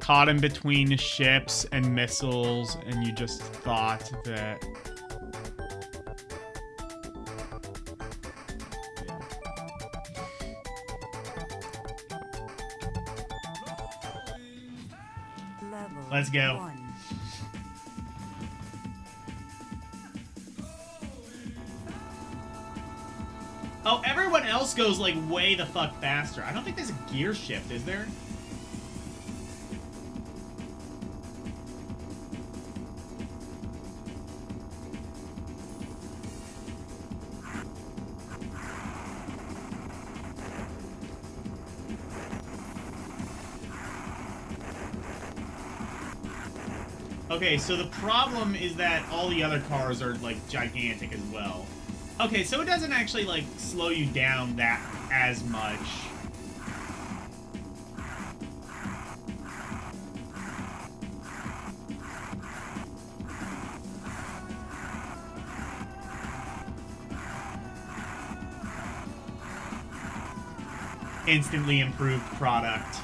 caught in between ships and missiles, and you just thought that... Level Let's go. 1. Oh, everyone else goes, like, way the fuck faster. I don't think there's a gear shift, is there? Okay, so the problem is that all the other cars are, like, gigantic as well. Okay, so it doesn't actually, like, slow you down that as much. Instantly improved product.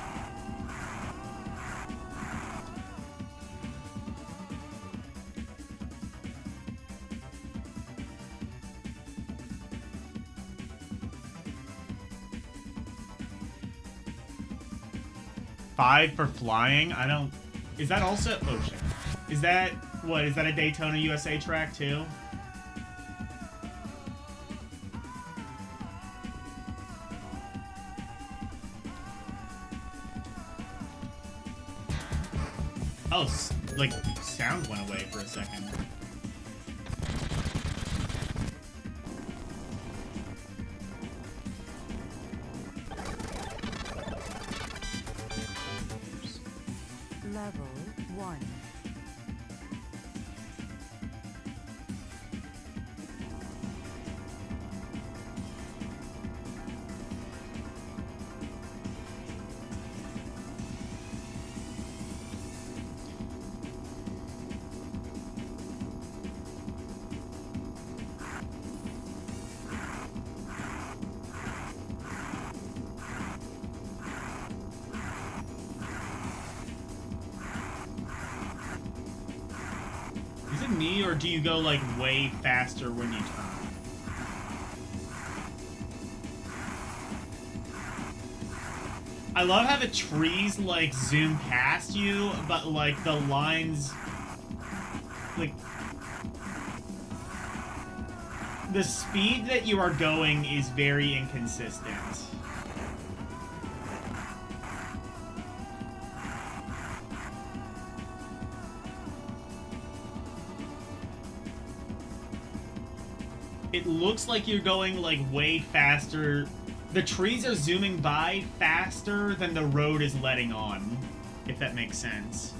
Five for flying? I don't... Is that also... Oh, shit. Is that... What, is that a Daytona USA track, too? Oh, like, sound went away for a second. Level 1. me, or do you go, like, way faster when you turn? I love how the trees, like, zoom past you, but, like, the lines... Like... The speed that you are going is very inconsistent. It looks like you're going, like, way faster. The trees are zooming by faster than the road is letting on, if that makes sense.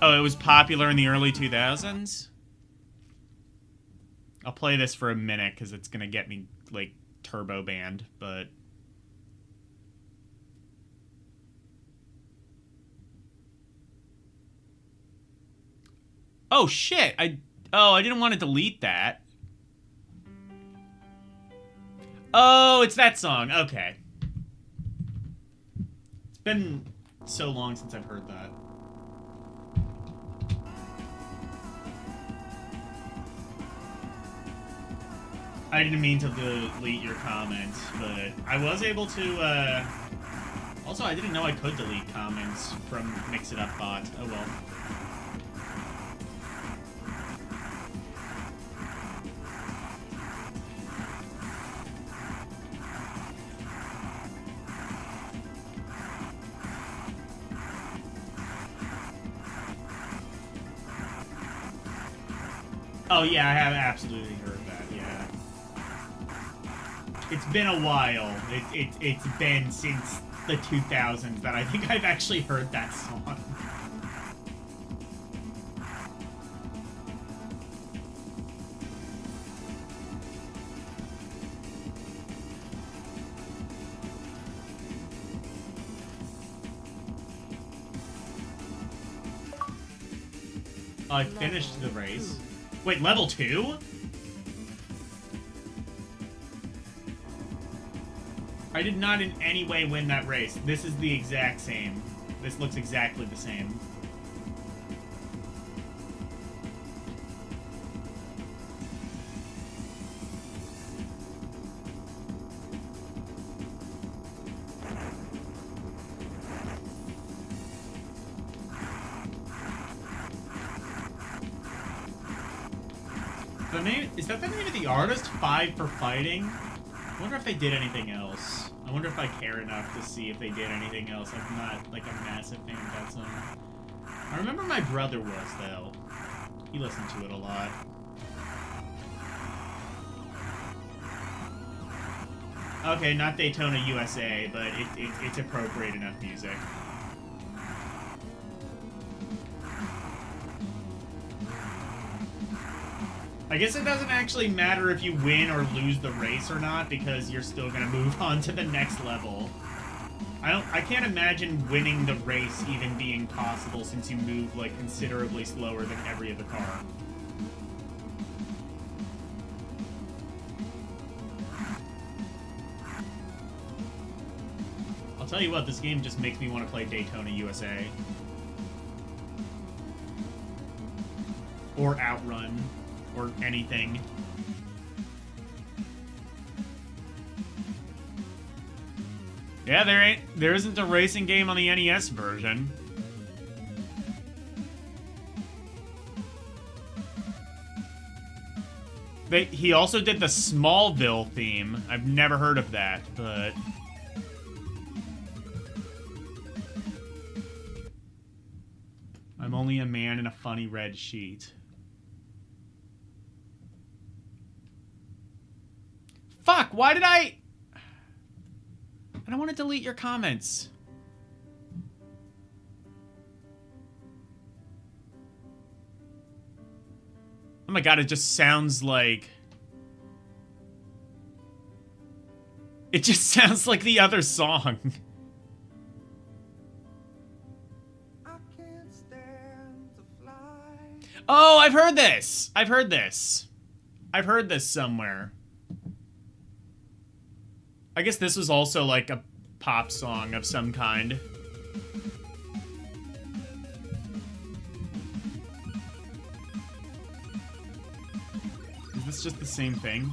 Oh, it was popular in the early 2000s? I'll play this for a minute, because it's gonna get me, like, turbo banned, but... Oh, shit! I didn't want to delete that. Oh, it's that song. Okay. It's been so long since I've heard that. I didn't mean to delete your comments, but I was able to, Also, I didn't know I could delete comments from Mix It Up bot. Oh well. Oh yeah, I have absolutely heard that, yeah. It's been a while. It's been since the 2000s that I think I've actually heard that song. I finished the race. Wait, level 2? I did not in any way win that race. This is the exact same. This looks exactly the same. Is that the name of the artist? 5 for Fighting? I wonder if they did anything else. I wonder if I care enough to see if they did anything else. I'm not, like, a massive fan of that song. I remember my brother was, though. He listened to it a lot. Okay, not Daytona USA, but it's appropriate enough music. I guess it doesn't actually matter if you win or lose the race or not, because you're still gonna move on to the next level. I can't imagine winning the race even being possible since you move, like, considerably slower than every other car. I'll tell you what, this game just makes me want to play Daytona USA. Or Outrun. Or anything. Yeah, there isn't a racing game on the NES version. He also did the Smallville theme. I've never heard of that, but... I'm only a man in a funny red sheet. Fuck, why did I don't want to delete your comments. Oh my god, it just sounds like... It just sounds like the other song. I can't stand to fly. Oh, I've heard this! I've heard this. I've heard this somewhere. I guess this was also, like, pop song of some kind. Is this just the same thing?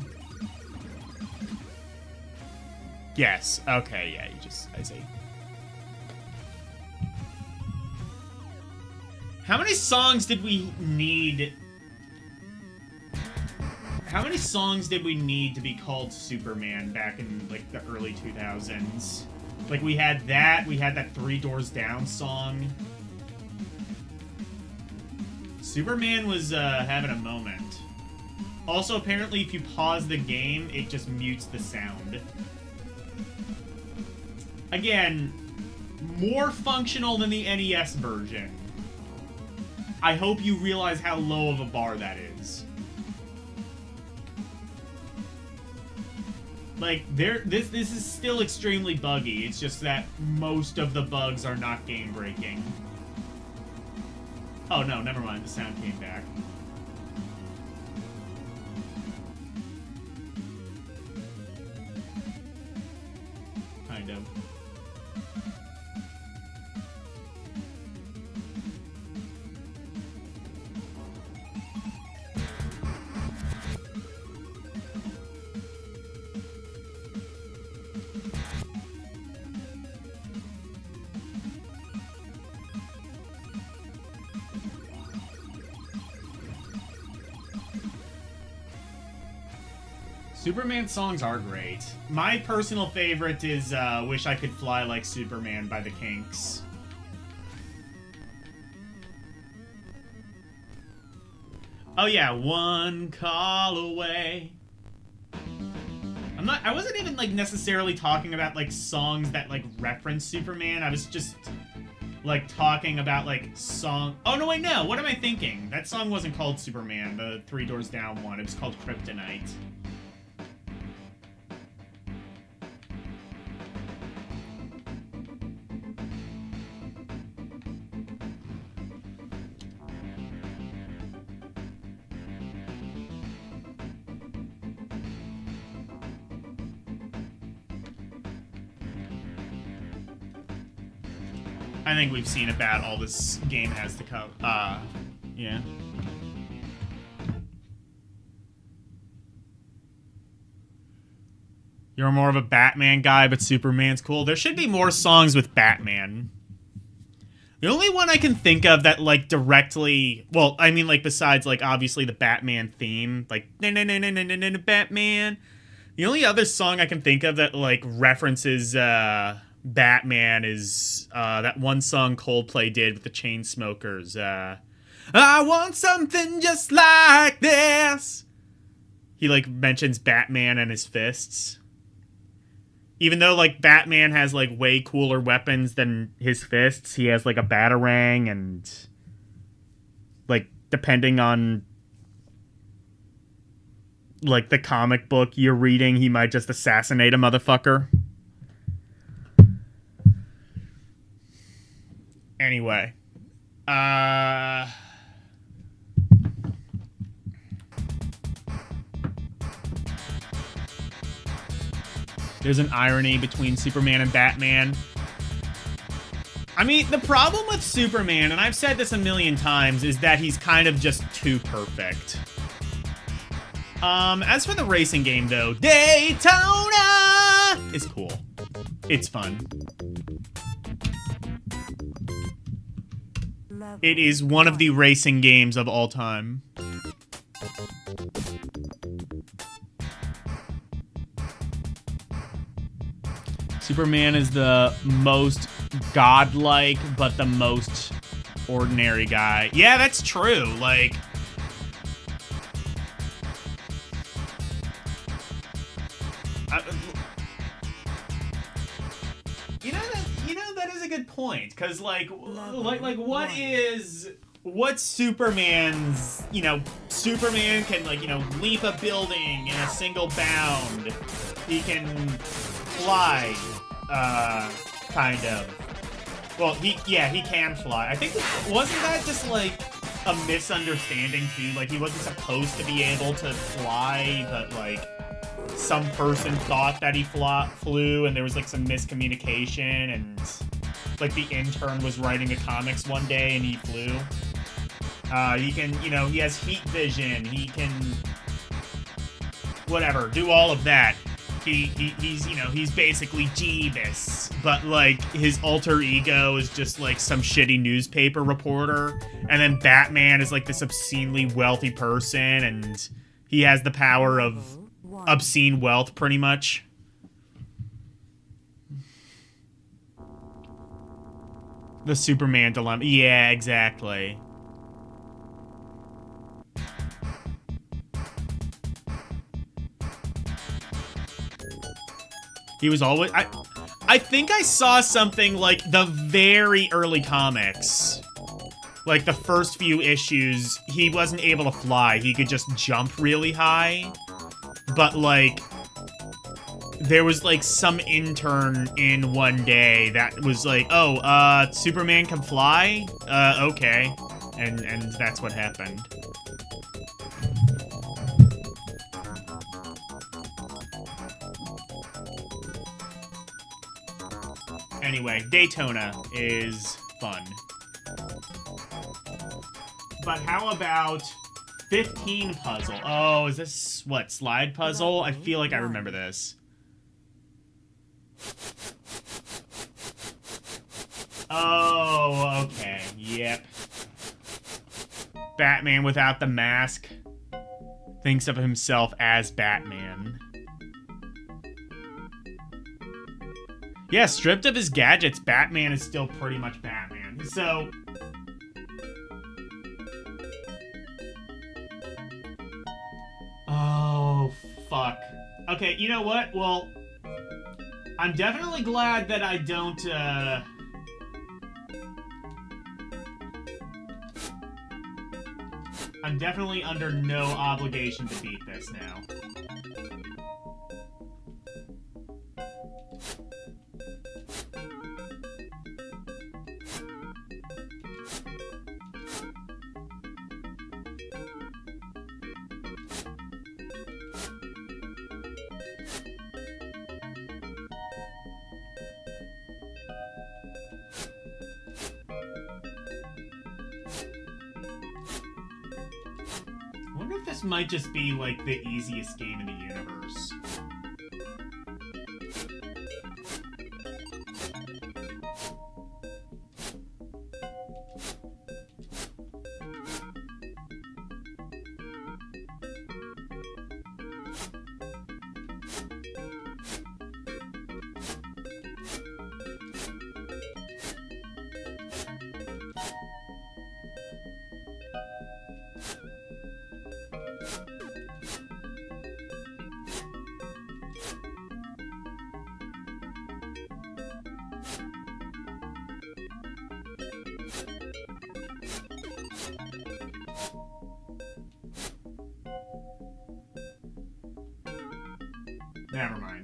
Yes. Okay, yeah, I see. How many songs did we need? How many songs did we need to be called Superman back in, like, the early 2000s? Like, we had that Three Doors Down song. Superman was, having a moment. Also, apparently, if you pause the game, it just mutes the sound. Again, more functional than the NES version. I hope you realize how low of a bar that is. Like, this is still extremely buggy. It's just that most of the bugs are not game-breaking. Oh, no, never mind. The sound came back. Kind of. Superman songs are great. My personal favorite is Wish I Could Fly Like Superman by the Kinks. Oh yeah, One Call Away. I wasn't even like necessarily talking about like songs that like reference Superman. I was just like talking about like Oh no, wait, no. What am I thinking? That song wasn't called Superman, the Three Doors Down one. It was called Kryptonite. I think we've seen about all this game has to come. Yeah. You're more of a Batman guy, but Superman's cool. There should be more songs with Batman. The only one I can think of that, like, directly... Well, I mean, like, besides, like, obviously the Batman theme. Like, na-na-na-na-na-na-na, Batman. The only other song I can think of that, like, references, Batman is that one song Coldplay did with the Chainsmokers. I want something just like this. He like mentions Batman and his fists. Even though like Batman has like way cooler weapons than his fists, he has like a batarang and like depending on like the comic book you're reading, he might just assassinate a motherfucker. Anyway, there's an irony between Superman and Batman. I mean, the problem with Superman, and I've said this a million times, is that he's kind of just too perfect. As for the racing game, though, Daytona is cool. It's fun. It is one of the racing games of all time. Superman is the most godlike, but the most ordinary guy. Yeah, that's true. Like... that is a good point, because what's Superman's, Superman can leap a building in a single bound. He can fly, kind of. Well, he can fly. I think, wasn't that just like a misunderstanding too? Like he wasn't supposed to be able to fly, but like some person thought that he flew, and there was like some miscommunication, and like the intern was writing the comics one day and he flew. He can, you know, he has heat vision. He can, whatever, do all of that. He's, you know, he's basically Jeebus, but like his alter ego is just like some shitty newspaper reporter, and then Batman is like this obscenely wealthy person, and he has the power of obscene wealth, pretty much. The Superman dilemma. Yeah, exactly. He was always... I think I saw something like the very early comics. Like the first few issues, he wasn't able to fly. He could just jump really high. But like, there was like some intern in one day that was like, oh, Superman can fly? Okay. And that's what happened. Anyway, Daytona is fun. But how about 15 puzzle? Oh, is this, what, slide puzzle? I feel like I remember this. Oh, okay. Yep. Batman without the mask thinks of himself as Batman. Yeah, stripped of his gadgets, Batman is still pretty much Batman. So... oh, fuck. Okay, you know what? Well, I'm definitely glad that I don't, I'm definitely under no obligation to beat this now. I wonder if this might just be, like, the easiest game in the universe. Never mind.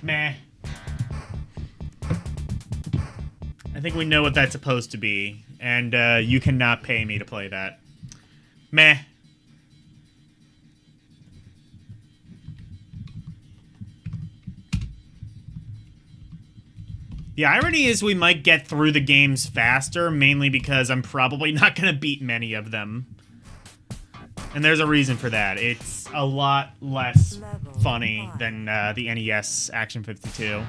Meh. I think we know what that's supposed to be, and you cannot pay me to play that. Meh. The irony is we might get through the games faster, mainly because I'm probably not going to beat many of them. And there's a reason for that. It's a lot less Level funny 5. than the NES Action 52.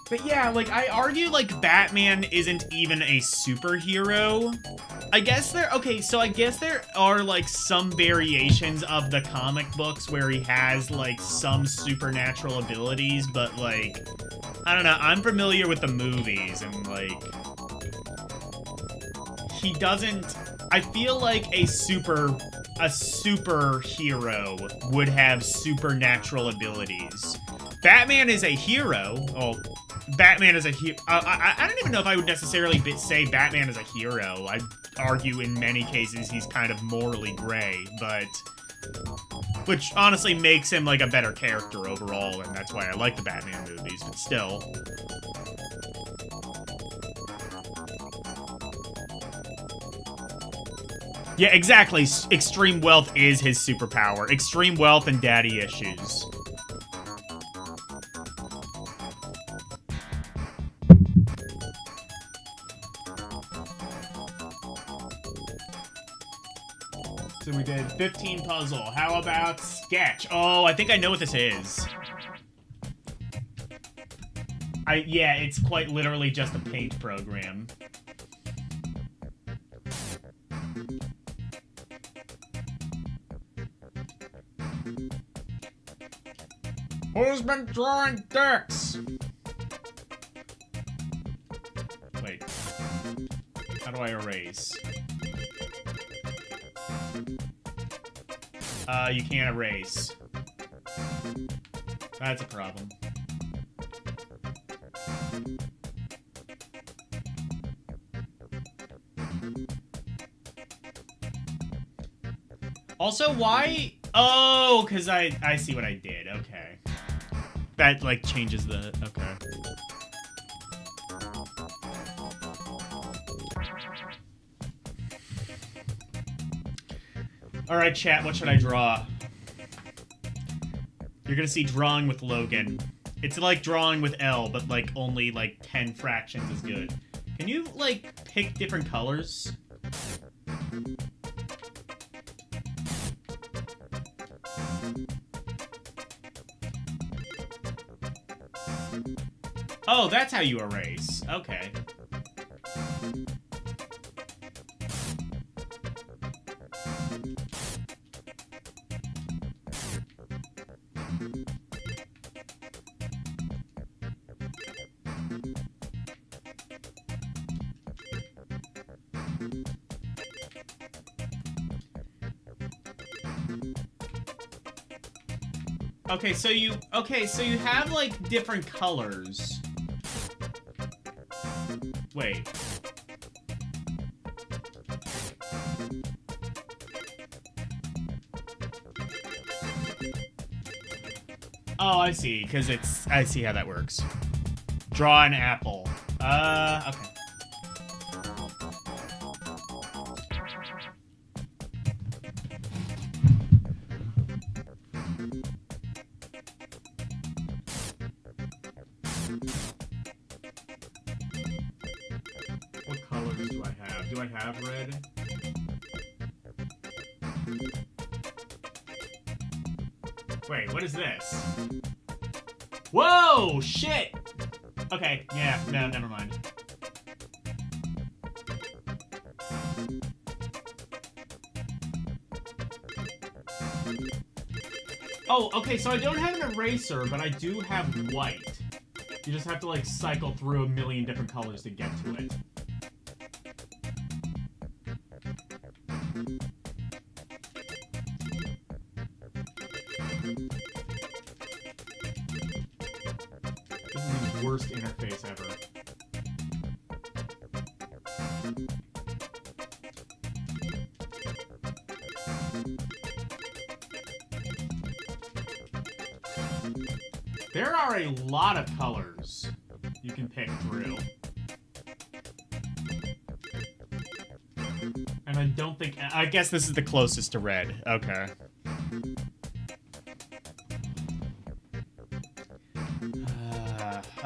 But yeah, like, I argue, like, Batman isn't even a superhero. I guess there are, like, some variations of the comic books where he has, like, some supernatural abilities, but, like, I don't know, I'm familiar with the movies, and, like, he doesn't, I feel like a superhero would have supernatural abilities. Batman is a hero. Oh, Batman is a hero. I don't even know if I would necessarily say Batman is a hero. I'd argue in many cases he's kind of morally gray, but... which honestly makes him, like, a better character overall, and that's why I like the Batman movies, but still. Yeah, exactly. Extreme wealth is his superpower. Extreme wealth and daddy issues. So we did 15 puzzle. How about sketch? Oh, I think I know what this is. Yeah, it's quite literally just a paint program. Who's been drawing dicks? Wait. How do I erase? You can't erase. That's a problem. Also, why? Oh, because I see what I did. Okay. That, like, changes the... Okay. Alright, chat, what should I draw? You're gonna see drawing with Logan. It's like drawing with Elle, but, like, only, like, 10 fractions as good. Can you, like, pick different colors? Oh, that's how you erase. Okay. Okay, so you have, like, different colors. Wait. Oh, I see, because I see how that works. Draw an apple. Okay. What colors do I have? Do I have red? Wait, what is this? Whoa! Shit! Okay, yeah, no, never mind. Oh, okay, so I don't have an eraser, but I do have white. You just have to, like, cycle through a million different colors to get to it. This is the worst interface ever. There are a lot of colors you can pick through. And I don't think... I guess this is the closest to red. Okay.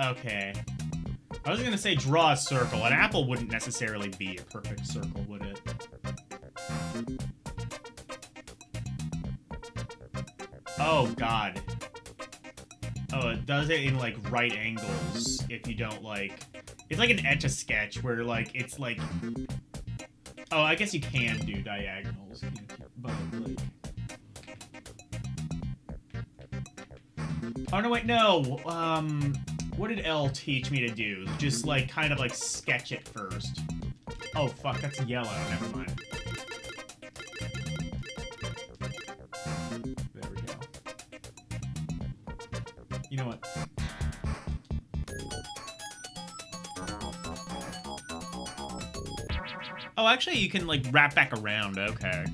Okay. I was gonna say draw a circle. An apple wouldn't necessarily be a perfect circle, would it? Oh, God. Oh, it does it in, like, right angles if you don't, like... It's like an Etch-a-Sketch where, like, it's, like... Oh, I guess you can do diagonals, but, like... Oh, no, wait, no! What did Elle teach me to do? Just, like, kind of, like, sketch it first. Oh, fuck, that's yellow. Never mind. There we go. You know what? Oh, actually, you can, like, wrap back around. Okay.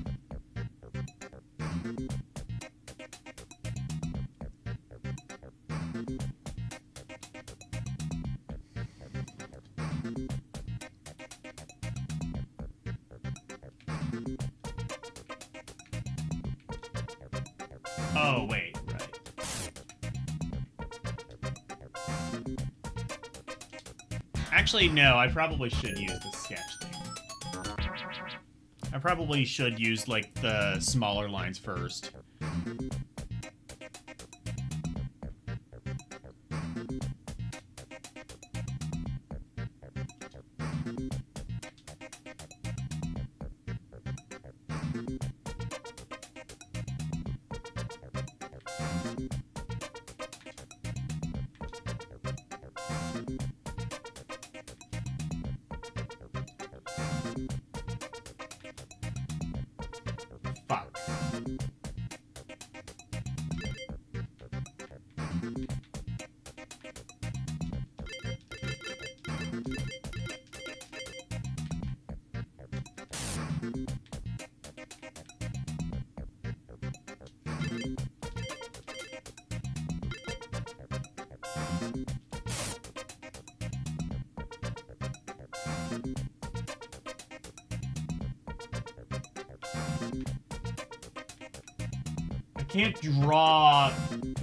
Oh, wait, right. Actually, no, I probably should use the sketch thing. I probably should use, like, the smaller lines first. Fuck. Can't draw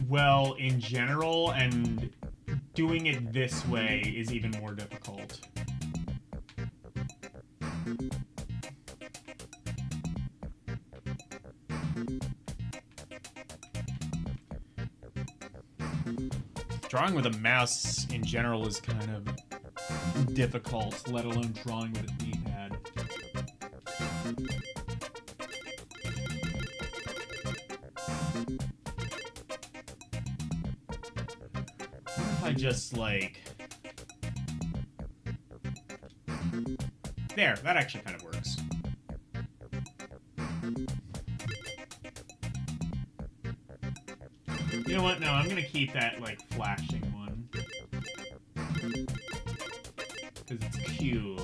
well in general, and doing it this way is even more difficult. Drawing with a mouse in general is kind of difficult, let alone drawing with a D-pad. I just, like... There, that actually kind of works. You know what? No, I'm gonna keep that, like, flashing one. Because it's cool.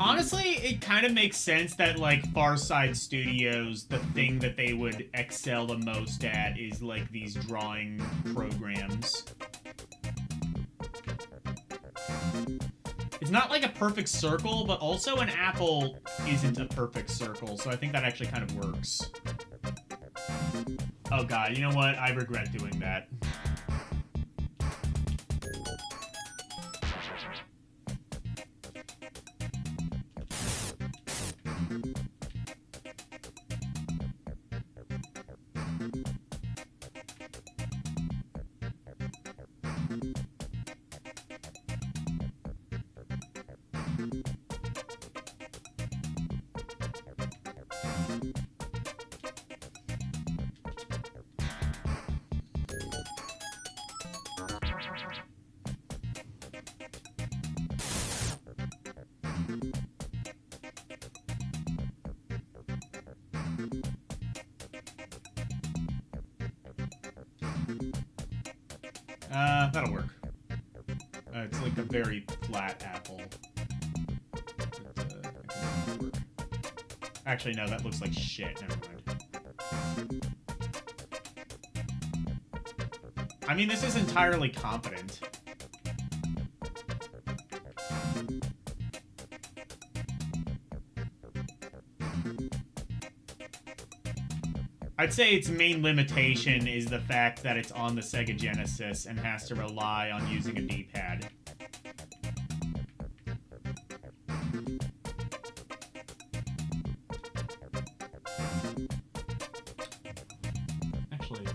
Honestly, it kind of makes sense that, like, Far Side Studios, the thing that they would excel the most at is, like, these drawing programs. It's not, like, a perfect circle, but also an apple isn't a perfect circle, so I think that actually kind of works. Oh god, you know what? I regret doing that. That'll work. It's like a very flat apple. But, I can make that work. Actually, no, that looks like shit. Never mind. I mean, this is entirely competent. I'd say its main limitation is the fact that it's on the Sega Genesis and has to rely on using a D-pad. Actually...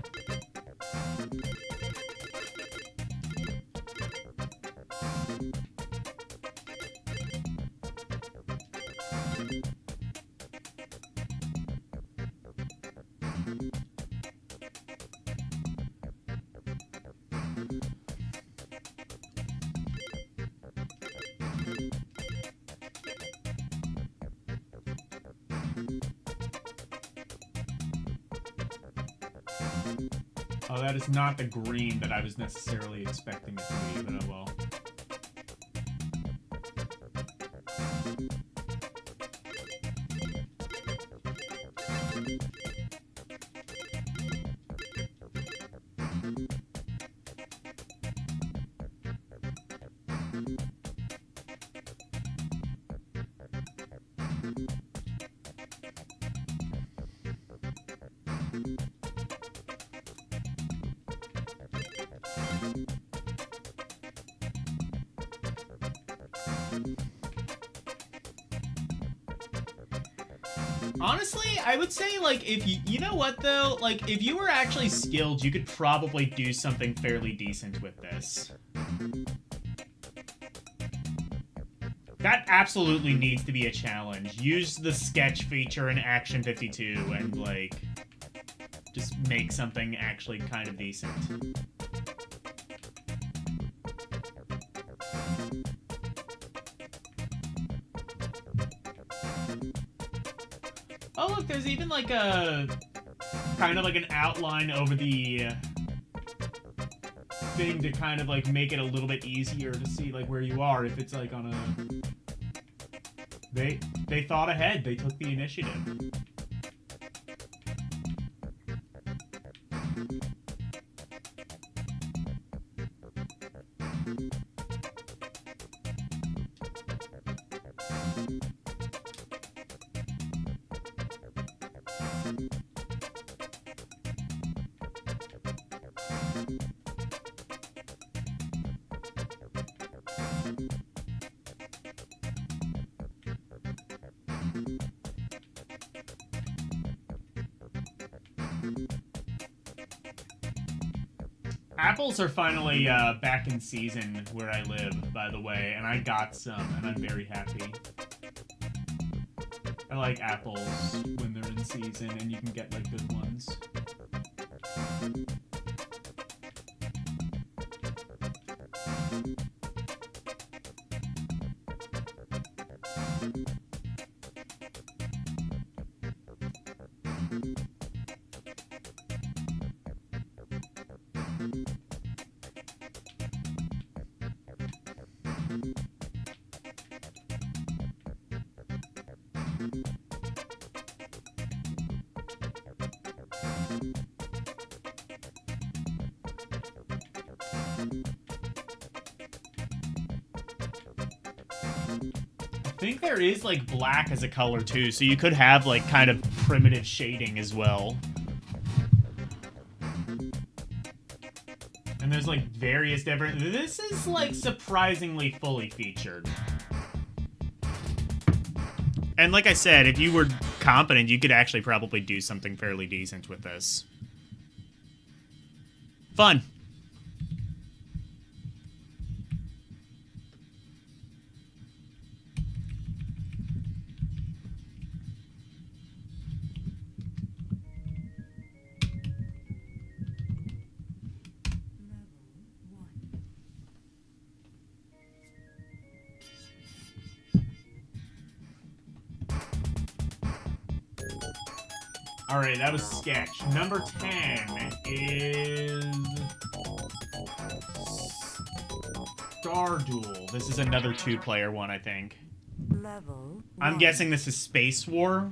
Oh, that is not the green that I was necessarily expecting it to be, but oh well. Honestly, I would say, like, if you know what, though? Like, if you were actually skilled, you could probably do something fairly decent with this. That absolutely needs to be a challenge. Use the sketch feature in Action 52 and, like, just make something actually kind of decent. Oh, look, there's even, like, a... kind of like an outline over the thing to kind of, like, make it a little bit easier to see, like, where you are if it's, like, on a... They thought ahead. They took the initiative. Apples are finally back in season where I live, by the way, and I got some, and I'm very happy. I like apples when they're in season, and you can get, like, good ones. I think there is, like, black as a color, too, so you could have, like, kind of primitive shading as well. And there's, like, various different... This is, like, surprisingly fully featured. And like I said, if you were competent, you could actually probably do something fairly decent with this. Fun. Alright, that was sketch. Number 10 is... Star Duel. This is another two-player one, I think. Level I'm 1. guessing this is Space War.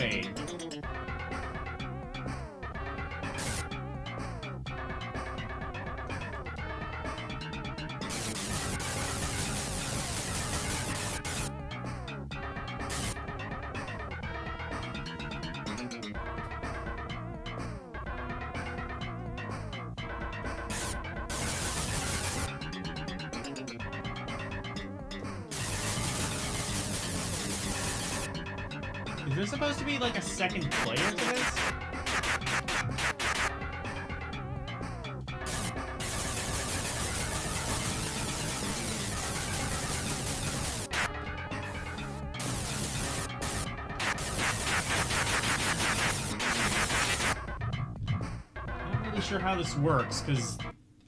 Wait. Is there supposed to be like a second player to this? I'm not really sure how this works, because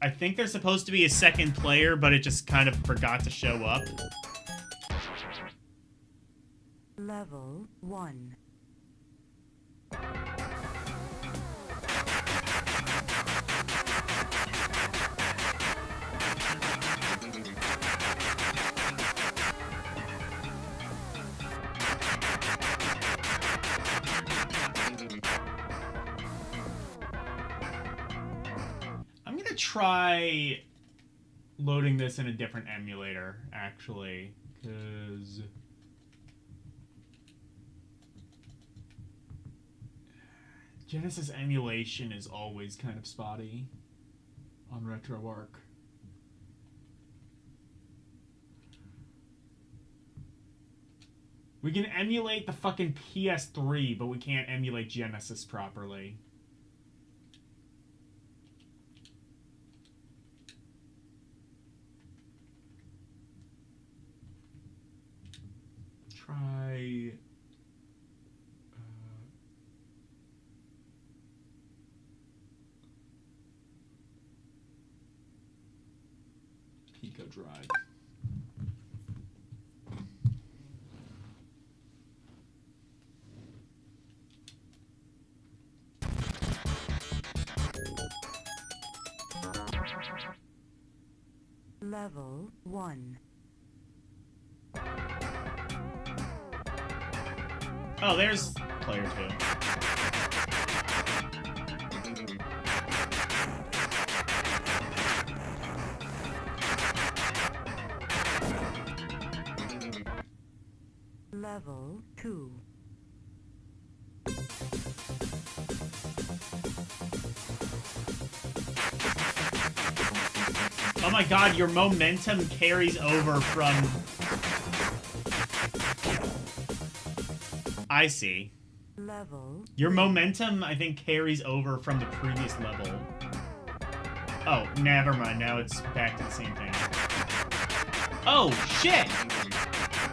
I think there's supposed to be a second player, but it just kind of forgot to show up. Level 1. I'm gonna try loading this in a different emulator, actually, because Genesis emulation is always kind of spotty on RetroArch. We can emulate the fucking PS3, but we can't emulate Genesis properly. Try... Pico Drive. Level 1. Oh, there's player 2. Level 2. Oh my god, your momentum carries over from... I see. Level. Your momentum, I think, carries over from the previous level. Oh, never mind. Now it's back to the same thing. Oh, shit!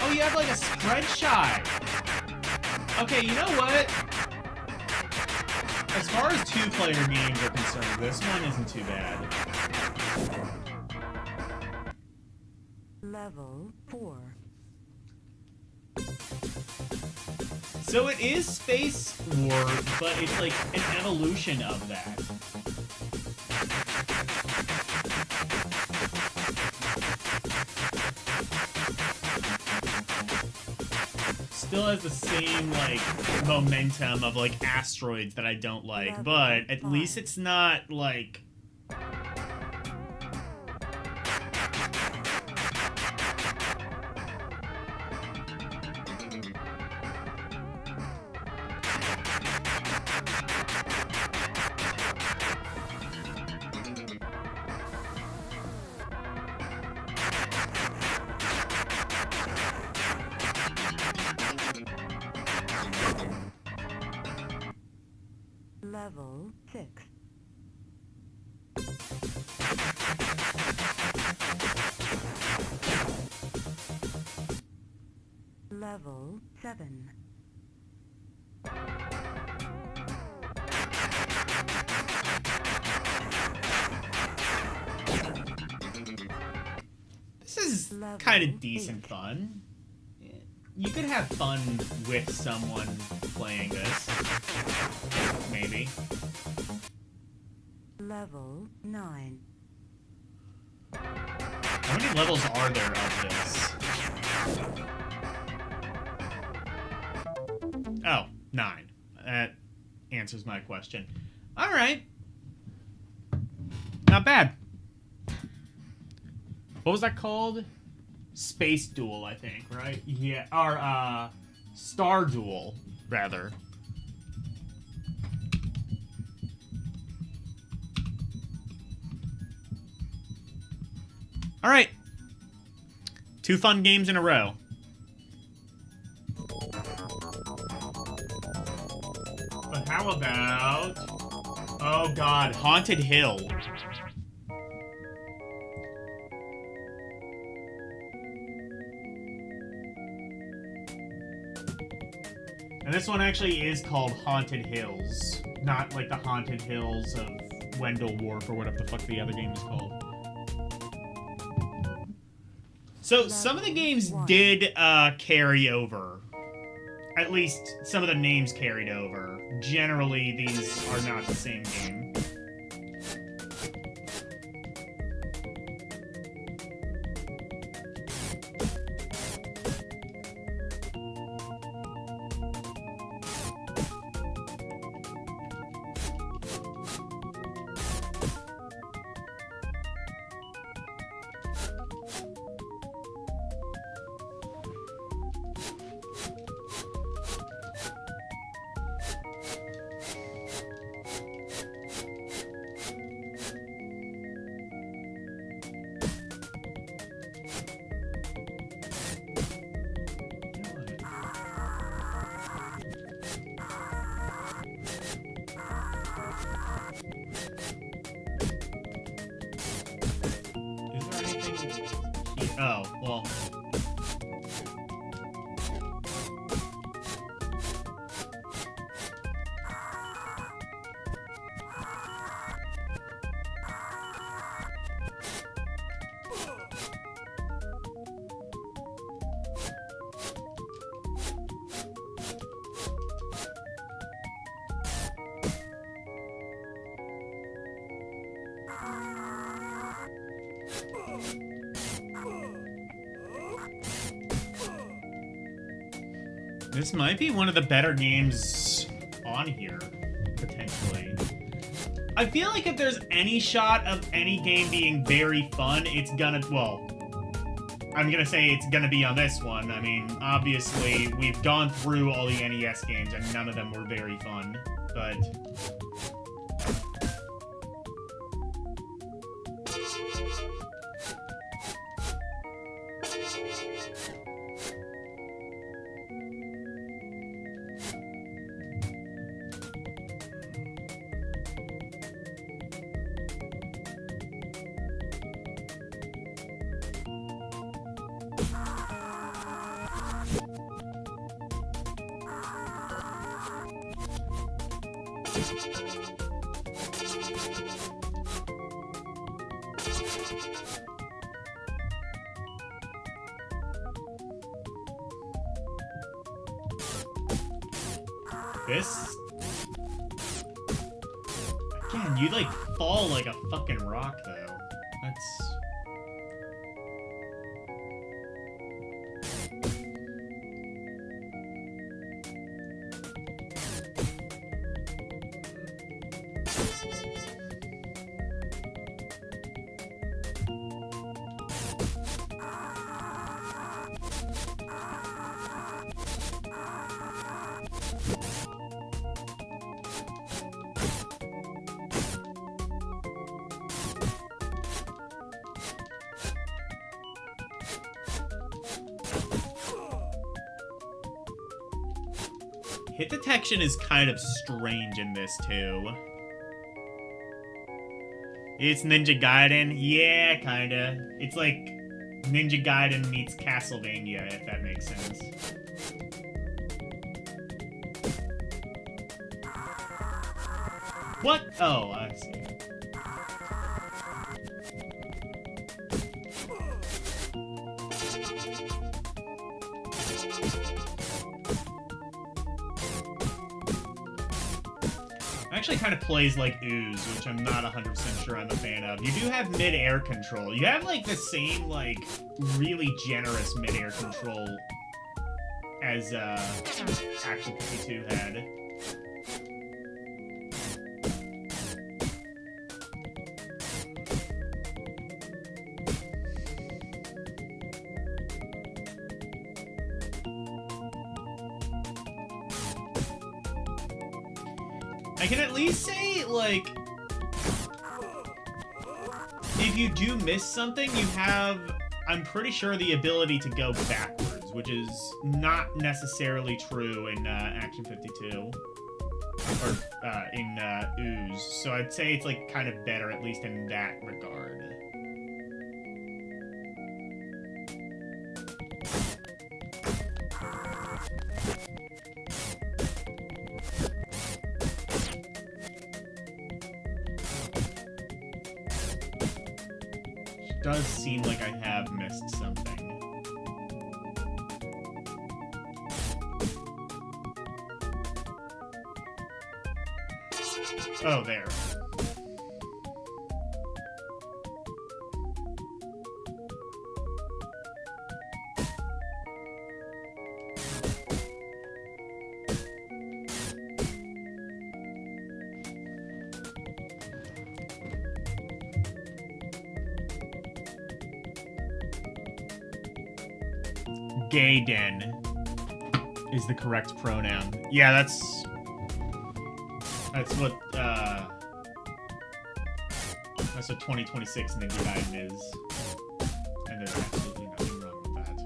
Oh, you have, like, a spread shot. Okay, you know what? As far as two-player games are concerned, this one isn't too bad. Level 4. So it is Space War, but it's like an evolution of that. Still has the same, like, momentum of, like, asteroids that I don't like, but at least it's not, like... Level 6. Level 7. This is kind of decent fun. You could have fun with someone playing this. Maybe. Level 9. How many levels are there of this? Oh, 9. That answers my question. All right. Not bad. What was that called? Space Duel, I think, right? Yeah, or, Star Duel, rather. All right. 2 fun games in a row. But how about... Oh, God. Haunted Hill. And this one actually is called Haunted Hills. Not like the Haunted Hills of Wendell Wharf or whatever the fuck the other game is called. So, some of the games did carry over. At least, some of the names carried over. Generally, these are not the same game. Oh, well. This might be one of the better games on here, potentially. I feel like if there's any shot of any game being very fun, it's gonna, well, I'm gonna say it's gonna be on this one. I mean, obviously, we've gone through all the NES games and none of them were very fun, but... This... Again, you, like, fall like a fucking rock, though. That's... Hit detection is kind of strange in this, too. It's Ninja Gaiden? Yeah, kinda. It's like Ninja Gaiden meets Castlevania, if that makes sense. What? Oh, I see. Actually kind of plays like Ooze, which I'm not 100% sure I'm a fan of. You do have mid-air control. You have, like, the same, like, really generous mid-air control as Action 52 had. I can at least say, like, if you do miss something, you have, I'm pretty sure, the ability to go backwards, which is not necessarily true in Action 52, or in Ooze. So I'd say it's, like, kind of better, at least in that regard. Does seem like I have missed something. Oh, there. Gayden is the correct pronoun. Yeah, that's what 2026 Ninja Gaiden is. And there's absolutely nothing wrong with that.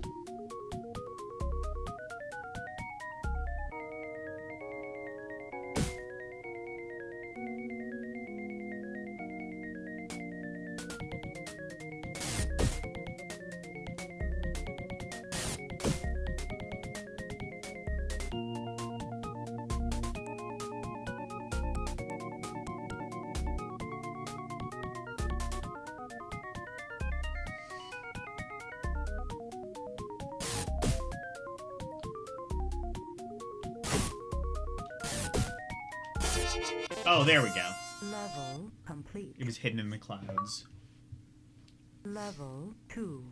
Oh, there we go. Level complete. It was hidden in the clouds. Level 2.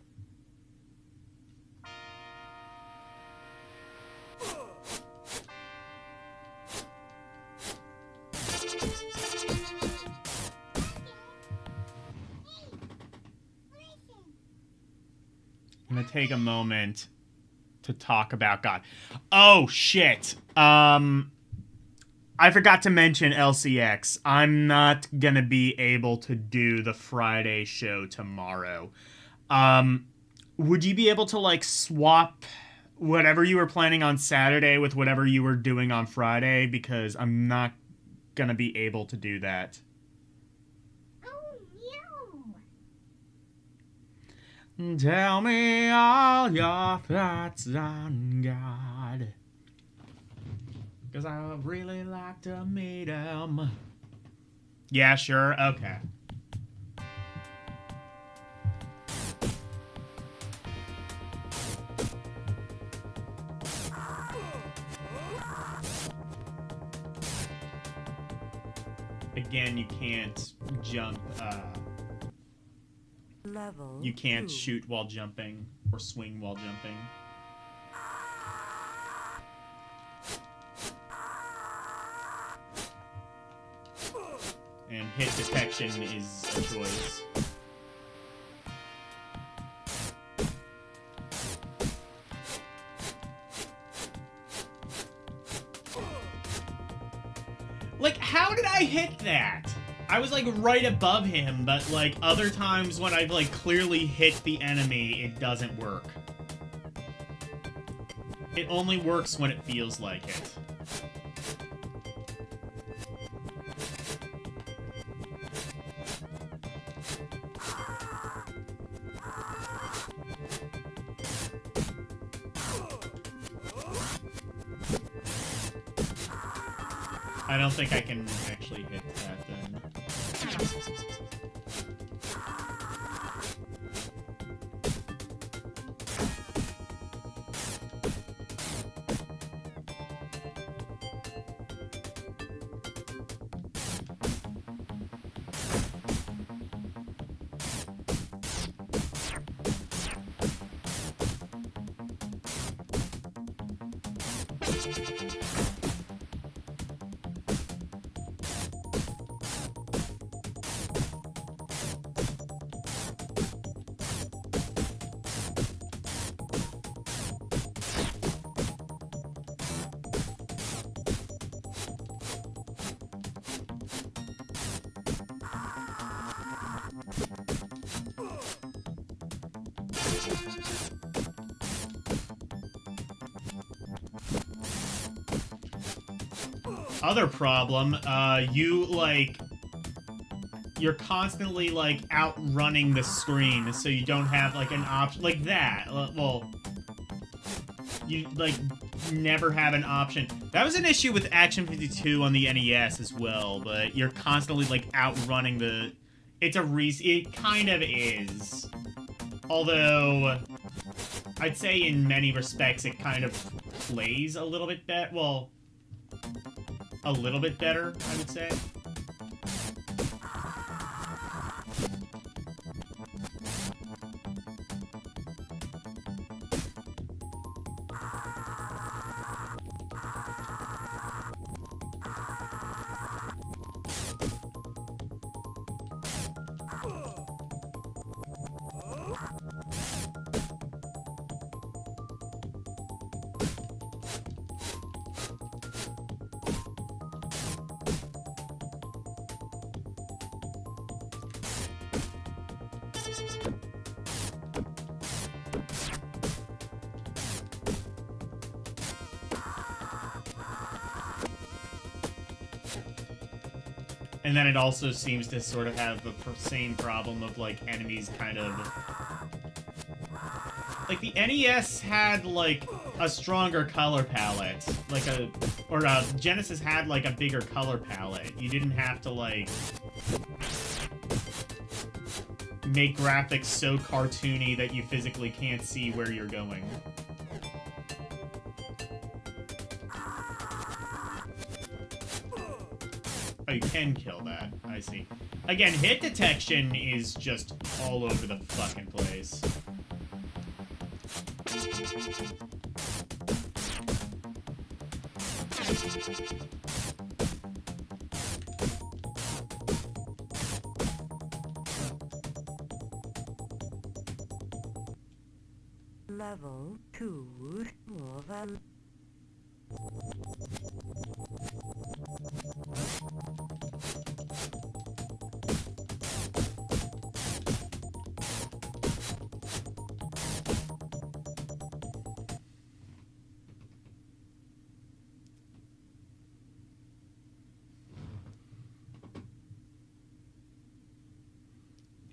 I'm gonna take a moment to talk about God. Oh, shit. I forgot to mention Elle-C X. I'm not gonna be able to do the Friday show tomorrow. Would you be able to, like, swap whatever you were planning on Saturday with whatever you were doing on Friday? Because I'm not gonna be able to do that. Tell me all your thoughts on God, 'cause I would really like to meet him. Yeah, sure, okay. Again, you can't jump, Level you can't 2. shoot while jumping or swing while jumping. And hit detection is a choice. Like, how did I hit that? I was, like, right above him, but, like, other times when I've, like, clearly hit the enemy, it doesn't work. It only works when it feels like it. I don't think I can actually hit that then. Other problem, you're constantly, like, outrunning the screen, so you don't have, like, an option, like that. Well, you, like, never have an option. That was an issue with Action 52 on the NES as well, but you're constantly, like, outrunning the... It kind of is. Although, I'd say in many respects it kind of plays a little bit better. Well, a little bit better, I would say. And then it also seems to sort of have the same problem of, like, enemies kind of... Like, the NES had, like, a stronger color palette. Genesis had, like, a bigger color palette. You didn't have to, like... make graphics so cartoony that you physically can't see where you're going. Oh, you can kill that. I see. Again, hit detection is just all over the fucking place. Level 2 more than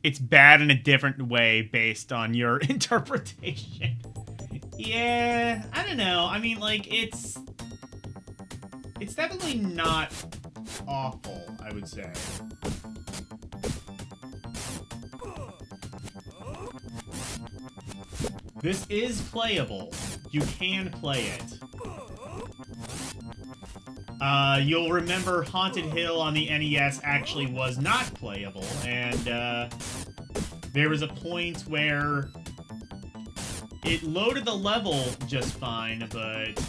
It's bad in a different way based on your interpretation. Yeah, I don't know. I mean, like, it's definitely not awful, I would say. This is playable. You can play it. You'll remember Haunted Hill on the NES actually was not playable, and there was a point where it loaded the level just fine, but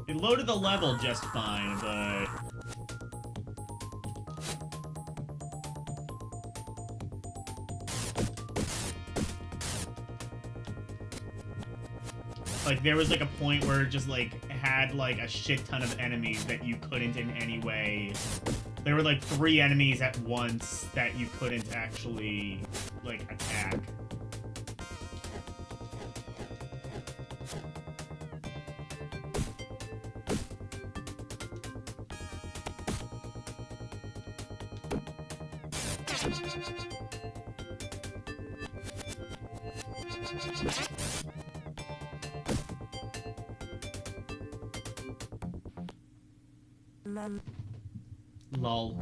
it loaded the level just fine, but like, there was, like, a point where it just, like, had, like, a shit ton of enemies that you couldn't in any way... There were, like, 3 enemies at once that you couldn't actually, like, attack. Lol.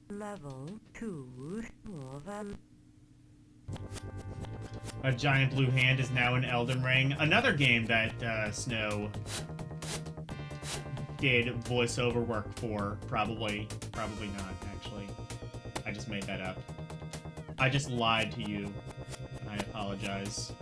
Level 2 of A Giant Blue Hand is now in Elden Ring. Another game that Snow did voiceover work for. Probably not, actually. I just made that up. I just lied to you, and I apologize.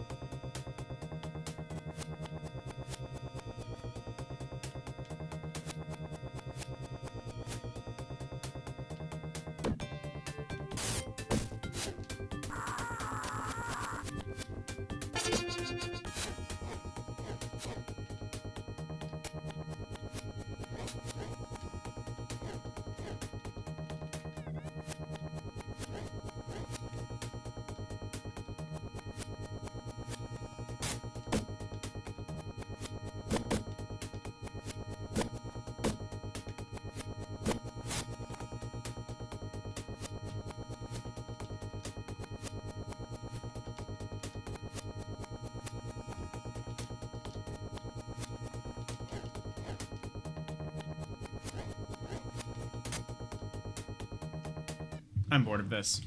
I'm bored of this.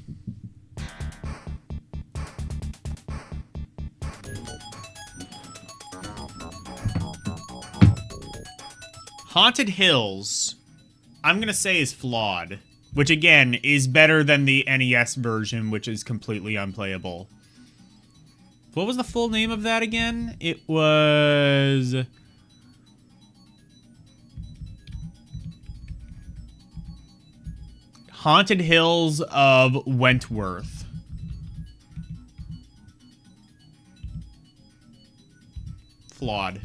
Haunted Hills, I'm gonna say is flawed. Which, again, is better than the NES version, which is completely unplayable. What was the full name of that again? It was... Haunted Hills of Wentworth. Flawed.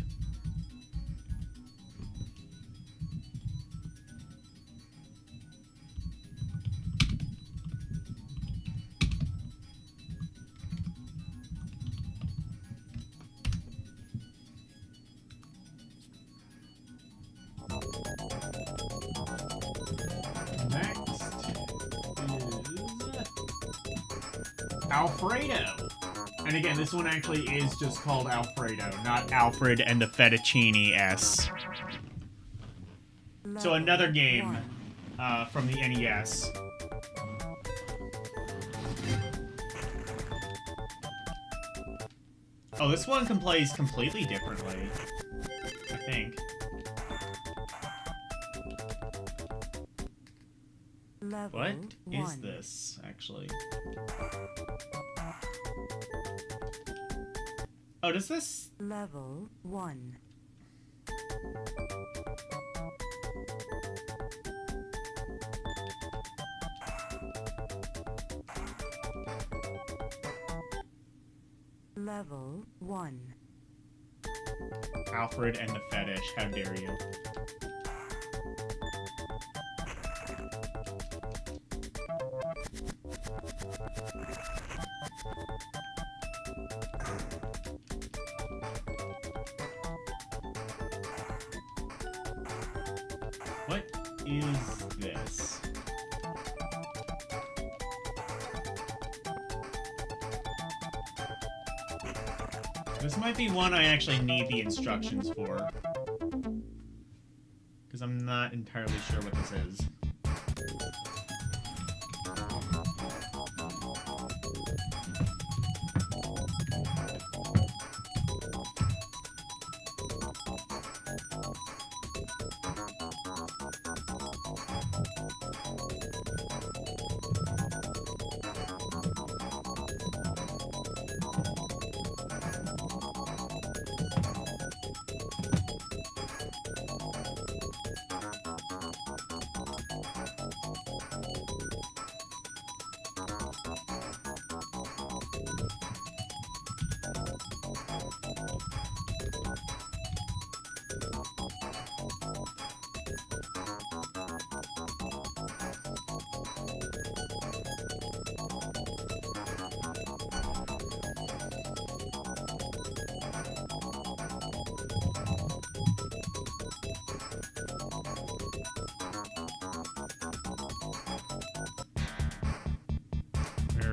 Alfredo. And again, this one actually is just called Alfredo, not Alfred and the Fettuccine S. So another game from the NES. Oh, this one plays completely differently, I think. What is this, actually? Oh, does this... Level 1. Level 1. Alfred and the Fetish, how dare you. What is this? This might be one I actually need the instructions for. Because I'm not entirely sure what this is.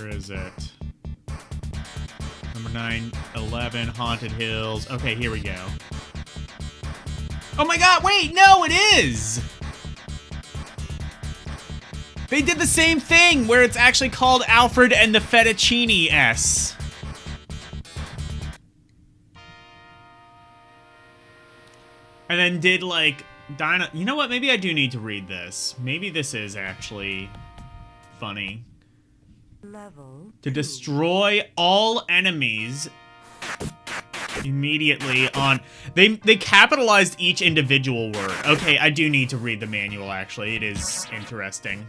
Where is it? Number 9, 11, Haunted Hills. Okay, here we go. Oh my god, wait, no, it is! They did the same thing, where it's actually called Alfred and the Fettuccine S. And then did, like, You know what, maybe I do need to read this. Maybe this is actually funny. Level To destroy all enemies immediately on... They capitalized each individual word. Okay, I do need to read the manual, actually. It is interesting.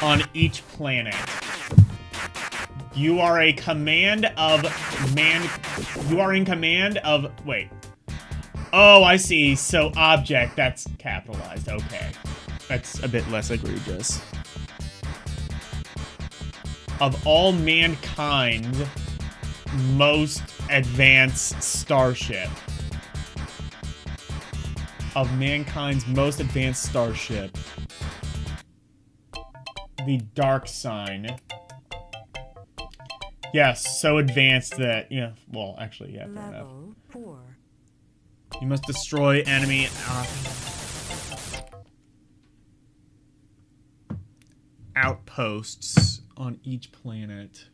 On each planet. You are a command of You are in command of... Wait. Oh, I see. So object, that's capitalized. Okay. That's a bit less egregious. Of all mankind's most advanced starship. Of mankind's most advanced starship. The dark sign. Yes, so advanced that, yeah, well, actually, yeah, fair enough. level 4. You must destroy enemy outposts on each planet.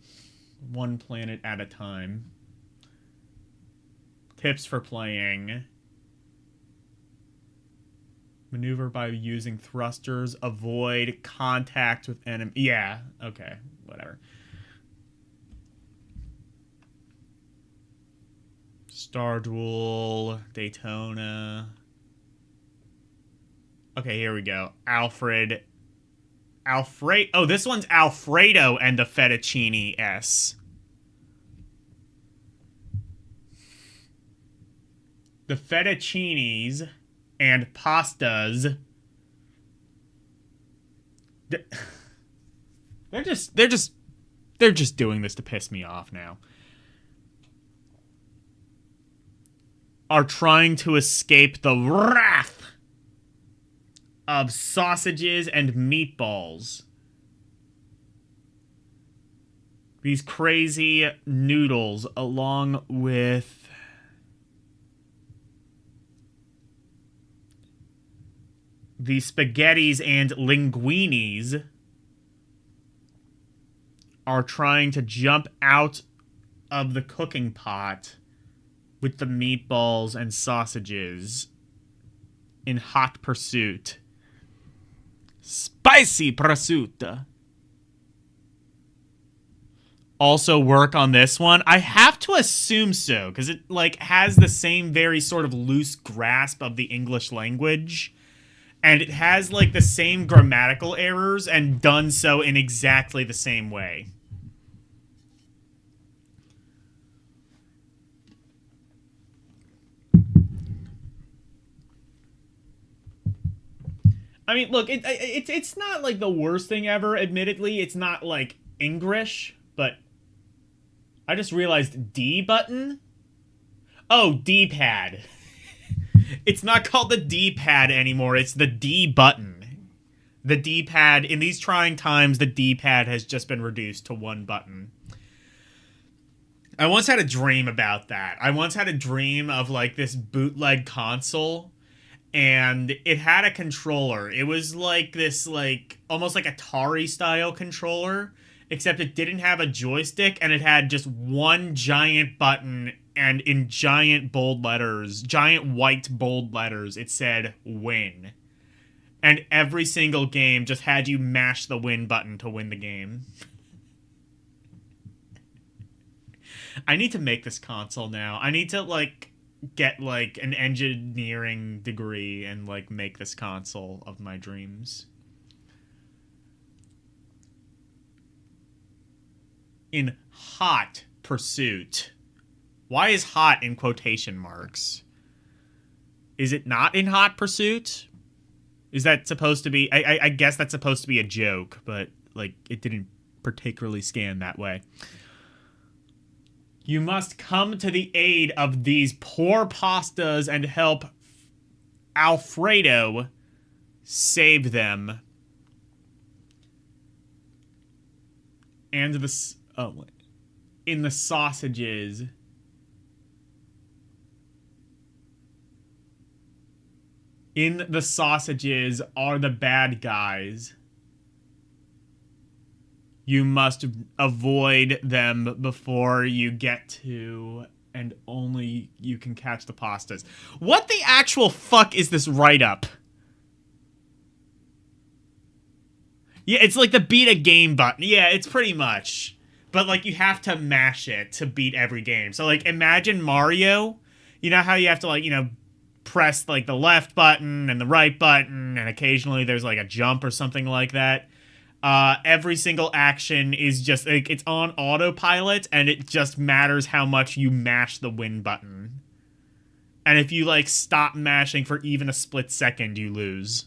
One planet at a time. Tips for playing. Maneuver by using thrusters. Avoid contact with enemy. Yeah, okay, whatever. Star Duel, Daytona. Okay, here we go. Oh, this one's Alfredo and the Fettuccine S. The fettuccines and pastas. They're just doing this to piss me off now. Are trying to escape the wrath of sausages and meatballs. These crazy noodles, along with the spaghettis and linguinis, are trying to jump out of the cooking pot with the meatballs and sausages in hot pursuit. Spicy pursuit. Also work on this one? I have to assume so, because it, like, has the same very sort of loose grasp of the English language. And it has, like, the same grammatical errors and done so in exactly the same way. I mean, look, it's not, like, the worst thing ever, admittedly. It's not, like, English, but I just realized D button? Oh, D-pad. It's not called the D-pad anymore, it's the D button. The D-pad, in these trying times, the D-pad has just been reduced to one button. I once had a dream about that. I once had a dream of, like, this bootleg console, and it had a controller. It was like this, like, almost like Atari-style controller, except it didn't have a joystick, and it had just one giant button, and in giant bold letters, giant white bold letters, it said, win. And every single game just had you mash the win button to win the game. I need to make this console now. I need to, like, get, like, an engineering degree and, like, make this console of my dreams. In hot pursuit. Why is hot in quotation marks? Is it not in hot pursuit? Is that supposed to be... I guess that's supposed to be a joke, but, like, it didn't particularly scan that way. You must come to the aid of these poor pastas and help Alfredo save them. And in the sausages. In the sausages are the bad guys. You must avoid them before you get to, and only you can catch the pastas. What the actual fuck is this write-up? Yeah, it's like the beat a game button. Yeah, it's pretty much. But, like, you have to mash it to beat every game. So, like, imagine Mario. You know how you have to, like, you know, press, like, the left button and the right button, and occasionally there's, like, a jump or something like that. Every single action is just, like, it's on autopilot, and it just matters how much you mash the win button. And if you, like, stop mashing for even a split second, you lose.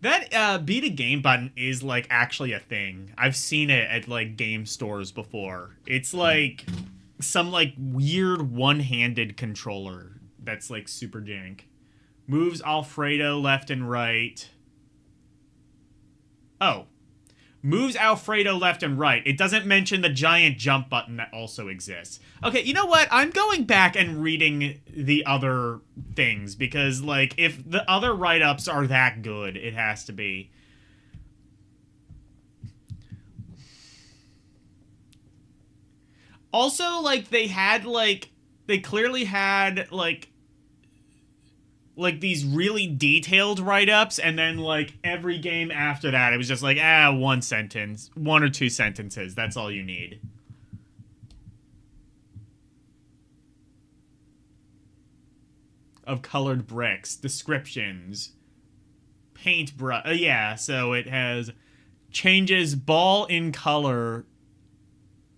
That, beat a game button is, like, actually a thing. I've seen it at, like, game stores before. It's, like, some, like, weird one-handed controller that's, like, super jank. Moves Alfredo left and right. Oh. Moves Alfredo left and right. It doesn't mention the giant jump button that also exists. Okay, you know what? I'm going back and reading the other things, because, like, if the other write-ups are that good, it has to be. Also, like, they clearly had, like these really detailed write-ups, and then, like, every game after that, it was just like, one sentence. 1 or 2 sentences. That's all you need. Of colored bricks. Descriptions. Paintbrush. Yeah, so it has changes ball in color.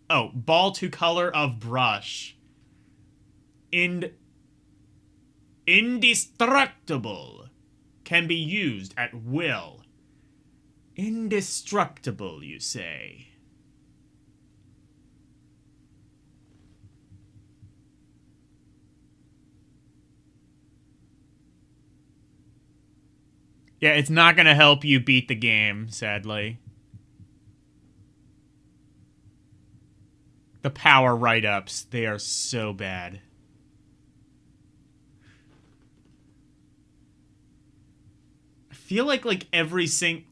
Oh, ball to color of brush. Indestructible. Can be used at will. Indestructible, you say? Yeah, it's not gonna help you beat the game, sadly. The power write-ups, they are so bad. I feel like every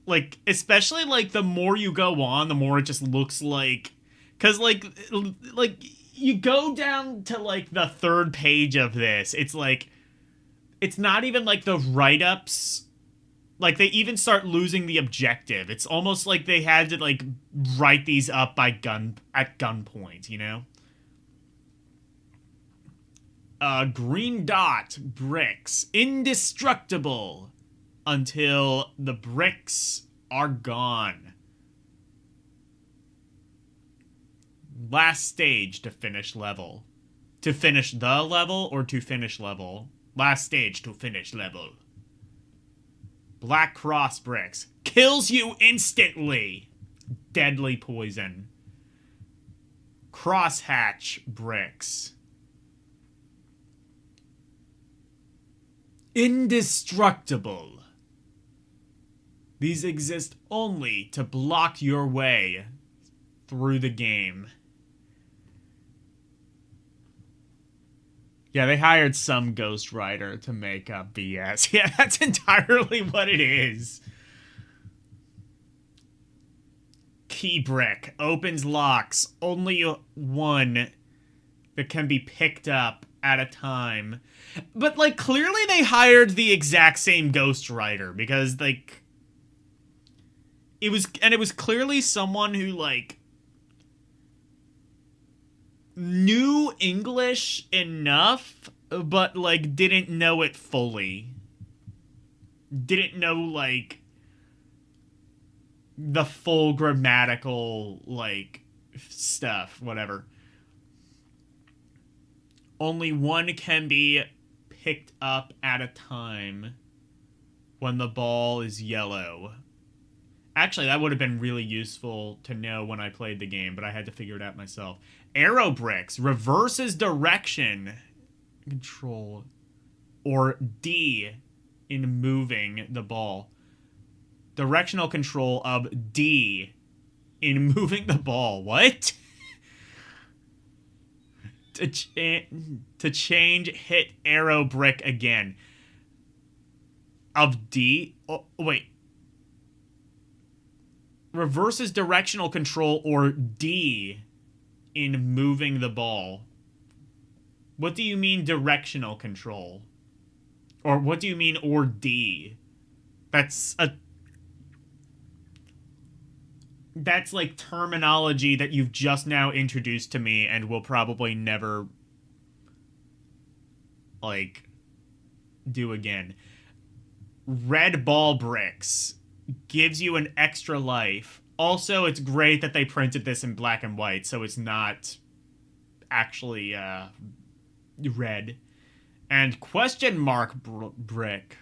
like, especially, like, the more you go on, the more it just looks like... Because, like, you go down to, like, the 3rd page of this, it's like... It's not even, like, the write-ups... Like, they even start losing the objective. It's almost like they had to, like, write these up at gunpoint, you know? Green dot, bricks. Indestructible. Until the bricks are gone. Last stage to finish level. To finish the level or to finish level? Last stage to finish level. Black cross bricks. Kills you instantly. Deadly poison. Crosshatch bricks. Indestructible. These exist only to block your way through the game. Yeah, they hired some ghostwriter to make up BS. Yeah, that's entirely what it is. Key brick. Opens locks. Only one that can be picked up at a time. But, like, clearly they hired the exact same ghostwriter, because, like... It was clearly someone who, like... knew English enough, but, like, didn't know it fully. Didn't know, like, the full grammatical, like, stuff, whatever. Only one can be picked up at a time when the ball is yellow. Actually, that would have been really useful to know when I played the game, but I had to figure it out myself. Arrow bricks. Reverses direction. Control. or D in moving the ball. Directional control of D in moving the ball. What? To change, hit arrow brick again. Of D? Oh, wait. Reverses directional control or D in moving the ball. What do you mean directional control? Or what do you mean or D? That's like terminology that you've just now introduced to me and will probably never, like, do again. Red ball bricks gives you an extra life. Also, it's great that they printed this in black and white, so it's not actually red. And question mark brick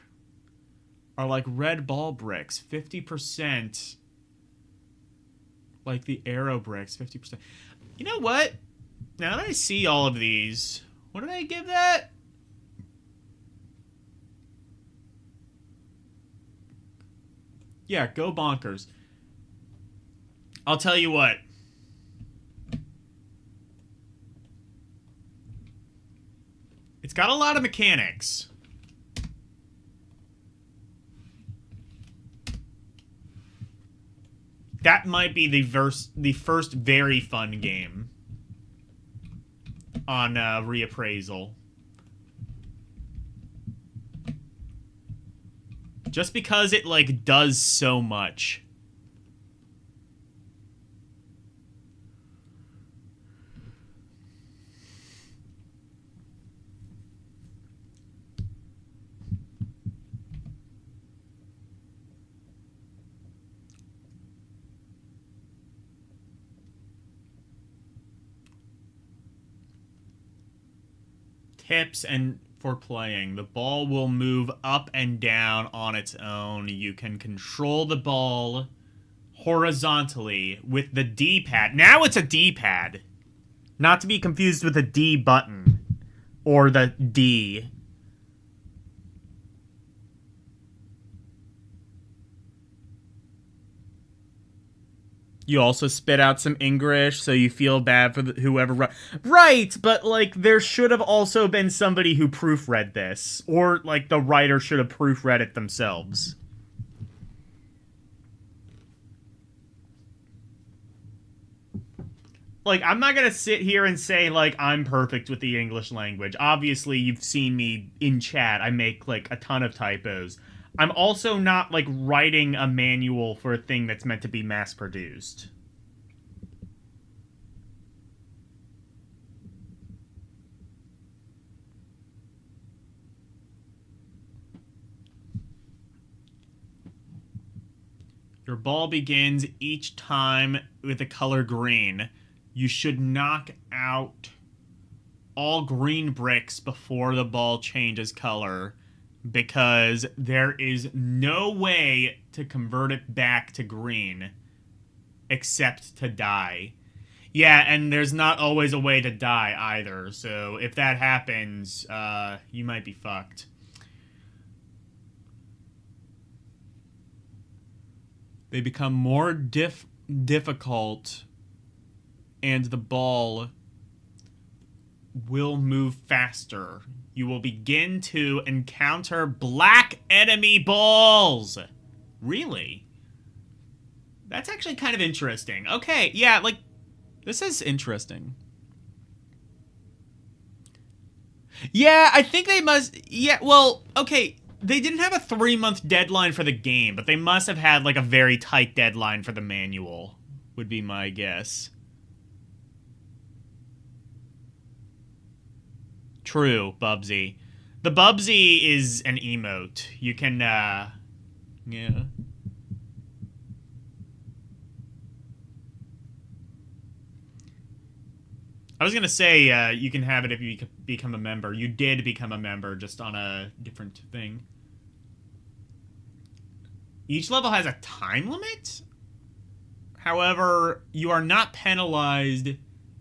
are like red ball bricks, 50%. Like the arrow bricks, 50%. You know what? Now that I see all of these, what did I give that? Yeah, go bonkers. I'll tell you what. It's got a lot of mechanics. That might be the first very fun game on reappraisal. Just because it, like, does so much. Tips and for playing. The ball will move up and down on its own. You can control the ball horizontally with the D-pad. Now it's a D-pad. Not to be confused with the D button. Or the D. You also spit out some English, so you feel bad for whoever... Right, but, like, there should have also been somebody who proofread this. Or, like, the writer should have proofread it themselves. Like, I'm not gonna sit here and say, like, I'm perfect with the English language. Obviously, you've seen me in chat. I make, like, a ton of typos. I'm also not, like, writing a manual for a thing that's meant to be mass-produced. Your ball begins each time with the color green. You should knock out all green bricks before the ball changes color, because there is no way to convert it back to green except to die. Yeah, and there's not always a way to die either, so if that happens, you might be fucked. They become more difficult, and the ball will move faster. You will begin to encounter black enemy balls. Really? That's actually kind of interesting. Okay, yeah, like, this is interesting. Yeah, I think they must... Yeah, well, okay, they didn't have a 3-month deadline for the game, but they must have had, like, a very tight deadline for the manual, would be my guess. True, Bubsy. The Bubsy is an emote. You can, yeah. I was gonna say, you can have it if you become a member. You did become a member, just on a different thing. Each level has a time limit? However, you are not penalized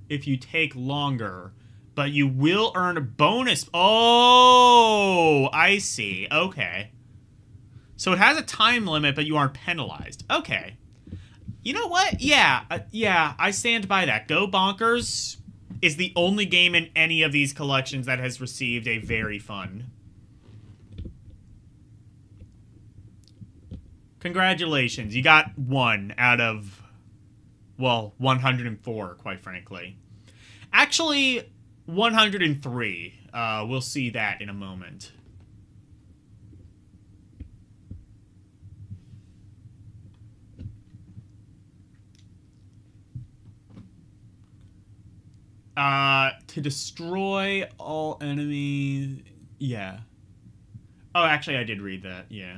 if you take longer, but you will earn a bonus. Oh, I see. Okay. So it has a time limit, but you aren't penalized. Okay. You know what? Yeah, I stand by that. Go Bonkers is the only game in any of these collections that has received a very fun. Congratulations. You got 1 out of, well, 104, quite frankly. Actually, 103. We'll see that in a moment. To destroy all enemies. Yeah. Oh, actually, I did read that. Yeah.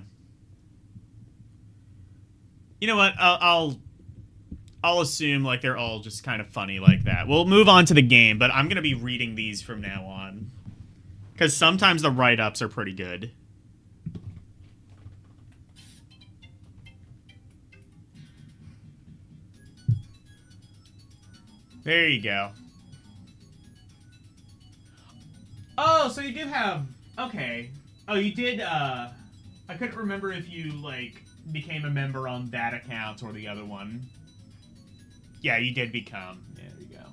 You know what? I'll assume like they're all just kind of funny like that. We'll move on to the game, but I'm gonna be reading these from now on because sometimes the write-ups are pretty good. There you go. Oh, so you do have... Okay. Oh, you did, I couldn't remember if you, like, became a member on that account or the other one. Yeah, you did become. Yeah, there you go.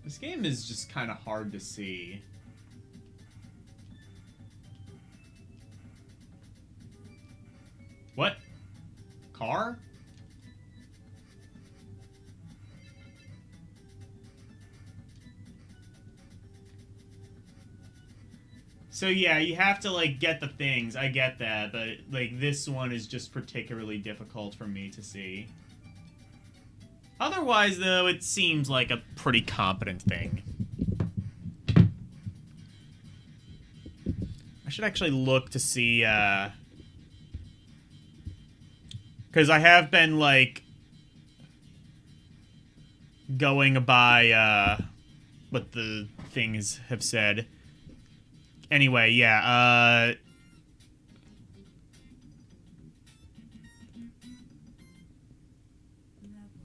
This game is just kind of hard to see. What? Car? So yeah, you have to like get the things. I get that, but like this one is just particularly difficult for me to see. Otherwise, though, it seems like a pretty competent thing. I should actually look to see, because I have been, like, going by, what the things have said. Anyway, yeah,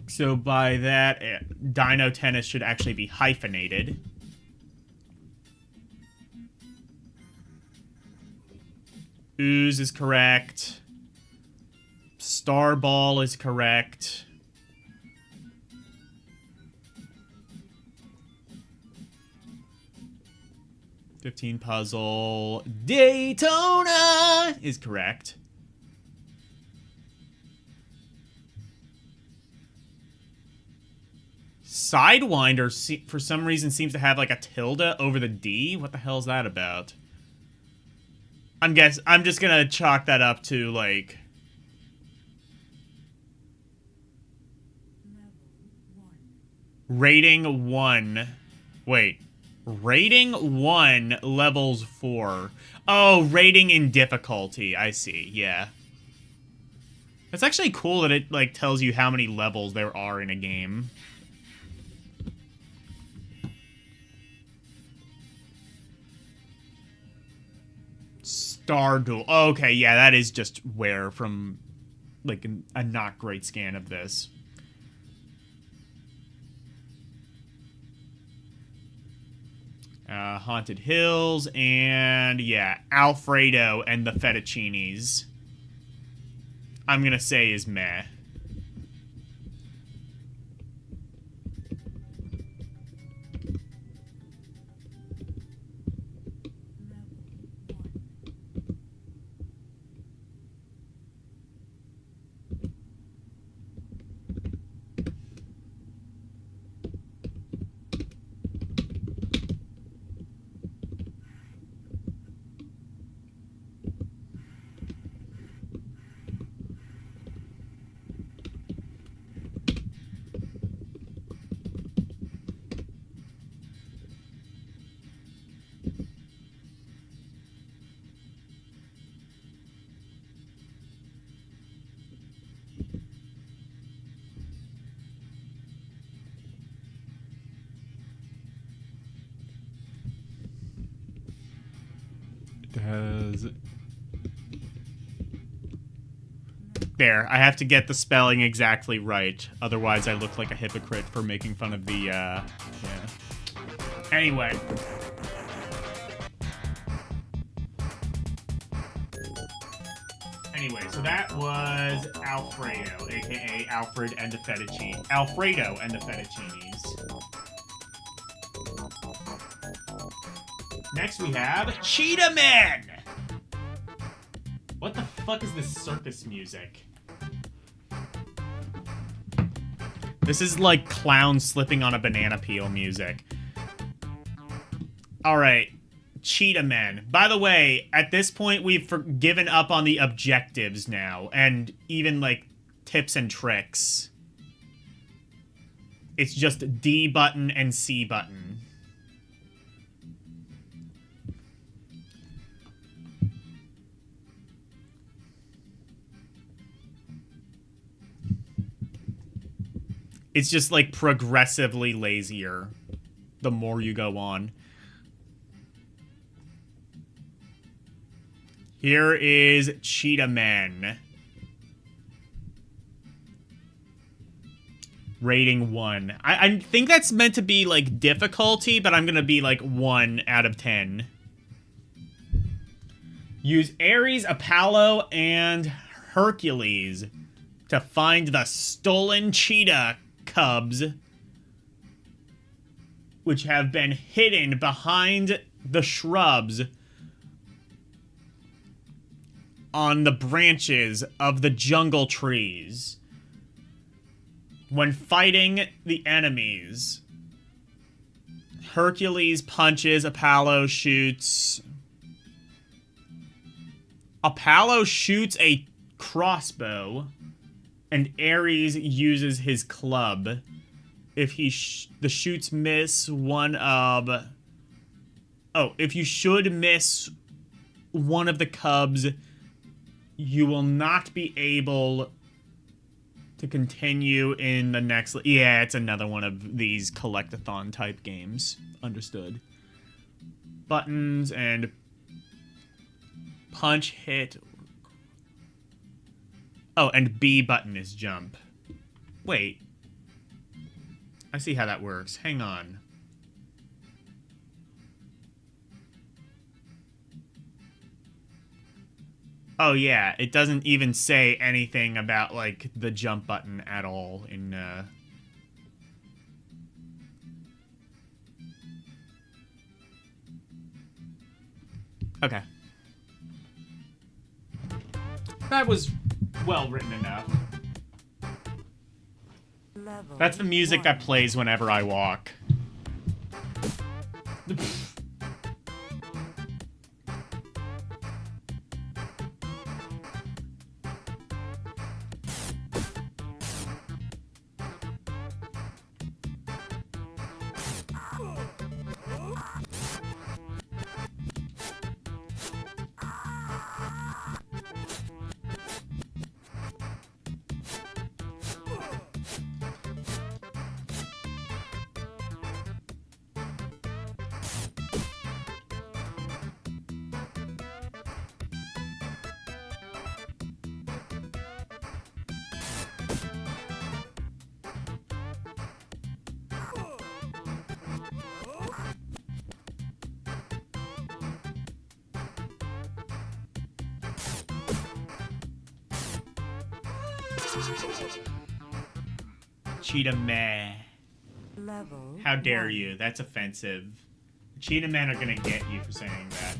so by that, Dino Tennis should actually be hyphenated. Ooze is correct. Starball is correct. "15 puzzle. Daytona is correct. Sidewinder, for some reason, seems to have like a tilde over the D. What the hell is that about? I'm just gonna chalk that up to like... Rating 1. Wait. Rating 1, levels 4. Oh, rating in difficulty. I see, yeah. It's actually cool that it like tells you how many levels there are in a game. Starduel. Okay, yeah, that is just where from, like, a not great scan of this. Haunted Hills, and, yeah, Alfredo and the Fettuccinis. I'm gonna say is meh. Because... There, I have to get the spelling exactly right. Otherwise, I look like a hypocrite for making fun of the, yeah. Anyway. Anyway, so that was Alfredo, aka Alfred and the Fettuccine. Alfredo and the Fettuccinis. Next we have Cheetahmen! What the fuck is this circus music? This is like clowns slipping on a banana peel music. Alright, Cheetahmen. By the way, at this point we've given up on the objectives now, and even like tips and tricks. It's just D button and C button. It's just, like, progressively lazier the more you go on. Here is Cheetahmen. Rating 1. I think that's meant to be, like, difficulty, but I'm gonna be, like, 1 out of 10. Use Ares, Apollo, and Hercules to find the stolen cheetah cubs, which have been hidden behind the shrubs on the branches of the jungle trees. When fighting the enemies, Hercules punches, Apollo shoots. Apollo shoots a crossbow, and Ares uses his club. If the shoots miss one of... Oh, if you should miss one of the cubs, you will not be able to continue in the next... Yeah, it's another one of these collectathon type games. Understood. Buttons and punch, hit... Oh, and B button is jump. Wait. I see how that works. Hang on. Oh, yeah. It doesn't even say anything about, like, the jump button at all in, Okay. That was well written enough. That's the music that plays whenever I walk. Cheetahmen. How dare you? That's offensive. Cheetahmen are gonna get you for saying that.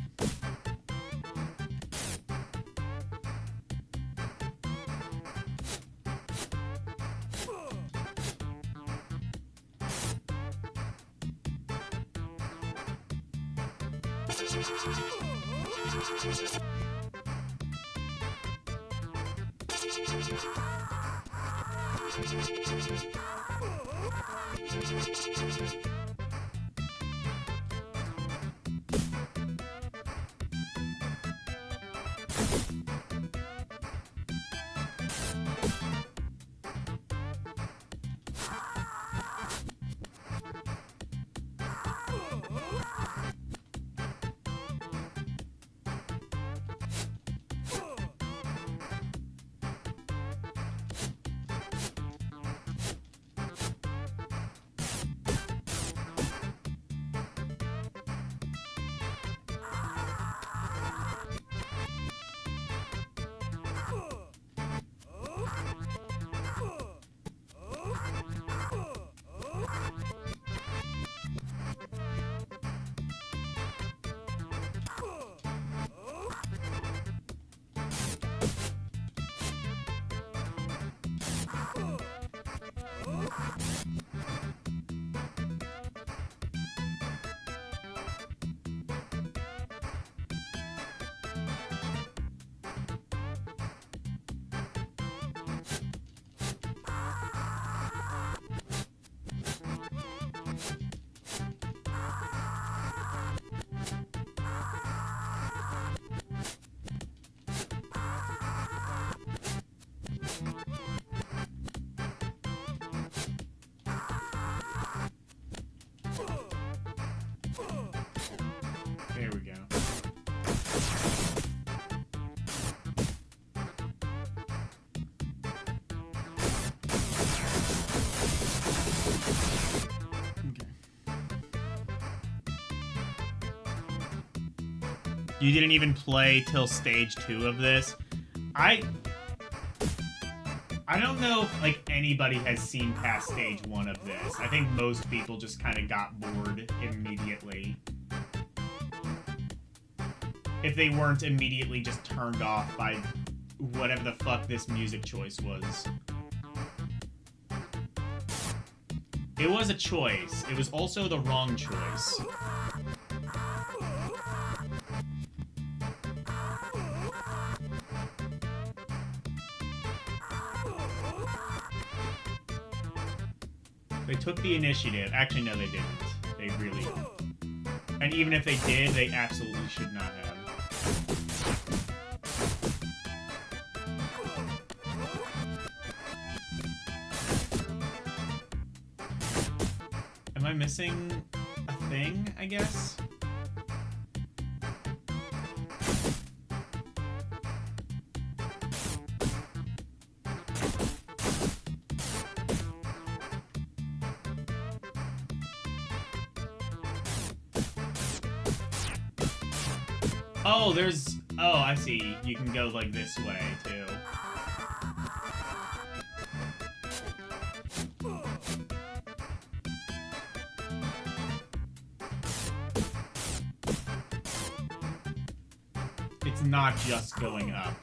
You didn't even play till stage 2 of this. I don't know if, like, anybody has seen past stage 1 of this. I think most people just kind of got bored immediately. If they weren't immediately just turned off by whatever the fuck this music choice was. It was a choice. It was also the wrong choice. They took the initiative. Actually, no, they didn't. They really... And even if they did, they absolutely should not have. Am I missing a thing, I guess? Oh, there's... Oh, I see. You can go, like, this way, too. It's not just going up.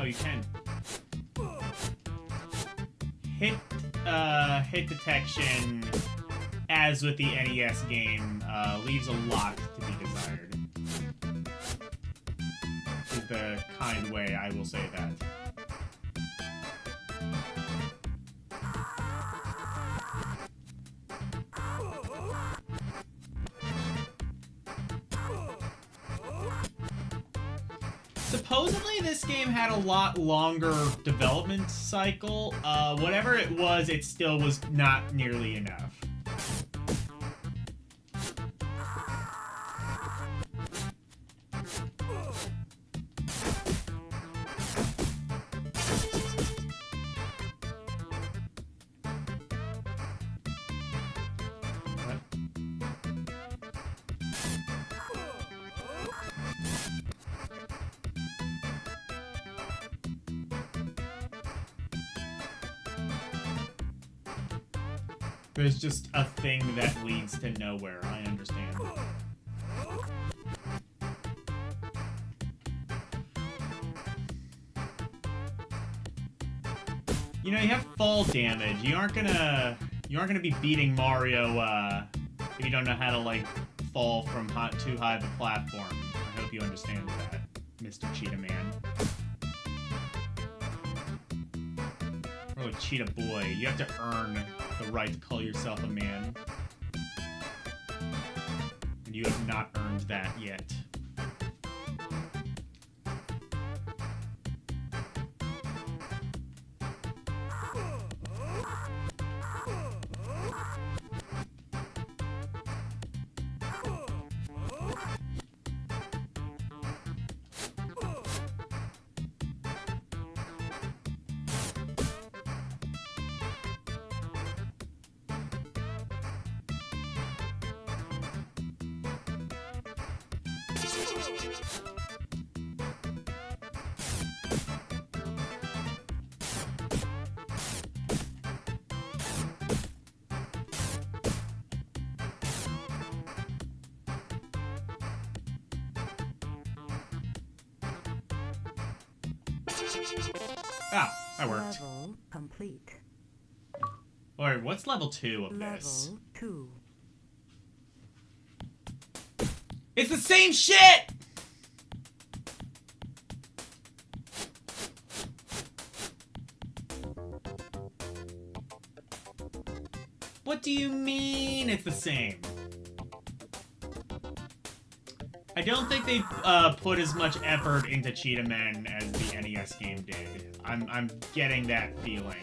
Oh, you can. Hit detection, as with the NES game, leaves a lot to be desired. Is the kind way I will say that. supposedly this game had a lot longer development cycle. Whatever it still was not nearly enough. There's just a thing that leads to nowhere, I understand. You know, you have fall damage. You aren't gonna be beating Mario if you don't know how to like fall from too high of a platform. I hope you understand that, Mr. Cheetahmen. Or like Cheetah Boy. You have to earn the right to call yourself a man. And you have not earned that yet. Ah, that worked. Level complete. Alright, what's level 2 of this? Level 2. It's the same shit! What do you mean it's the same? I don't think they put as much effort into Cheetahmen as the NES game did. I'm getting that feeling.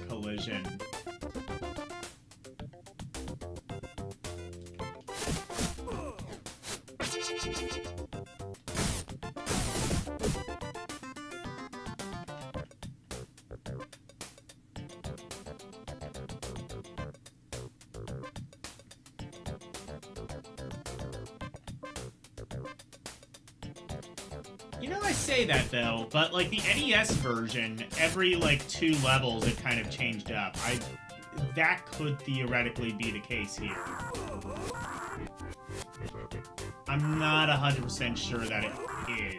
Collision. You know, I say that though, but like the NES version, every like 2 levels it kind of changed up. That could theoretically be the case here. I'm not 100% sure that it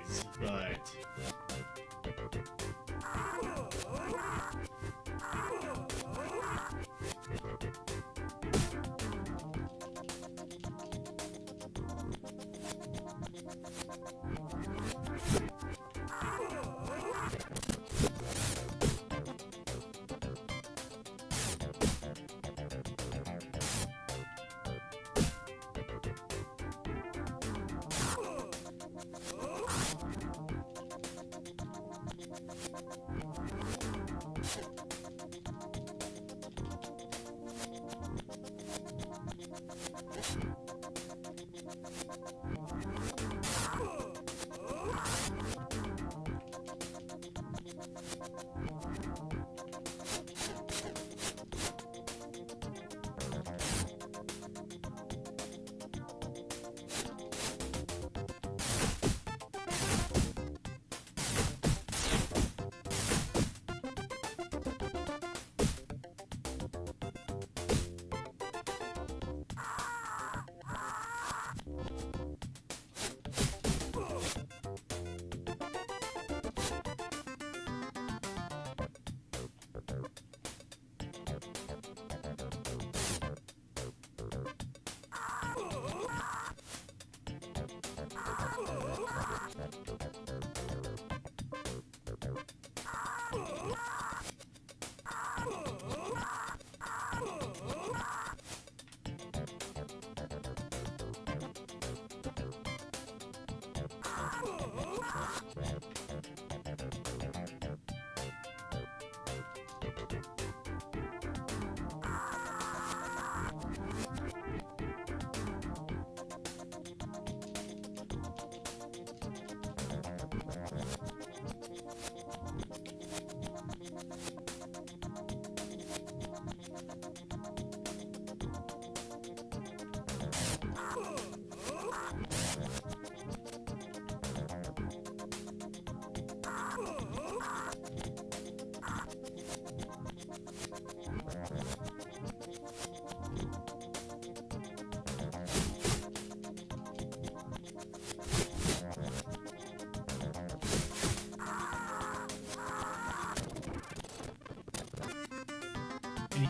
is, but...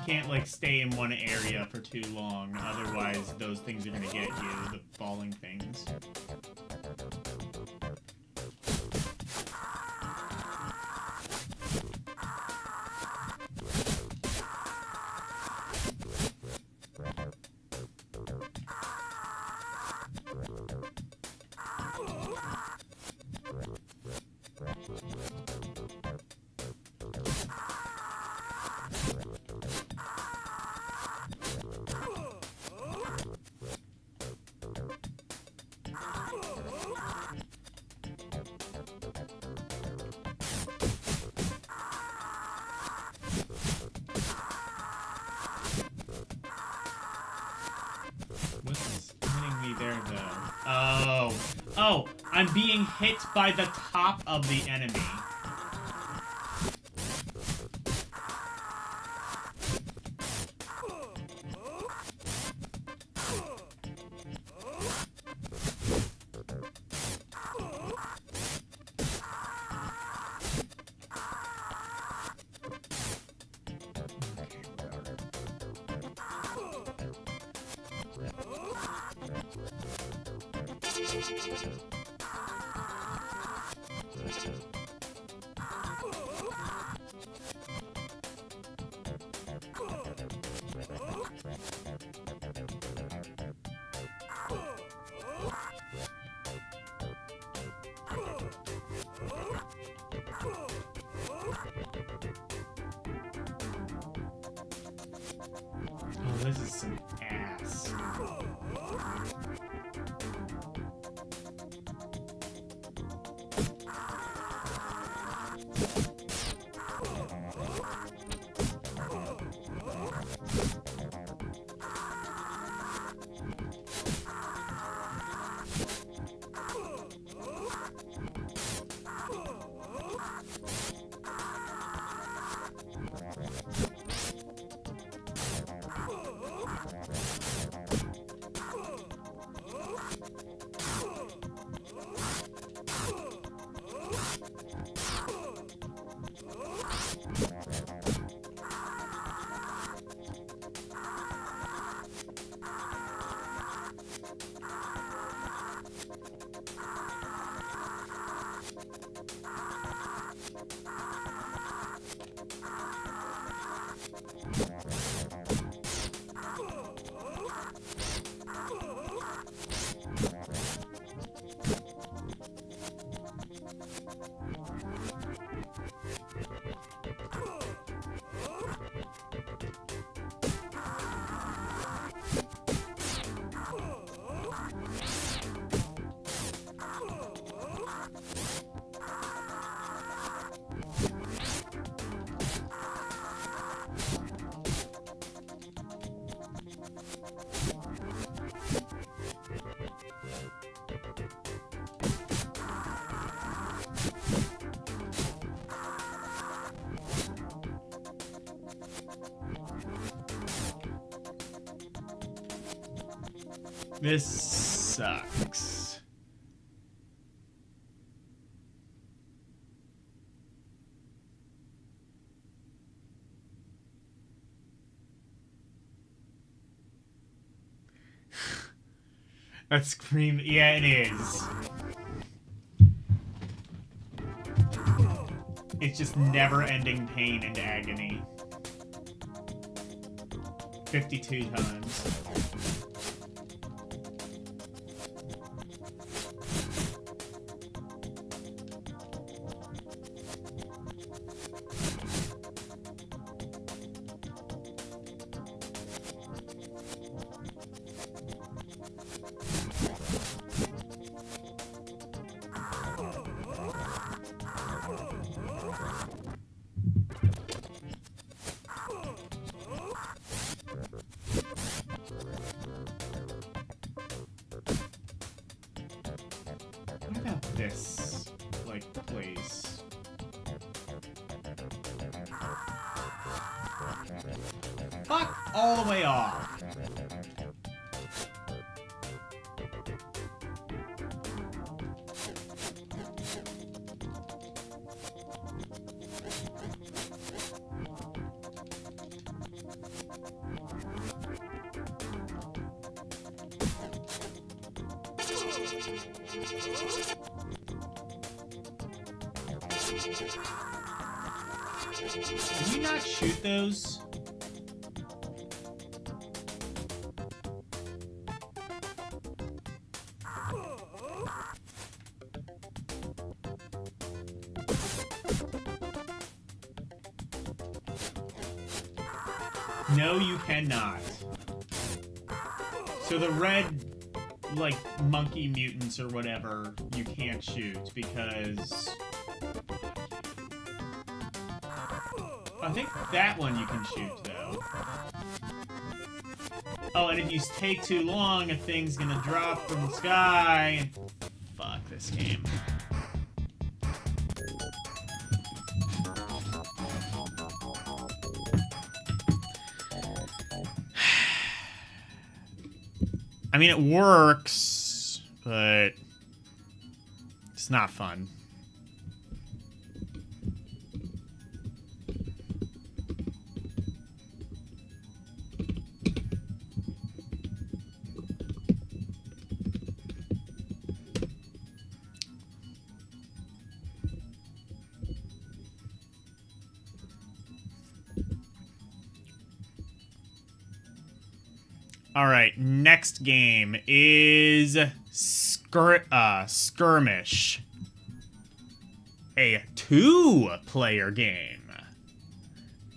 can't, like, stay in one area for too long, otherwise those things are gonna get you, the falling things. What's hitting me there, though? Oh. Oh, I'm being hit by the top of the enemy. Oh, this is some ass. This sucks. That scream, yeah, it is. It's just never-ending pain and agony. 52 times. What about this, like, place? Fuck all the way off. Can you not shoot those? No, you cannot. So the red, like, monkey mutants or whatever, you can't shoot because... I think that one you can shoot, though. Oh, and if you take too long, a thing's gonna drop from the sky. Fuck this game. I mean, it works, but it's not fun. All right, next game is Skirmish. A 2-player game.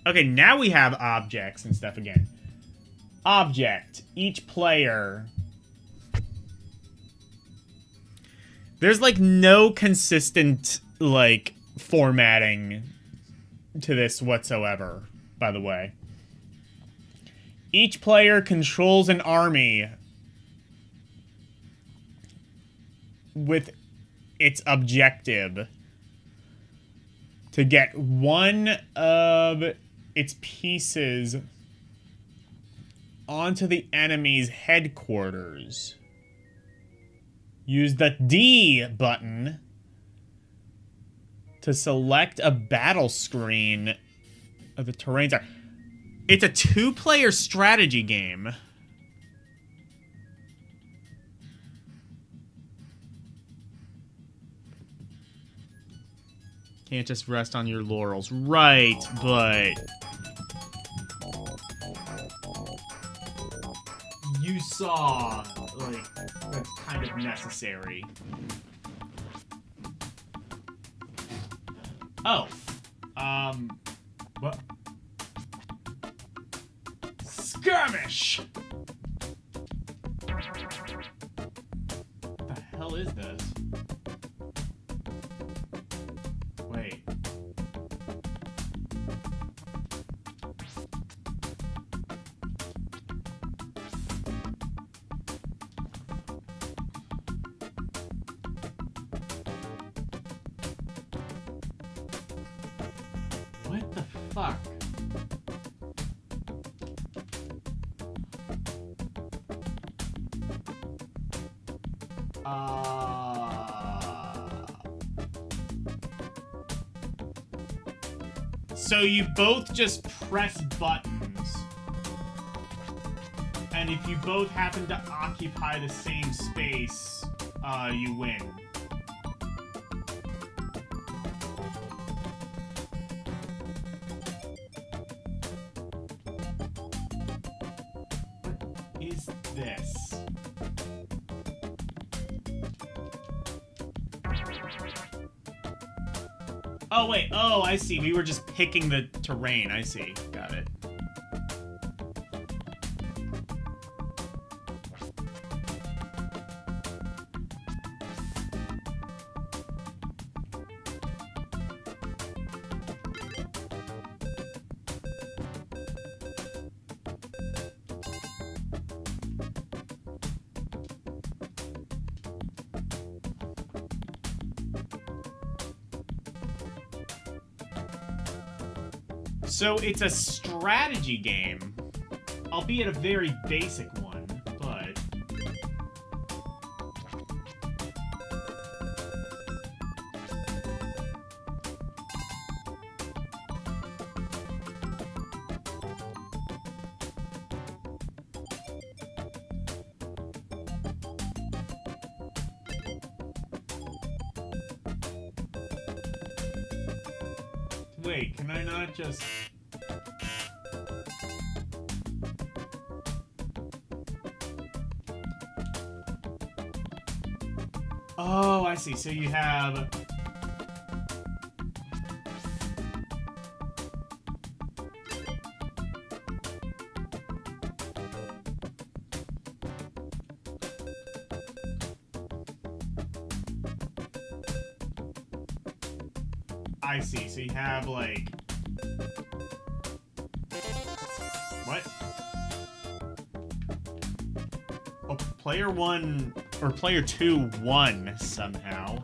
Okay, now we have objects and stuff again. Object, each player. There's, like, no consistent, like, formatting to this whatsoever, by the way. Each player controls an army with its objective to get one of its pieces onto the enemy's headquarters. Use the D button to select a battle screen of the terrains. It's a 2-player strategy game. Can't just rest on your laurels. Right, but... you saw, like, that's kind of necessary. Oh. What? Skirmish! What the hell is this? Wait. What the fuck? So you both just press buttons. And if you both happen to occupy the same space, you win. What is this? Oh, wait. Oh, I see. We were just picking the terrain. I see. Got it. So it's a strategy game, albeit a very basic one, but... Wait, can I not just... Oh, I see. So you have... I see. So you have, like... What? Oh, player 1... Or player 2 won somehow.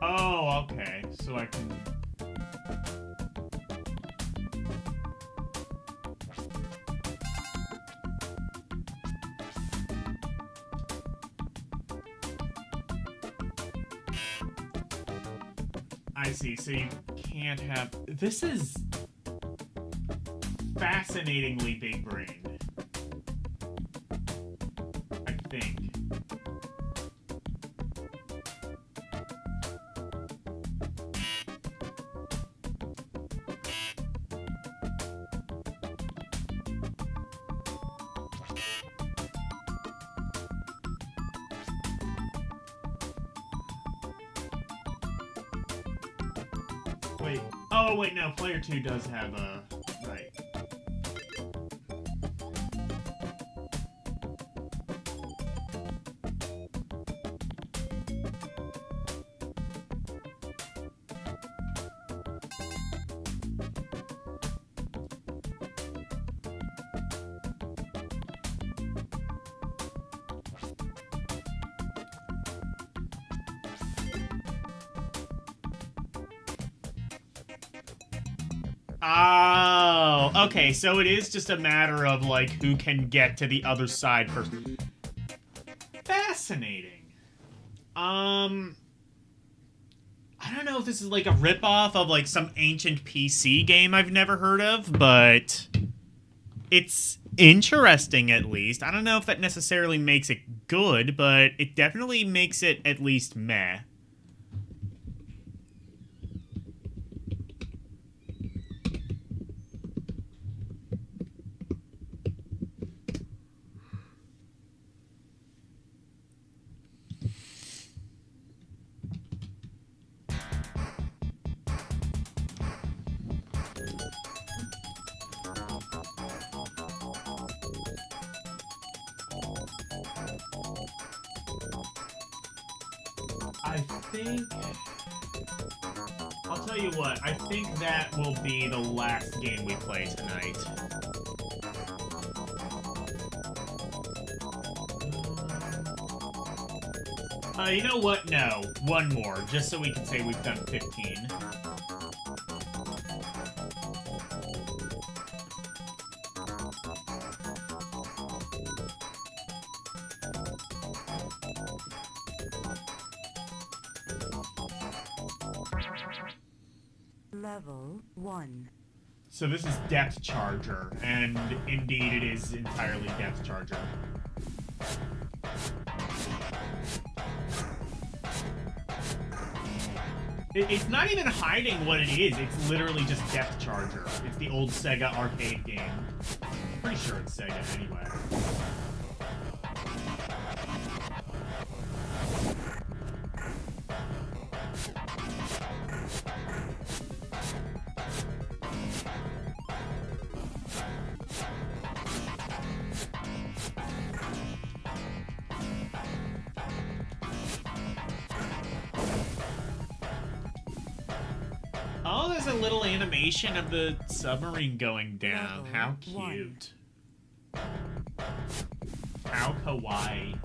Oh, okay. So I can... I see. So you can't have... This is fascinatingly big-brained. I think. Wait. Oh, wait, no. Player 2 does have a... Right. Oh, okay, so it is just a matter of, like, who can get to the other side first. Fascinating. I don't know if this is, like, a ripoff of, like, some ancient PC game I've never heard of, but it's interesting, at least. I don't know if that necessarily makes it good, but it definitely makes it at least meh. I think... I'll tell you what, I think that will be the last game we play tonight. You know what? No. One more, just so we can say we've done 15. Level 1. So this is Depth Charger, and indeed it is entirely Depth Charger. It's not even hiding what it is, it's literally just Depth Charger. It's the old Sega arcade game. Pretty sure it's Sega anyway. Oh, there's a little animation of the submarine going down. How cute. How kawaii.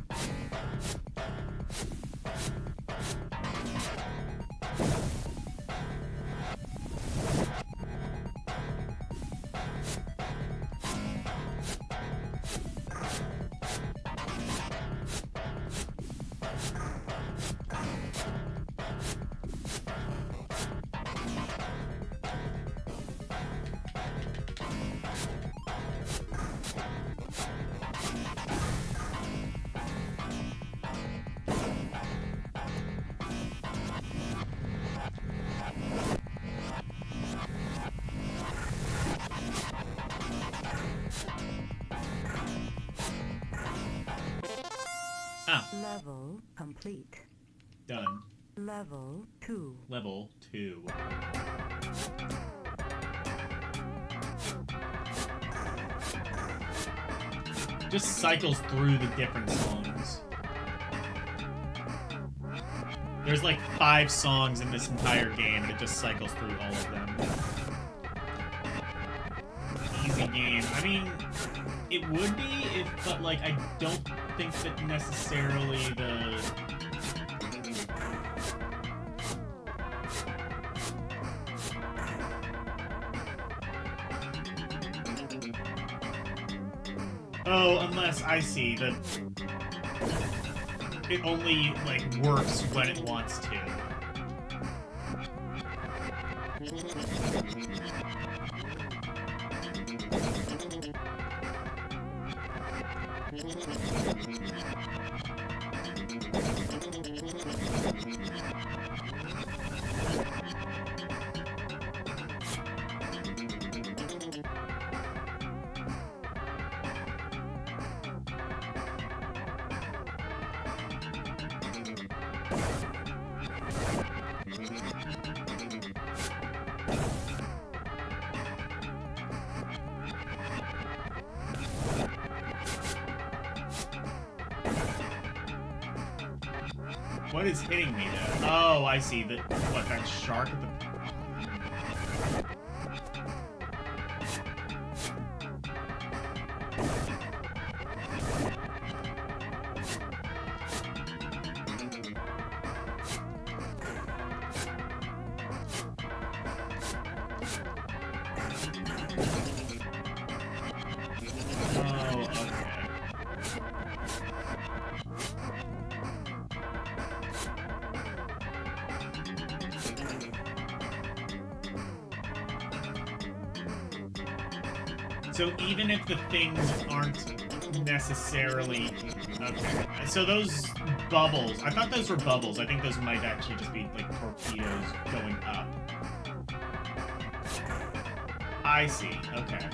complete. Done. Level 2. Level 2. Just cycles through the different songs. There's like 5 songs in this entire game, and it just cycles through all of them. Easy game. I mean, it would be, but like, I don't think that necessarily the... Oh, unless I see that it only, like, works when it wants to. What is hitting me though? Oh, I see. What, that shark at the... So even if the things aren't necessarily... Okay. So those bubbles... I thought those were bubbles. I think those might actually just be, like, torpedoes going up. I see. Okay.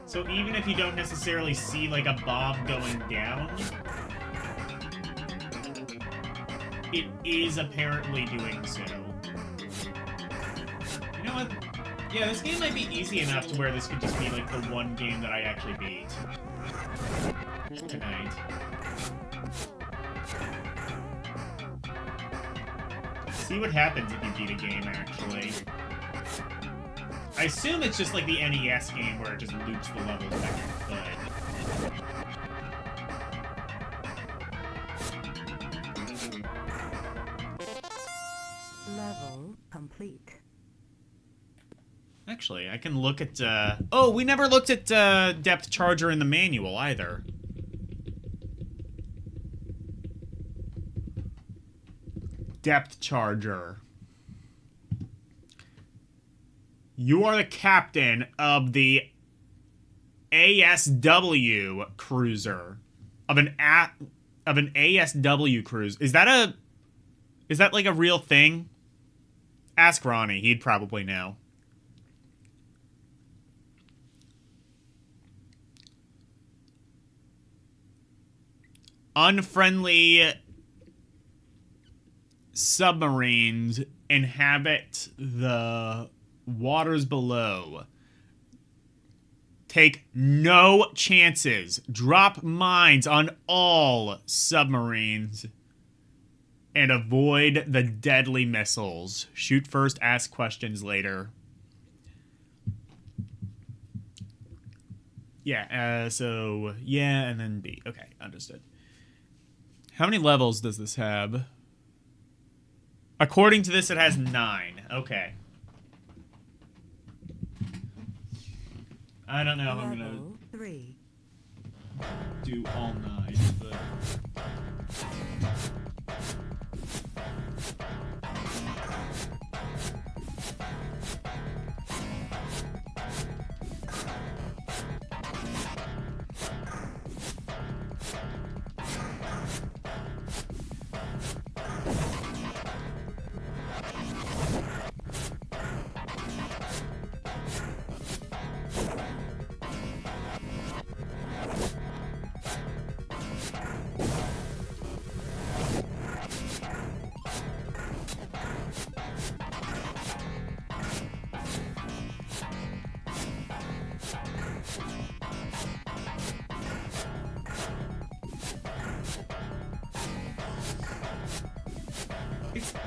So even if you don't necessarily see, like, a bomb going down... it is apparently doing so. You know what? Yeah, this game might be easy enough to where this could just be like the one game that I actually beat tonight. See what happens if you beat a game, actually. I assume it's just like the NES game where it just loops the levels back, but... Level complete. Actually, I can look at, oh, we never looked at, depth charger in the manual, either. Depth charger. You are the captain of the ASW cruiser. Of an ASW cruise. Is that like a real thing? Ask Ronnie, he'd probably know. Unfriendly submarines inhabit the waters below. Take no chances. Drop mines on all submarines. And avoid the deadly missiles. Shoot first, ask questions later. Yeah, so, yeah, and then B. Okay, understood. How many levels does this have? According to this, it has 9. Okay. I don't know if I'm gonna 3. do all 9, but...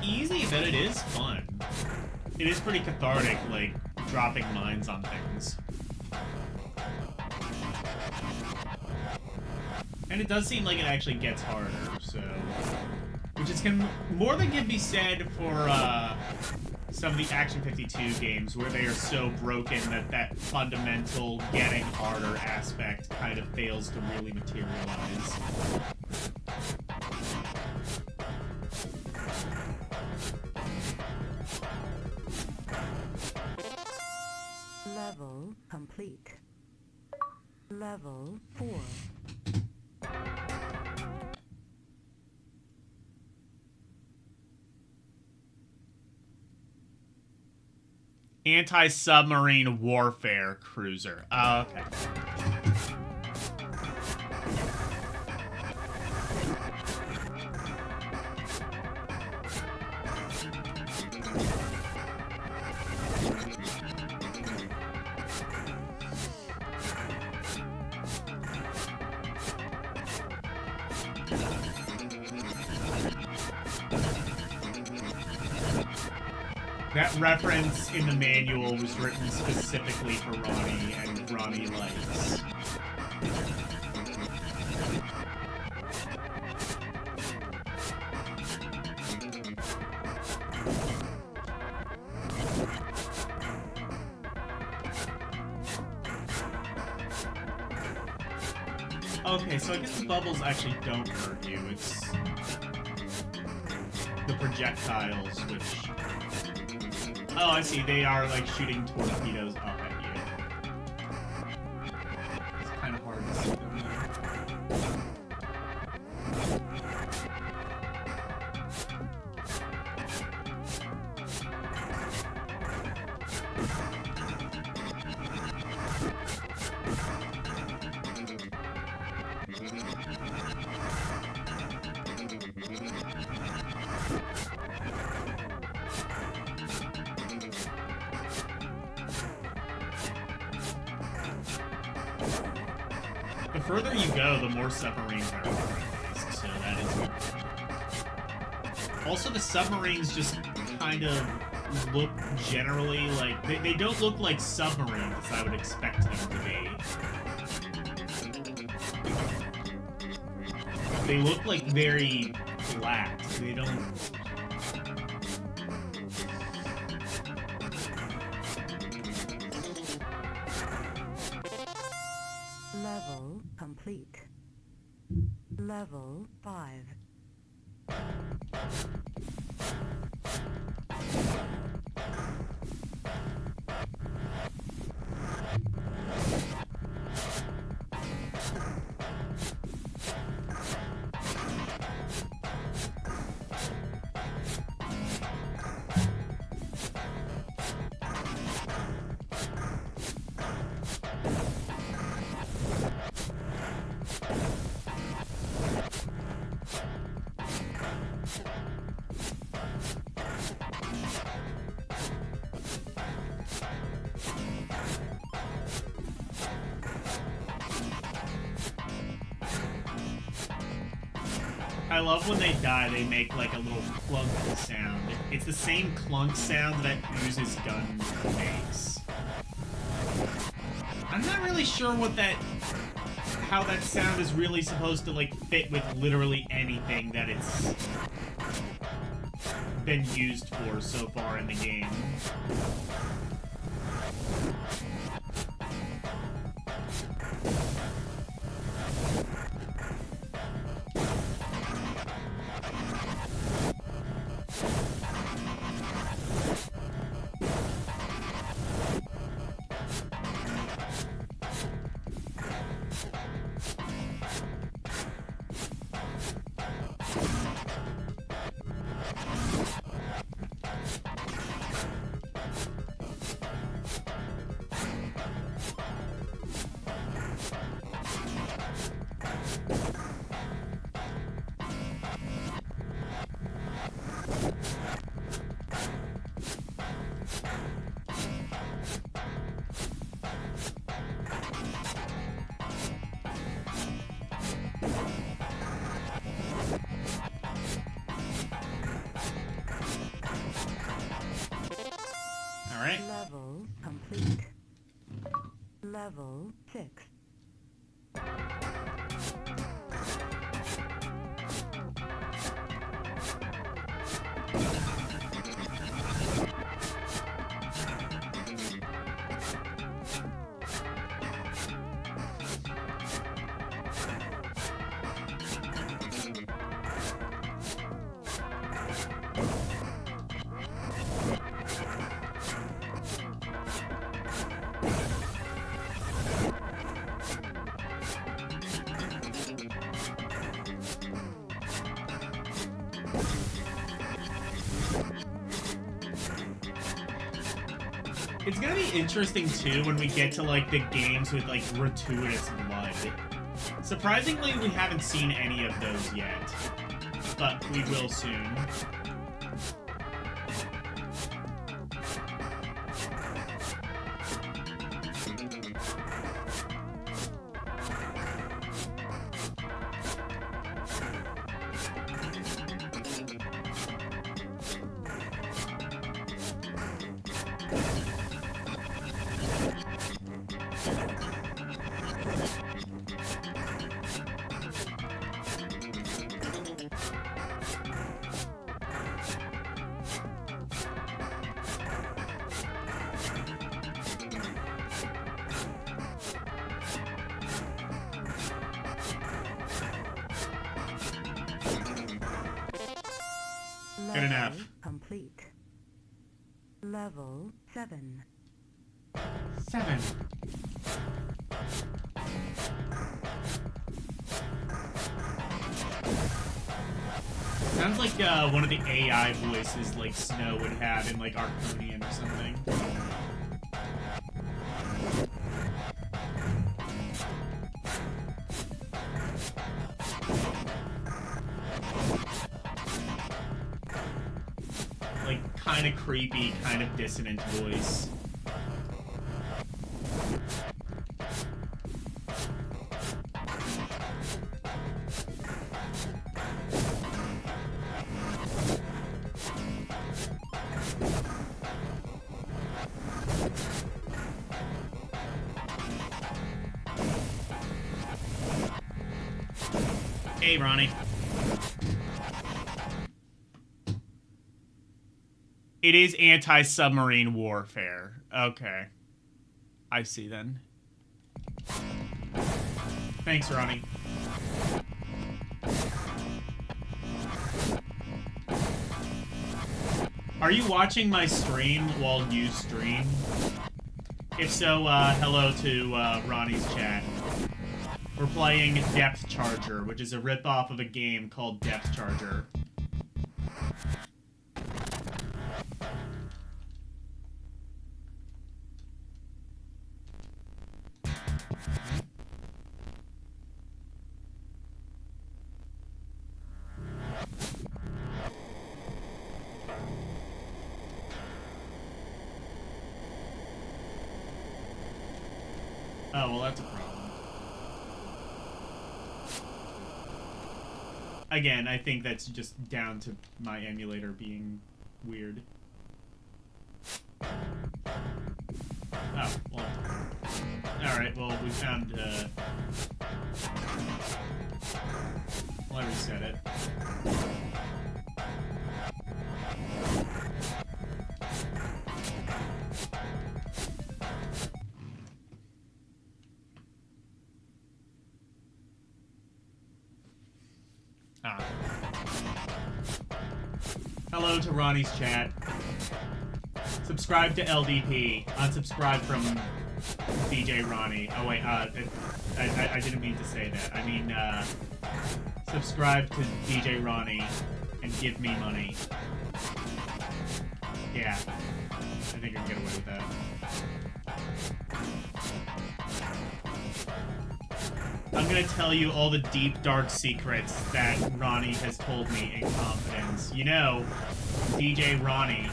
easy, but it is fun. It is pretty cathartic, like, dropping mines on things. And it does seem like it actually gets harder, so... Which is more than can be said for, some of the Action 52 games, where they are so broken that that fundamental getting harder aspect kind of fails to really materialize. Level complete. Level 4. Anti-submarine warfare cruiser. Oh, okay. That reference in the manual was written specifically for Ronnie, and Ronnie likes. Okay, so I guess the bubbles actually don't hurt you. It's the projectiles which... Oh, I see. They are, like, shooting torpedoes up at you. It's kind of hard to see them there. The further you go, the more submarines are organized, so that is good. Also, the submarines just kind of look generally like... They don't look like submarines as I would expect them to be. They look like very flat. They don't... Level complete. Level 5. I love when they die, they make like a little clunk sound. It's the same clunk sound that Use's gun makes. I'm not really sure how that sound is really supposed to like fit with literally anything that it's been used for so far in the game. Level 6. It's gonna be interesting, too, when we get to, like, the games with, like, gratuitous blood. Surprisingly, we haven't seen any of those yet. But we will soon. Good enough. Complete. Level 7. 7. Sounds like one of the AI voices like Snow would have in like Arconian or something. Like kind of creepy, kind of dissonant voice. Hey, Ronnie. It is anti-submarine warfare. Okay. I see then. Thanks, Ronnie. Are you watching my stream while you stream? If so, hello to Ronnie's chat. We're playing Depth Charger, which is a ripoff of a game called Depth Charger. Oh, well, that's a problem. Again, I think that's just down to my emulator being weird. Oh, well. Alright, well, we found, well, I reset it. Ah. Hello to Ronnie's chat. Subscribe to LDP. Unsubscribe from DJ Ronnie. Oh wait, I didn't mean to say that. I mean, subscribe to DJ Ronnie and give me money. Yeah. I think I can get away with that. I'm gonna tell you all the deep, dark secrets that Ronnie has told me in confidence. You know, DJ Ronnie.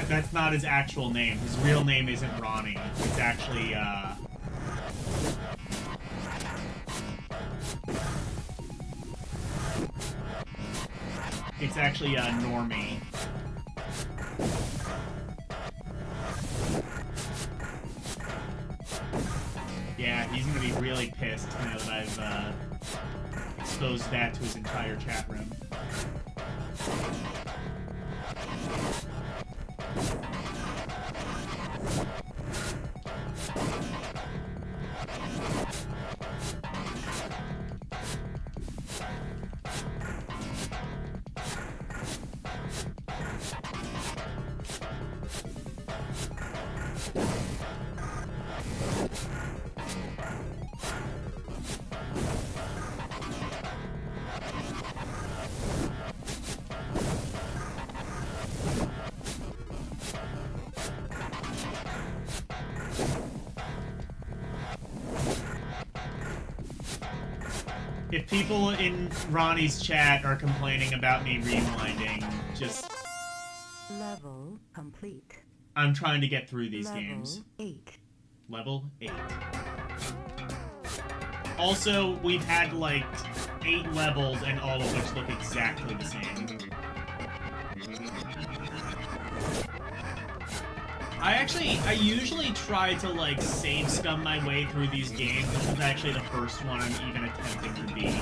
That's not his actual name. His real name isn't Ronnie. It's actually, It's actually, Normie. be really pissed now that I've exposed that to his entire chat room. If people in Ronnie's chat are complaining about me rewinding, just... Level complete. I'm trying to get through these Level games. 8. Level 8. Also, we've had, like, 8 levels, and all of which look exactly the same. I usually try to, like, save scum my way through these games. This is actually the first one I'm even attempting to beat.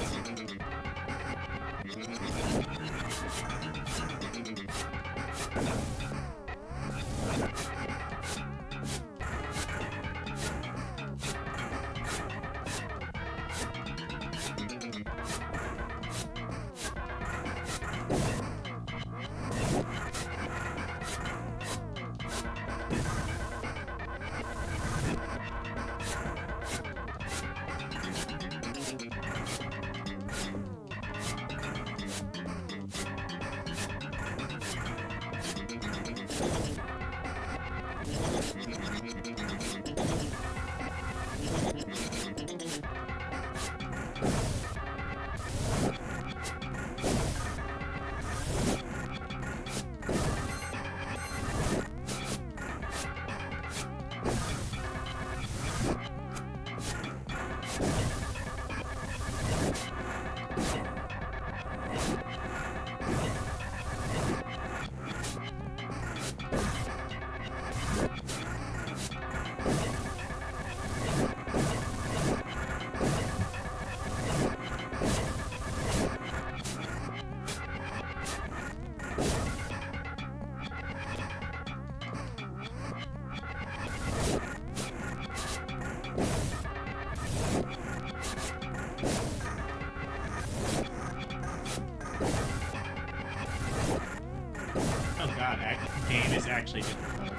Actually difficult.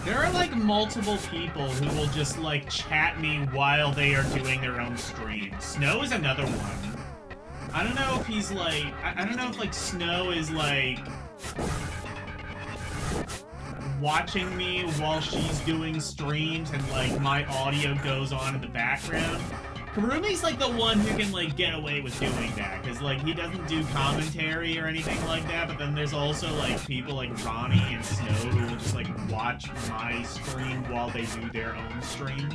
There are, like, multiple people who will just, like, chat me while they are doing their own stream. Snow is another one. I don't know if he's, like... I don't know if, like, Snow is, like... watching me while she's doing streams and, like, my audio goes on in the background. Karumi's like the one who can like get away with doing that, because like he doesn't do commentary or anything like that, but then there's also like people like Ronnie and Snow who will just like watch my stream while they do their own stream.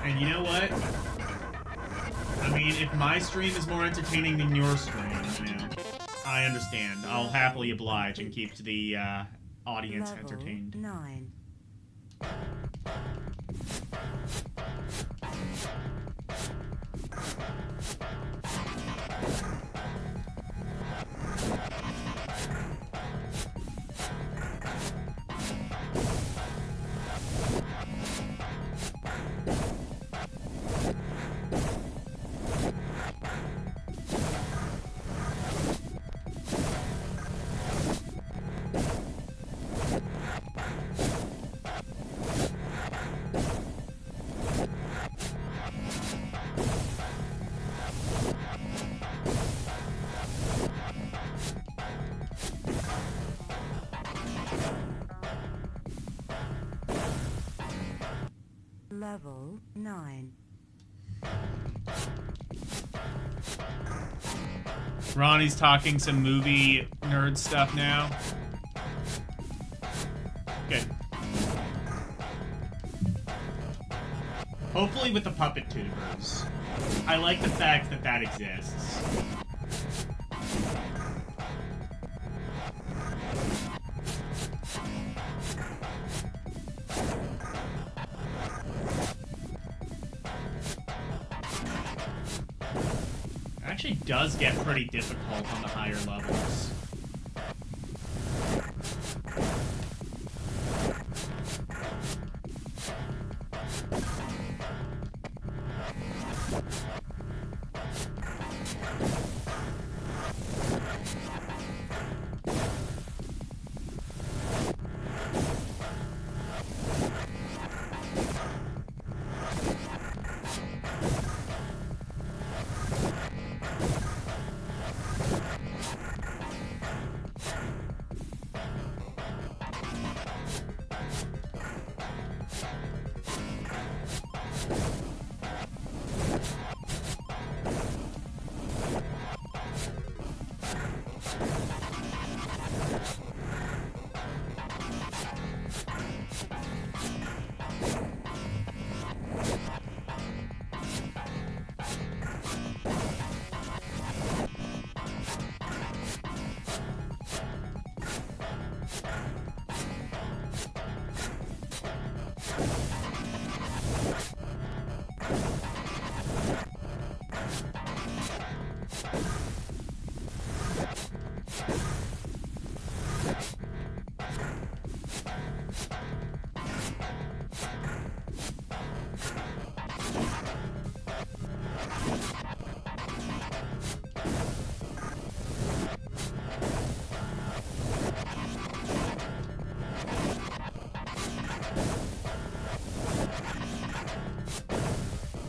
And you know what? I mean, if my stream is more entertaining than your stream, you know, I understand. I'll happily oblige and keep the audience Level entertained. 9. Level 9. Ronnie's talking some movie nerd stuff now. Good. Hopefully with the puppet tubers. I like the fact that that exists. Actually does get pretty difficult on the higher levels.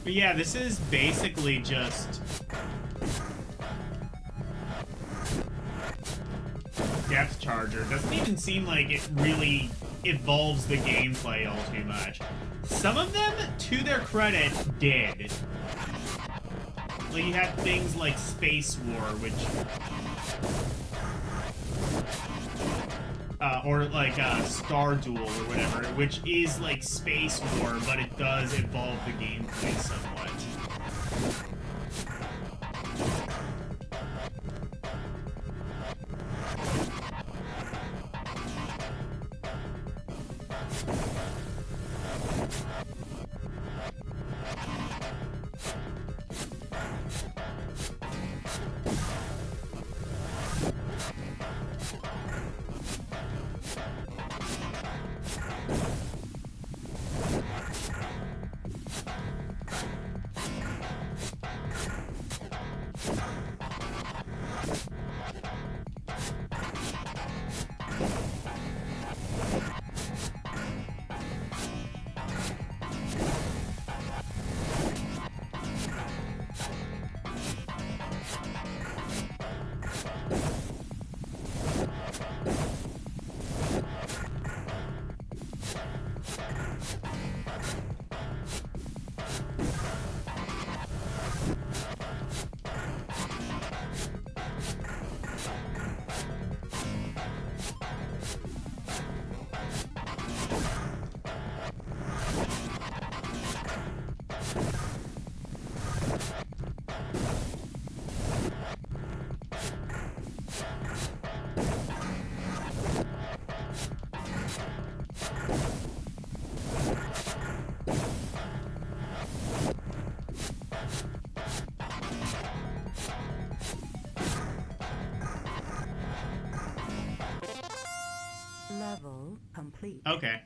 But yeah, this is basically just depth charger. Doesn't even seem like it really evolves the gameplay all too much. Some of them, to their credit, did. Like you had things like Space War, which or like Star Duel or whatever, which is like Space War, but it does evolve the gameplay somewhat. complete. Okay.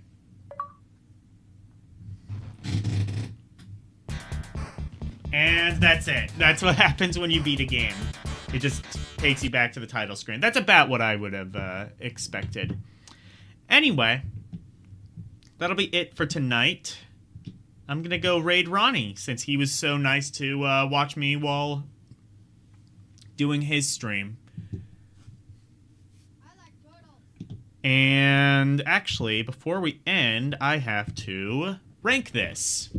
And that's it. That's what happens when you beat a game. It just takes you back to the title screen. That's about what I would have expected. Anyway, that'll be it for tonight. I'm gonna go raid Ronnie, since he was so nice to watch me while doing his stream. And actually, before we end, I have to rank this.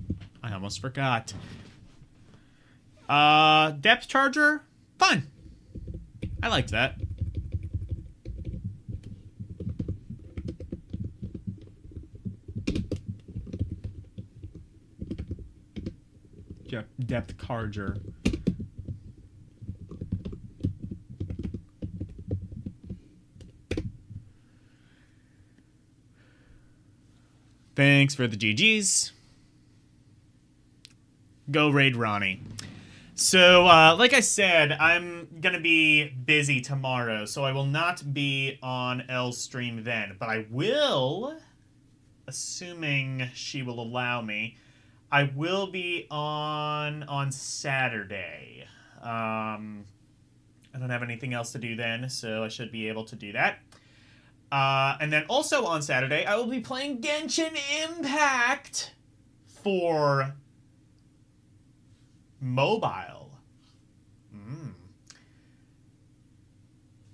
I almost forgot. Depth charger? Fun. I liked that. Depth charger. Thanks for the GGs. Go raid Ronnie. So, like I said, I'm gonna be busy tomorrow, so I will not be on Elle's stream then. But I will, assuming she will allow me, I will be on Saturday. I don't have anything else to do then, so I should be able to do that. And then also on Saturday, I will be playing Genshin Impact for mobile.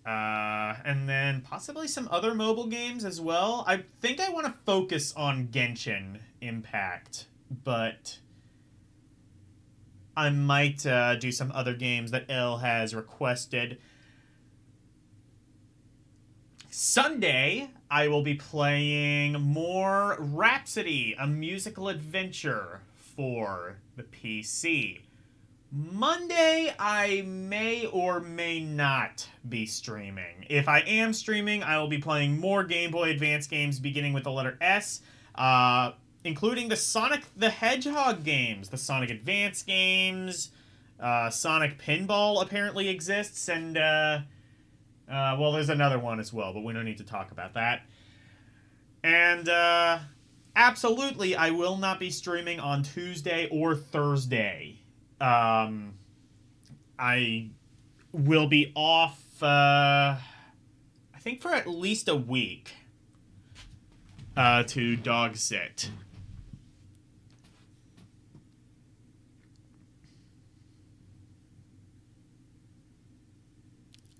And then possibly some other mobile games as well. I think I want to focus on Genshin Impact, but I might do some other games that Elle has requested. Sunday, I will be playing more Rhapsody, a musical adventure for the PC. Monday, I may or may not be streaming. If I am streaming, I will be playing more Game Boy Advance games beginning with the letter S, including the Sonic the Hedgehog games, the Sonic Advance games, Sonic Pinball apparently exists, and, well, there's another one as well, but we don't need to talk about that. And, absolutely, I will not be streaming on Tuesday or Thursday. I will be off, I think for at least a week, to dog sit.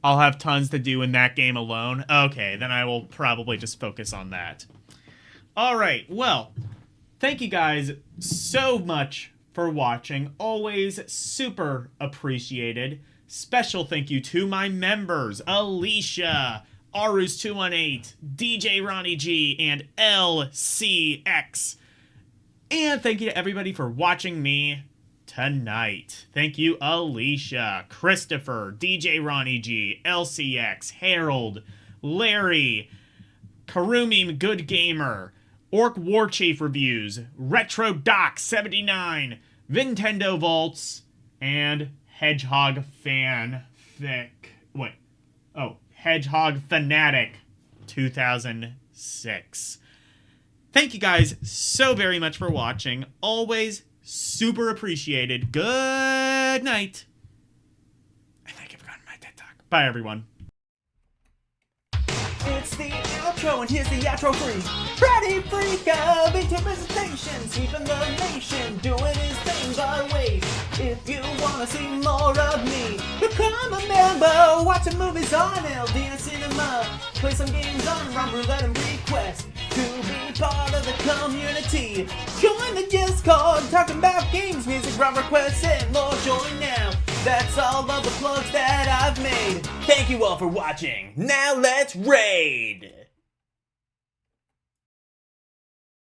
I'll have tons to do in that game alone. Okay, then I will probably just focus on that. Alright, well, thank you guys so much for watching. Always super appreciated. Special thank you to my members, Alicia, Arus218, DJ Ronnie G, and Elle-C X. And thank you to everybody for watching me tonight. Thank you, Alicia, Christopher, DJ Ronnie G, Elle-C X, Harold, Larry, Karumi Good Gamer, Orc Warchief Reviews, Retro Doc 79, Nintendo Vaults, and Hedgehog Hedgehog Fanatic 2006. Thank you guys so very much for watching. Always super appreciated. Good night. I think I've forgotten my TED Talk. Bye, everyone. It's the outro, and here's the outro free. Freddy Freaka, into presentation, sweeping the nation, doing his thing by way. If you wanna see more of me, become a member, watch some movies on LDN Cinema, play some games on Rum Roulette and Request. To be part of the community, join the Discord, talking about games, music, rock requests, and more. Join now. That's all of the plugs that I've made. Thank you all for watching. Now let's raid!